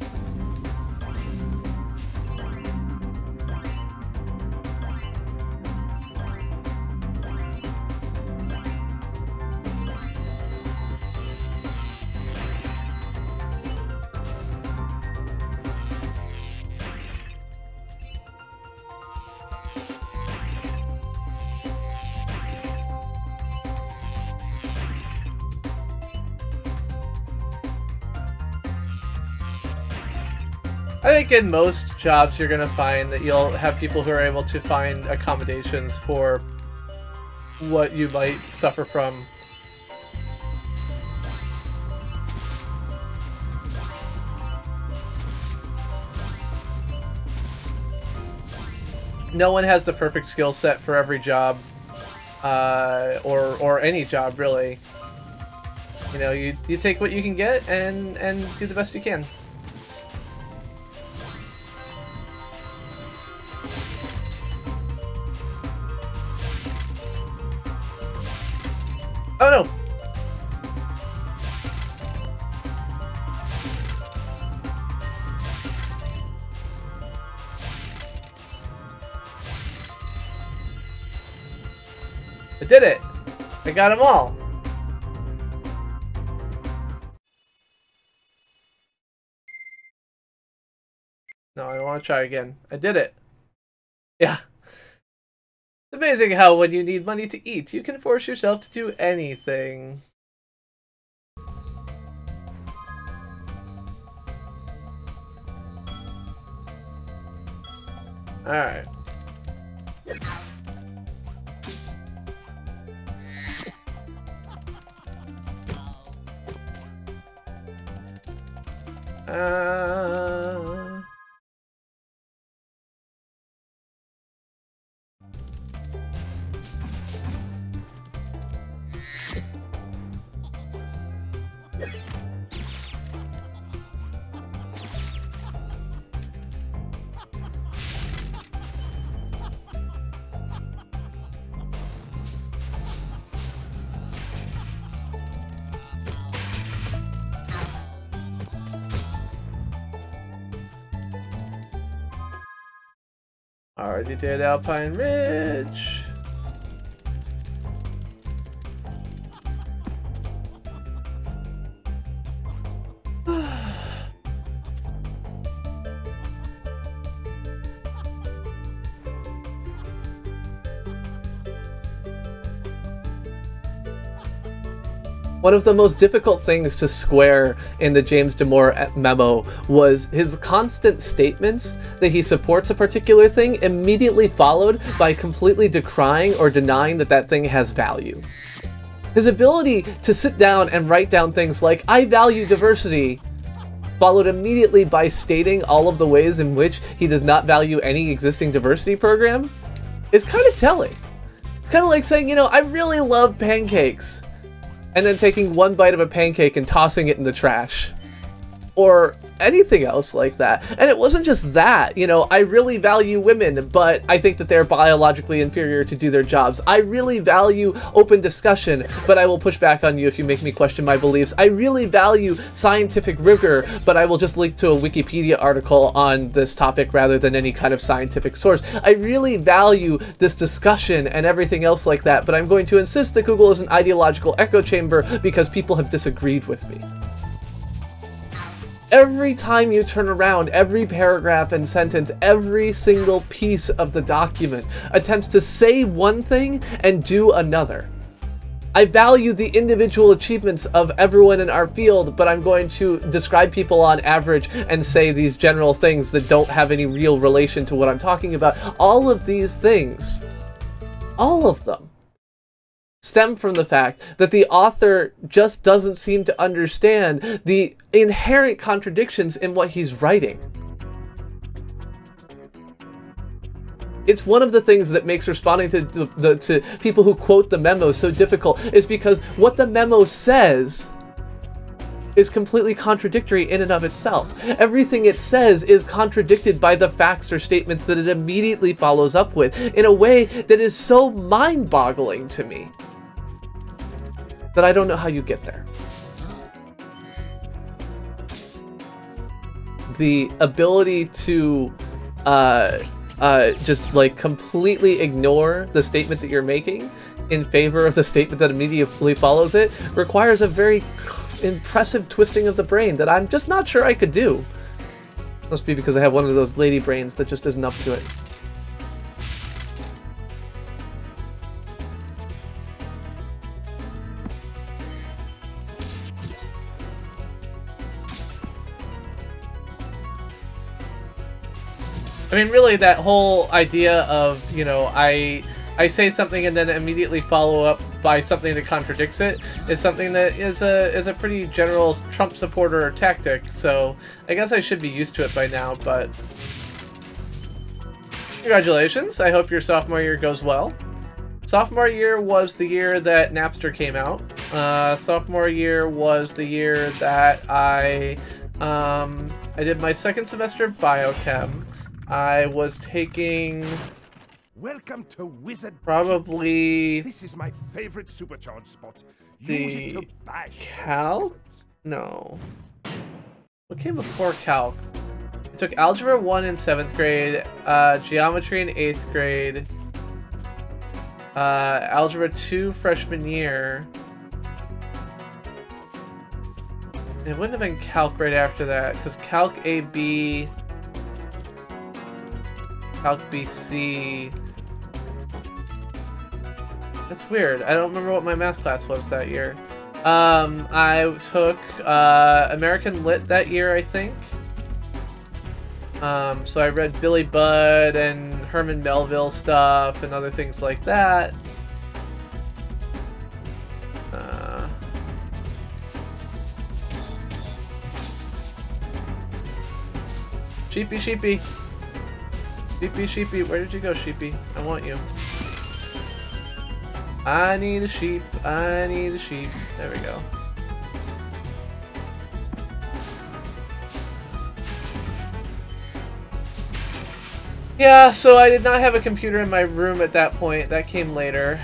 I think in most jobs you're going to find that you'll have people who are able to find accommodations for what you might suffer from. No one has the perfect skill set for every job, or any job really. You know, you take what you can get and do the best you can. Oh no! I did it! I got them all! No, I don't want to try again. I did it! Yeah. It's amazing how when you need money to eat, you can force yourself to do anything. Alright. Already did Alpine Ridge. One of the most difficult things to square in the James Damore memo was his constant statements that he supports a particular thing, immediately followed by completely decrying or denying that that thing has value. His ability to sit down and write down things like, "I value diversity," followed immediately by stating all of the ways in which he does not value any existing diversity program, is kind of telling. It's kind of like saying, you know, I really love pancakes, and then taking one bite of a pancake and tossing it in the trash. Or anything else like that. And it wasn't just that, you know, I really value women, but I think that they're biologically inferior to do their jobs. I really value open discussion, but I will push back on you if you make me question my beliefs. I really value scientific rigor, but I will just link to a Wikipedia article on this topic rather than any kind of scientific source. I really value this discussion and everything else like that, but I'm going to insist that Google is an ideological echo chamber because people have disagreed with me. Every time you turn around, every paragraph and sentence, every single piece of the document attempts to say one thing and do another. I value the individual achievements of everyone in our field, but I'm going to describe people on average and say these general things that don't have any real relation to what I'm talking about. All of these things, all of them, stem from the fact that the author just doesn't seem to understand the inherent contradictions in what he's writing. It's one of the things that makes responding to people who quote the memo so difficult, is because what the memo says is completely contradictory in and of itself. Everything it says is contradicted by the facts or statements that it immediately follows up with in a way that is so mind-boggling to me. that I don't know how you get there. The ability to just like completely ignore the statement that you're making in favor of the statement that immediately follows it requires a very impressive twisting of the brain that I'm just not sure I could do. Must be because I have one of those lady brains that just isn't up to it. I mean, really, that whole idea of, you know, I say something and then immediately follow up by something that contradicts it is something that is a pretty general Trump supporter tactic. So I guess I should be used to it by now, but congratulations. I hope your sophomore year goes well. Sophomore year was the year that Napster came out. Sophomore year was the year that I did my second semester of biochem. I was taking... Welcome to Wizard. Probably... This is my favorite supercharged spot. The Use it to bash calc? No. What came before calc? I took algebra 1 in 7th grade, geometry in 8th grade, algebra 2 freshman year. And it wouldn't have been calc right after that, because calc AB, calc BC. That's weird. I don't remember what my math class was that year. I took American Lit that year, I think. So I read Billy Budd and Herman Melville stuff and other things like that. Sheepy, Sheepy. Sheepy, Sheepy. Where did you go, Sheepy? I want you. I need a sheep. I need a sheep. There we go. Yeah, so I did not have a computer in my room at that point. That came later.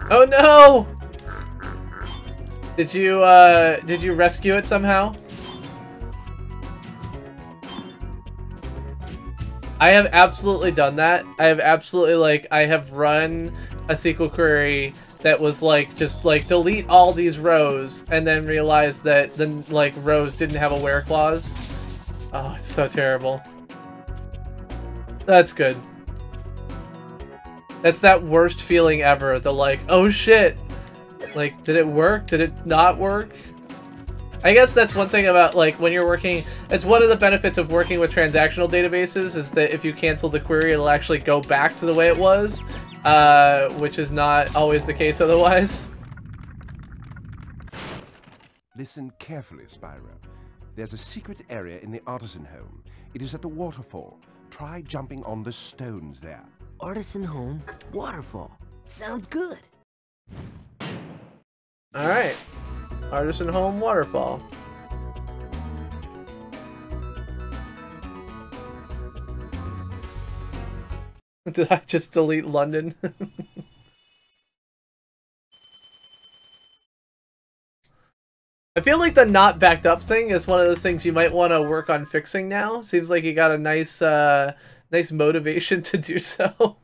Oh no! Did you rescue it somehow? I have absolutely done that. I have absolutely, like, I have run a SQL query that was like, just like, delete all these rows, and then realized that the, like, rows didn't have a where clause. Oh, it's so terrible. That's good. That's that worst feeling ever. The like, oh shit. Like, did it work? Did it not work? I guess that's one thing about, like, when you're working, it's one of the benefits of working with transactional databases is that if you cancel the query, it'll actually go back to the way it was, which is not always the case otherwise. Listen carefully, Spyro. There's a secret area in the artisan home. It is at the waterfall. Try jumping on the stones there. Artisan home, waterfall. Sounds good. Alright. Artisan home, waterfall. Did I just delete London? I feel like the not backed up thing is one of those things you might want to work on fixing now. Seems like you got a nice nice motivation to do so.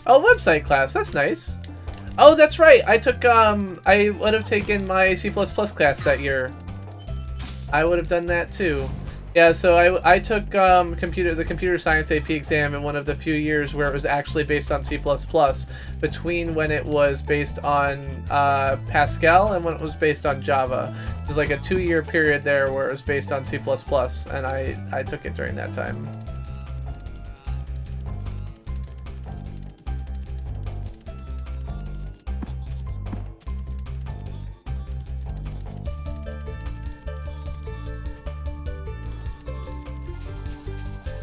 Oh, website class, that's nice. Oh, that's right. I took I would have taken my C++ class that year. I would have done that too. Yeah, so I took the computer science AP exam in one of the few years where it was actually based on C++, between when it was based on Pascal and when it was based on Java. It was like a 2-year period there where it was based on C++, and I took it during that time.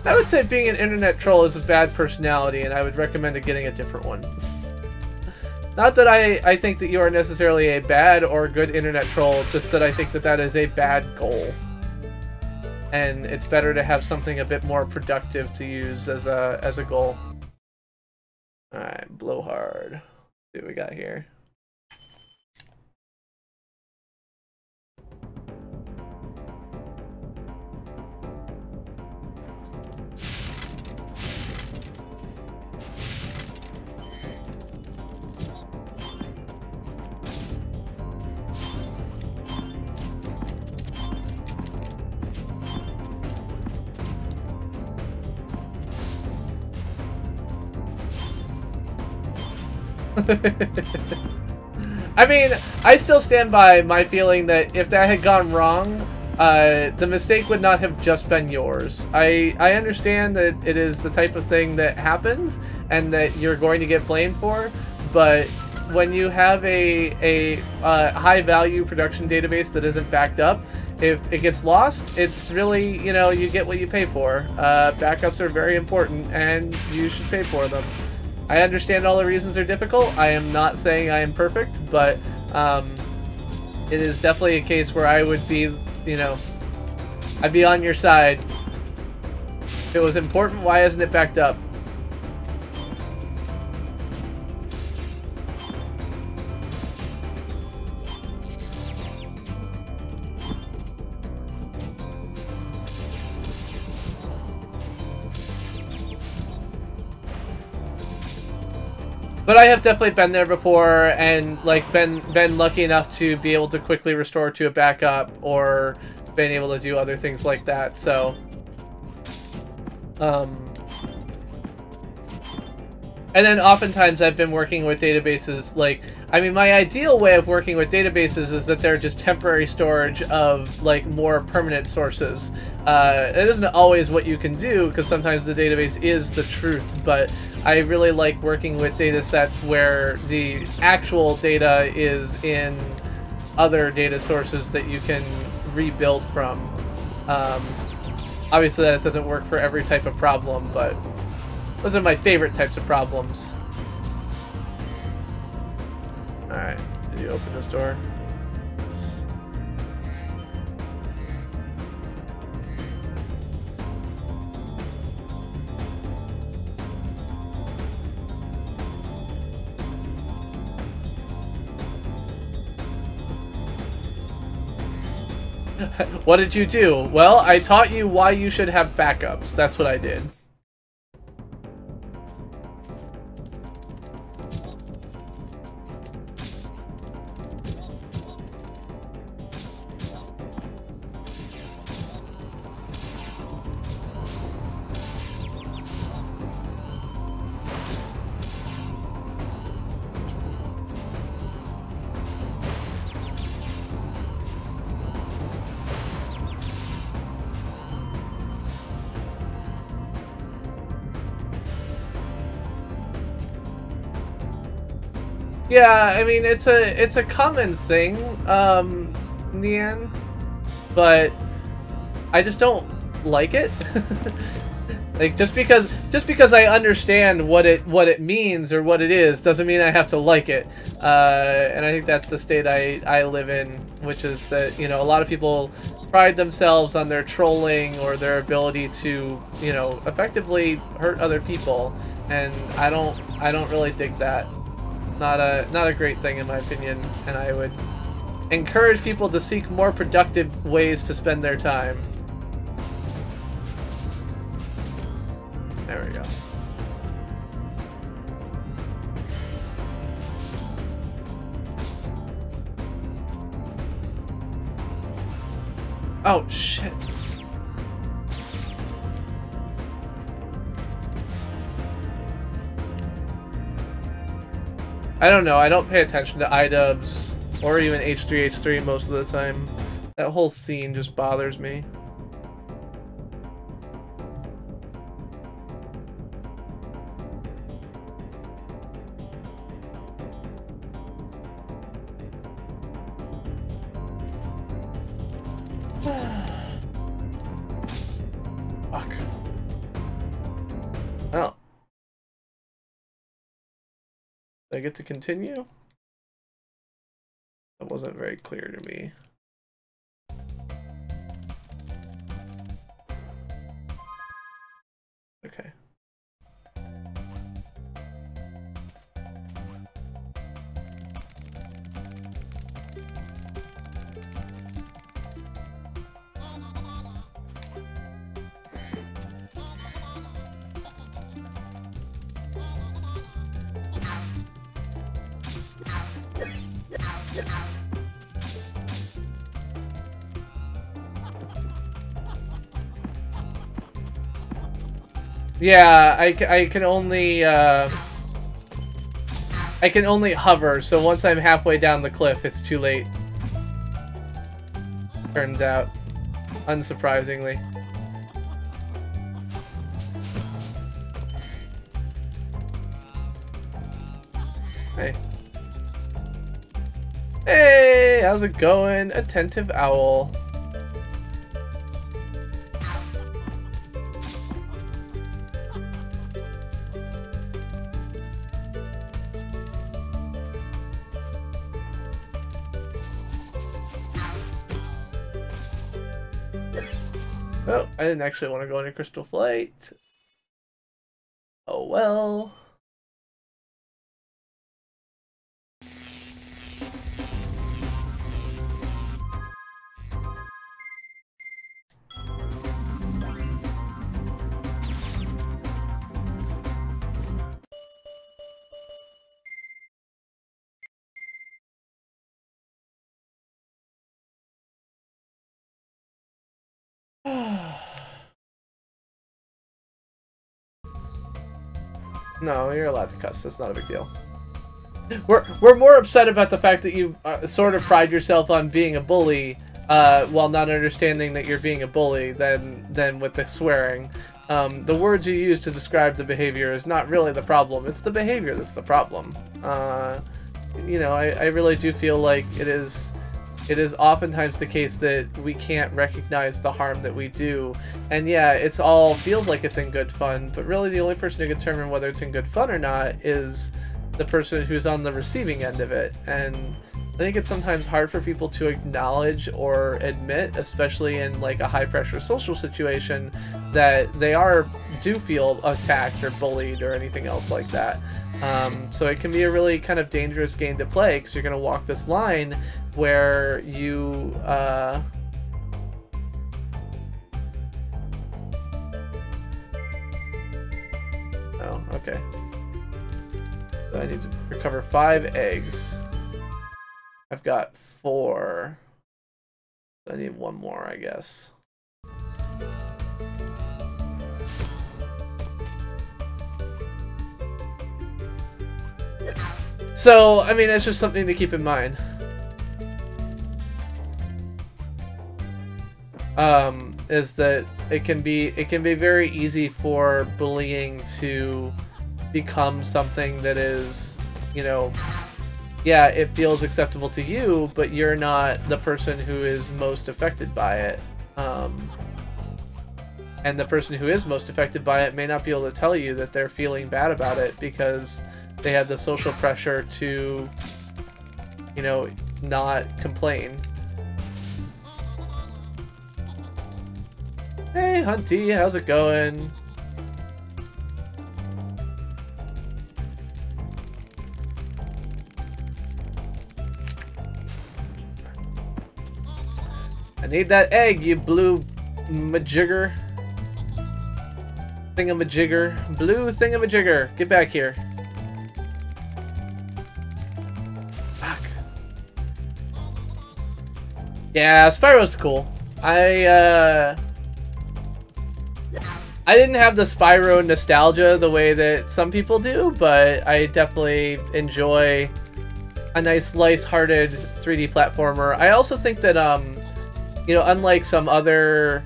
I would say being an internet troll is a bad personality, and I would recommend getting a different one. Not that I think that you are necessarily a bad or good internet troll, just that I think that that is a bad goal. And it's better to have something a bit more productive to use as a goal. Alright, blowhard. Let's see what we got here. I mean, I still stand by my feeling that if that had gone wrong, the mistake would not have just been yours. I understand that it is the type of thing that happens and that you're going to get blamed for, but when you have a high-value production database that isn't backed up, if it gets lost, it's really, you know, you get what you pay for. Backups are very important, and you should pay for them. I understand all the reasons are difficult. I am not saying I am perfect, but it is definitely a case where I would be, you know, I'd be on your side. If it was important, why isn't it backed up? But I have definitely been there before and like been lucky enough to be able to quickly restore to a backup or been able to do other things like that. So and then oftentimes I've been working with databases like, I mean, my ideal way of working with databases is that they're just temporary storage of like more permanent sources. It isn't always what you can do because sometimes the database is the truth, but I really like working with data sets where the actual data is in other data sources that you can rebuild from. Obviously that doesn't work for every type of problem, but those are my favorite types of problems. Alright, did you open this door? Yes. What did you do? Well, I taught you why you should have backups. That's what I did. Yeah, I mean it's a common thing, Nian, but I just don't like it. Like just because I understand what it means or what it is doesn't mean I have to like it. And I think that's the state I live in, which is that, you know, a lot of people pride themselves on their trolling or their ability to, you know, effectively hurt other people, and I don't really dig that. Not a great thing in my opinion, and I would encourage people to seek more productive ways to spend their time. There we go. Oh, shit. I don't know. I don't pay attention to iDubbbz or even H3H3 most of the time. That whole scene just bothers me. Fuck. Well. Do I get to continue? That wasn't very clear to me. Okay. Yeah, I can only hover, so once I'm halfway down the cliff, it's too late. Turns out, unsurprisingly. Hey. Hey, how's it going? Attentive owl. Oh, I didn't actually want to go into Crystal Flight. Oh well. No, you're allowed to cuss. That's not a big deal. We're more upset about the fact that you sort of pride yourself on being a bully while not understanding that you're being a bully than with the swearing. The words you use to describe the behavior is not really the problem. It's the behavior that's the problem. You know, I really do feel like it is oftentimes the case that we can't recognize the harm that we do. And yeah, it's all feels like it's in good fun, but really the only person who can determine whether it's in good fun or not is the person who's on the receiving end of it. And I think it's sometimes hard for people to acknowledge or admit, especially in like a high pressure social situation, that they do feel attacked or bullied or anything else like that. So it can be a really kind of dangerous game to play, because you're going to walk this line where you oh, okay. So I need to recover 5 eggs. I've got 4. I need 1 more, I guess. So, I mean, it's just something to keep in mind. Is that it can be very easy for bullying to become something that is, you know, yeah, it feels acceptable to you, but you're not the person who is most affected by it. And the person who is most affected by it may not be able to tell you that they're feeling bad about it because they have the social pressure to, you know, not complain. Hey, Hunty, how's it going? I need that egg, you blue majigger. Thingamajigger. Blue thingamajigger. Get back here. Fuck. Yeah, Spyro's cool. I didn't have the Spyro nostalgia the way that some people do, but I definitely enjoy a nice, light-hearted 3D platformer. I also think that, you know, unlike some other...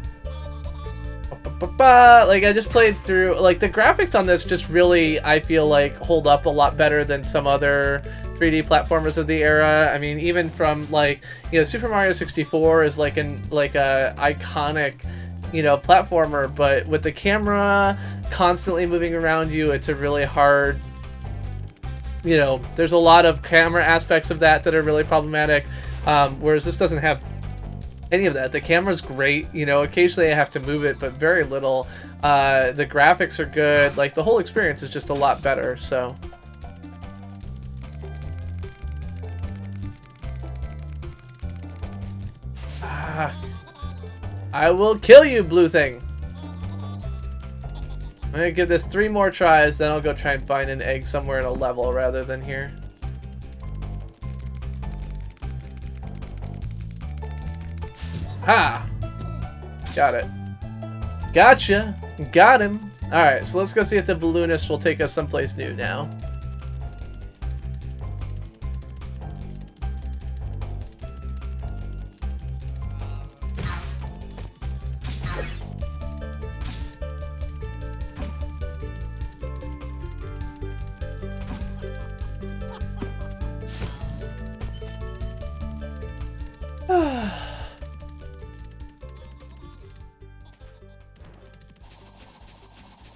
Like, I just played through... Like, the graphics on this just really, I feel like, hold up a lot better than some other 3D platformers of the era. I mean, even from, like, you know, Super Mario 64 is, like, a iconic, you know, platformer, but with the camera constantly moving around you, it's a really hard... You know, there's a lot of camera aspects of that are really problematic, whereas this doesn't have any of that. The camera's great, you know, occasionally I have to move it, but very little. The graphics are good, like, the whole experience is just a lot better, so... I will kill you, blue thing! I'm gonna give this 3 more tries, then I'll go try and find an egg somewhere in a level rather than here. Ha! Got it. Gotcha! Got him! Alright, so let's go see if the balloonist will take us someplace new now.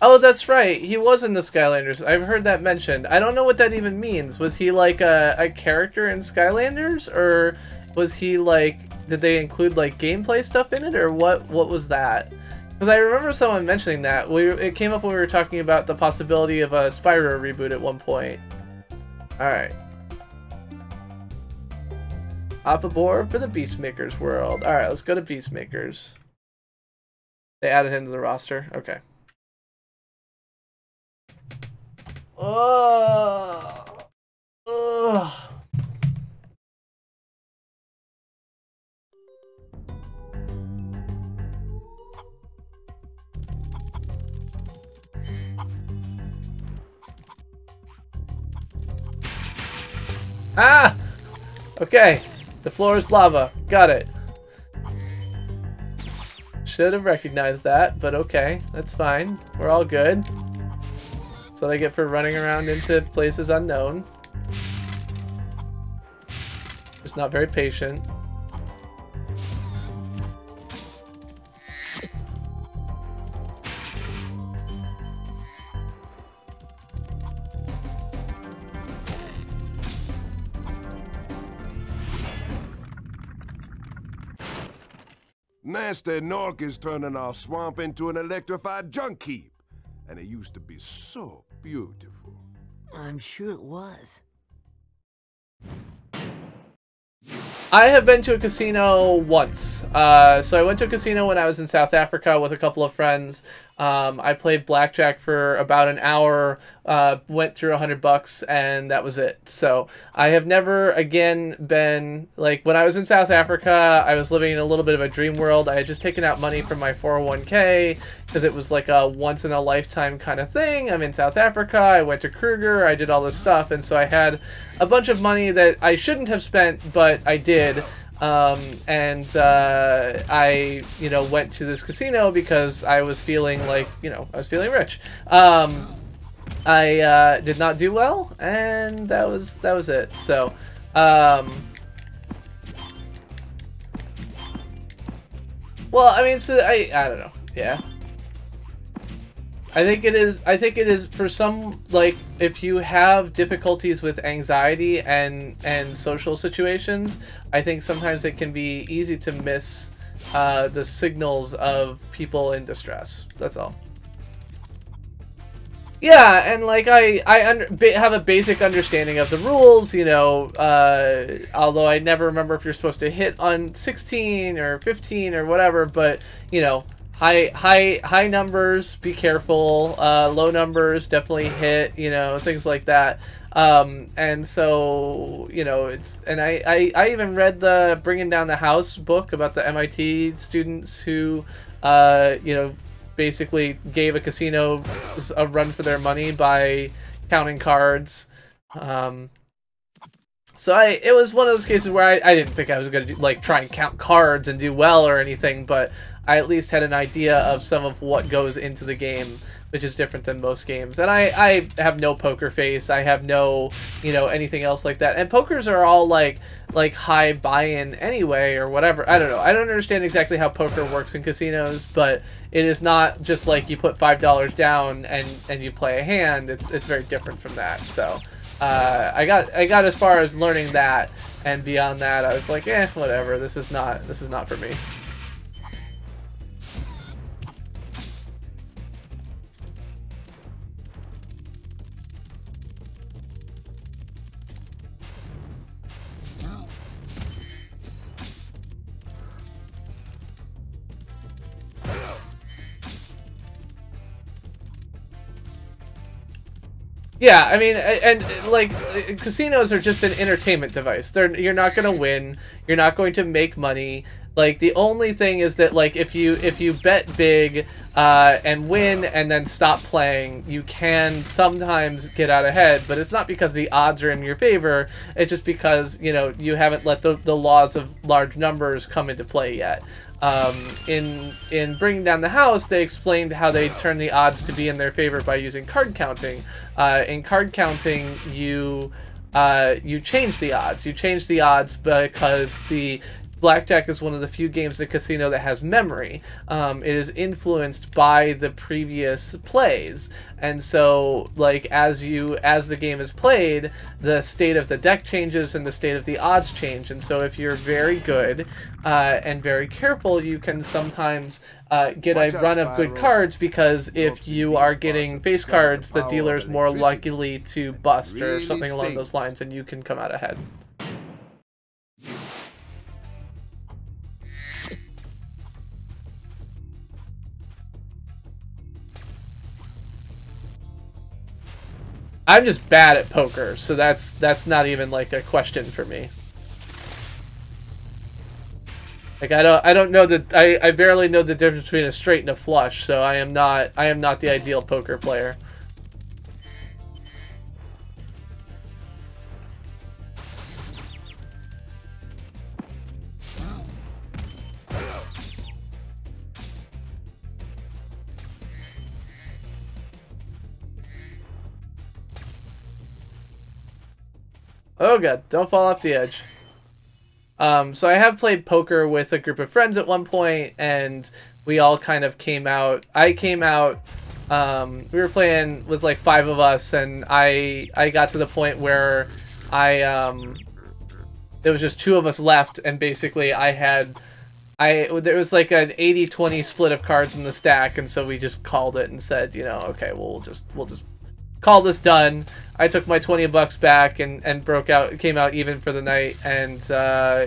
Oh, that's right. He was in the Skylanders. I've heard that mentioned. I don't know what that even means. Was he like a character in Skylanders, or was he like? Did they include like gameplay stuff in it, or what? What was that? Because I remember someone mentioning that. It came up when we were talking about the possibility of a Spyro reboot at one point. All right. Hop aboard for the Beastmakers world. All right, let's go to Beastmakers. They added him to the roster. Okay. Ugh. Ugh. Ah! Okay. The floor is lava. Got it. Should have recognized that, but okay. That's fine. We're all good. That's what I get for running around into places unknown. Just not very patient. Nasty Nork is turning our swamp into an electrified junk heap. And it used to be so beautiful. I'm sure it was. I have been to a casino once. So I went to a casino when I was in South Africa with a couple of friends. I played blackjack for about an hour, went through $100, and that was it. So I have never again been, like, when I was in South Africa, I was living in a little bit of a dream world. I had just taken out money from my 401k because it was like a once in a lifetime kind of thing. I'm in South Africa, I went to Kruger, I did all this stuff, and so I had a bunch of money that I shouldn't have spent, but I did. I, you know, went to this casino because I was feeling like, you know, I was feeling rich. I did not do well, and that was it. So, well, I mean, so I don't know. Yeah. I think it is for some, like, if you have difficulties with anxiety and social situations, I think sometimes it can be easy to miss the signals of people in distress. That's all. Yeah, and like I have a basic understanding of the rules, you know, although I never remember if you're supposed to hit on 16 or 15 or whatever, but, you know, high numbers, be careful. Low numbers, definitely hit, you know, things like that. And so, you know, it's, and I even read the Bringing Down the House book about the MIT students who, you know, basically gave a casino a run for their money by counting cards. So it was one of those cases where I didn't think I was going to like try and count cards and do well or anything, but I at least had an idea of some of what goes into the game, which is different than most games. And I have no poker face. I have no, you know, anything else like that. And pokers are all like high buy-in anyway or whatever. I don't know. I don't understand exactly how poker works in casinos, but it is not just like you put $5 down and you play a hand. It's very different from that. So I got as far as learning that, and beyond that I was like, whatever. This is not for me. Yeah, I mean, and like, casinos are just an entertainment device. You're not gonna win. You're not going to make money. Like, the only thing is that, like, if you bet big and win and then stop playing, you can sometimes get out ahead. But it's not because the odds are in your favor. It's just because, you know, you haven't let the laws of large numbers come into play yet. In Bringing Down the House, they explained how they turn the odds to be in their favor by using card counting. In card counting, you change the odds. You change the odds because the blackjack is one of the few games in the casino that has memory. It is influenced by the previous plays, and so, like, as the game is played, the state of the deck changes and the state of the odds change. And so if you're very good and very careful, you can sometimes get a run of good cards, because if you are getting face cards, the dealer's more likely to bust or something along those lines, and you can come out ahead. I'm just bad at poker, so that's not even like a question for me. Like, I don't know that I barely know the difference between a straight and a flush, so I am not the ideal poker player. Oh god, don't fall off the edge. So I have played poker with a group of friends at one point, and we all kind of came out. I came out, we were playing with like 5 of us, and I got to the point where there was just 2 of us left, and basically there was like an 80-20 split of cards in the stack, and so we just called it and said, you know, okay, we'll just call this done. I took my $20 back and came out even for the night, and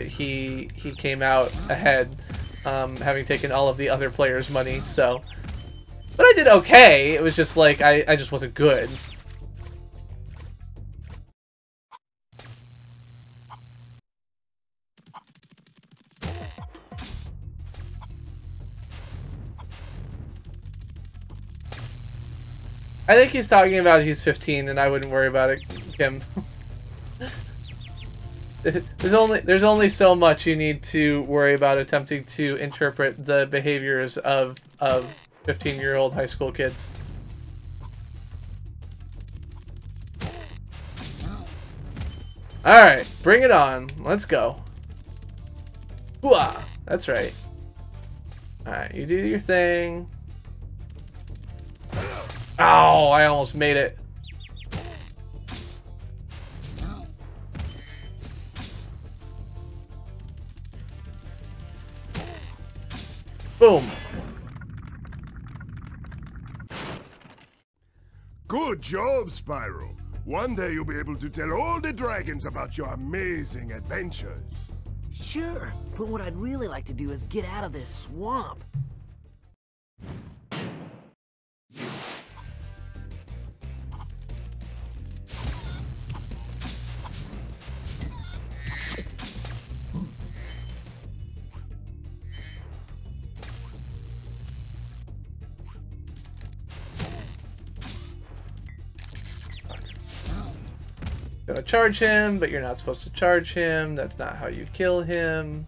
he came out ahead, having taken all of the other players' money. So, but I did okay. It was just like I just wasn't good. I think he's talking about he's 15, and I wouldn't worry about it, Kim. There's only so much you need to worry about attempting to interpret the behaviors of 15-year-old high school kids. Alright, bring it on. Let's go. Hooah! That's right. Alright, you do your thing. Oh, I almost made it. Boom. Good job, Spyro. One day you'll be able to tell all the dragons about your amazing adventures. Sure, but what I'd really like to do is get out of this swamp. gonna charge him, but you're not supposed to charge him. That's not how you kill him.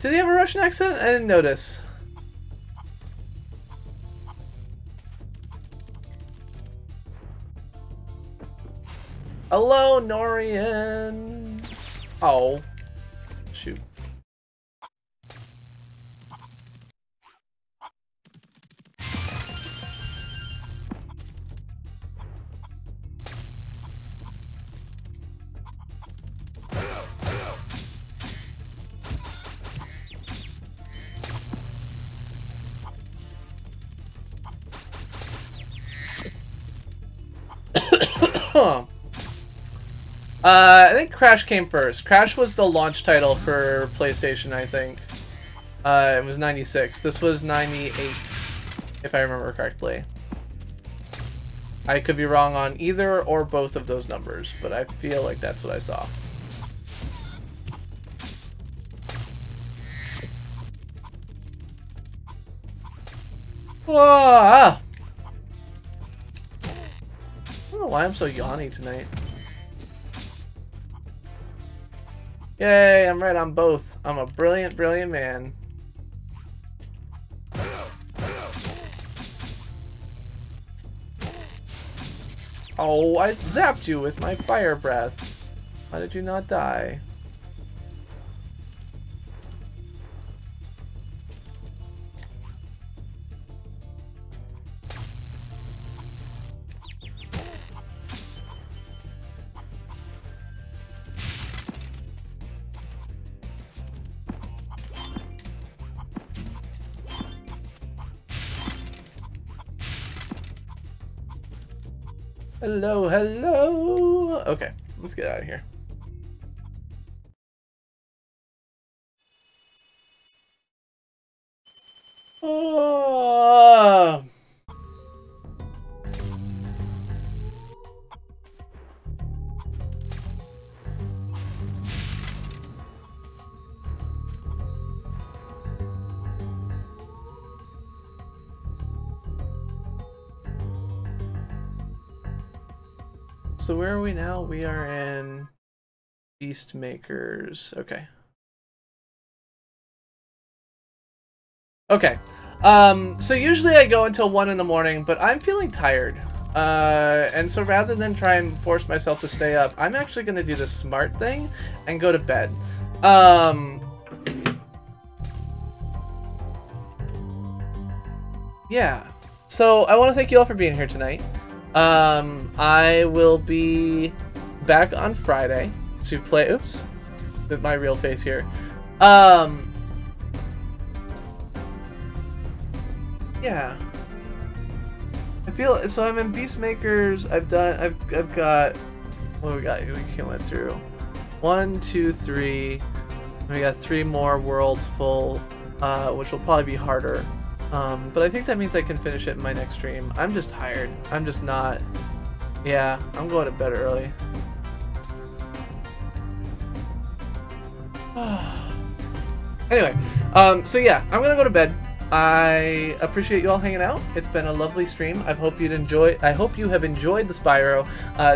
Did he have a Russian accent? I didn't notice. Hello, Norian. Oh, shoot. I think Crash came first. Crash was the launch title for PlayStation, I think. It was 96. This was 98, if I remember correctly. I could be wrong on either or both of those numbers, but I feel like that's what I saw. Ah! I don't know why I'm so yawny tonight. Yay, I'm right on both. I'm a brilliant, brilliant man. Oh, I zapped you with my fire breath. Why did you not die? Hello, hello. Okay, let's get out of here. Oh. So where are we now? We are in Beast Makers. Okay. Okay. So usually I go until 1 in the morning, but I'm feeling tired. And so rather than try and force myself to stay up, I'm actually going to do the smart thing and go to bed. Yeah. So I want to thank you all for being here tonight. I will be back on Friday to play, oops, with my real face here. Yeah. I feel, so I'm in Beastmakers, I've got, what do we got? We went through 1, 2, 3, we got 3 more worlds full, which will probably be harder. But I think that means I can finish it in my next stream. I'm just tired. I'm just not. Yeah, I'm going to bed early. Anyway, so yeah, I'm gonna go to bed. I appreciate you all hanging out. It's been a lovely stream. I hope you have enjoyed the Spyro.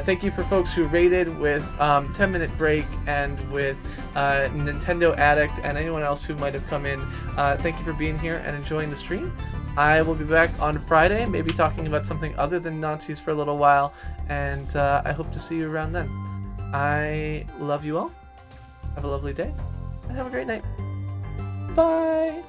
Thank you for folks who rated with 10-minute break and with Nintendo Addict and anyone else who might have come in. Thank you for being here and enjoying the stream. I will be back on Friday, maybe talking about something other than Nazis for a little while, and I hope to see you around then. I love you all. Have a lovely day, and have a great night. Bye!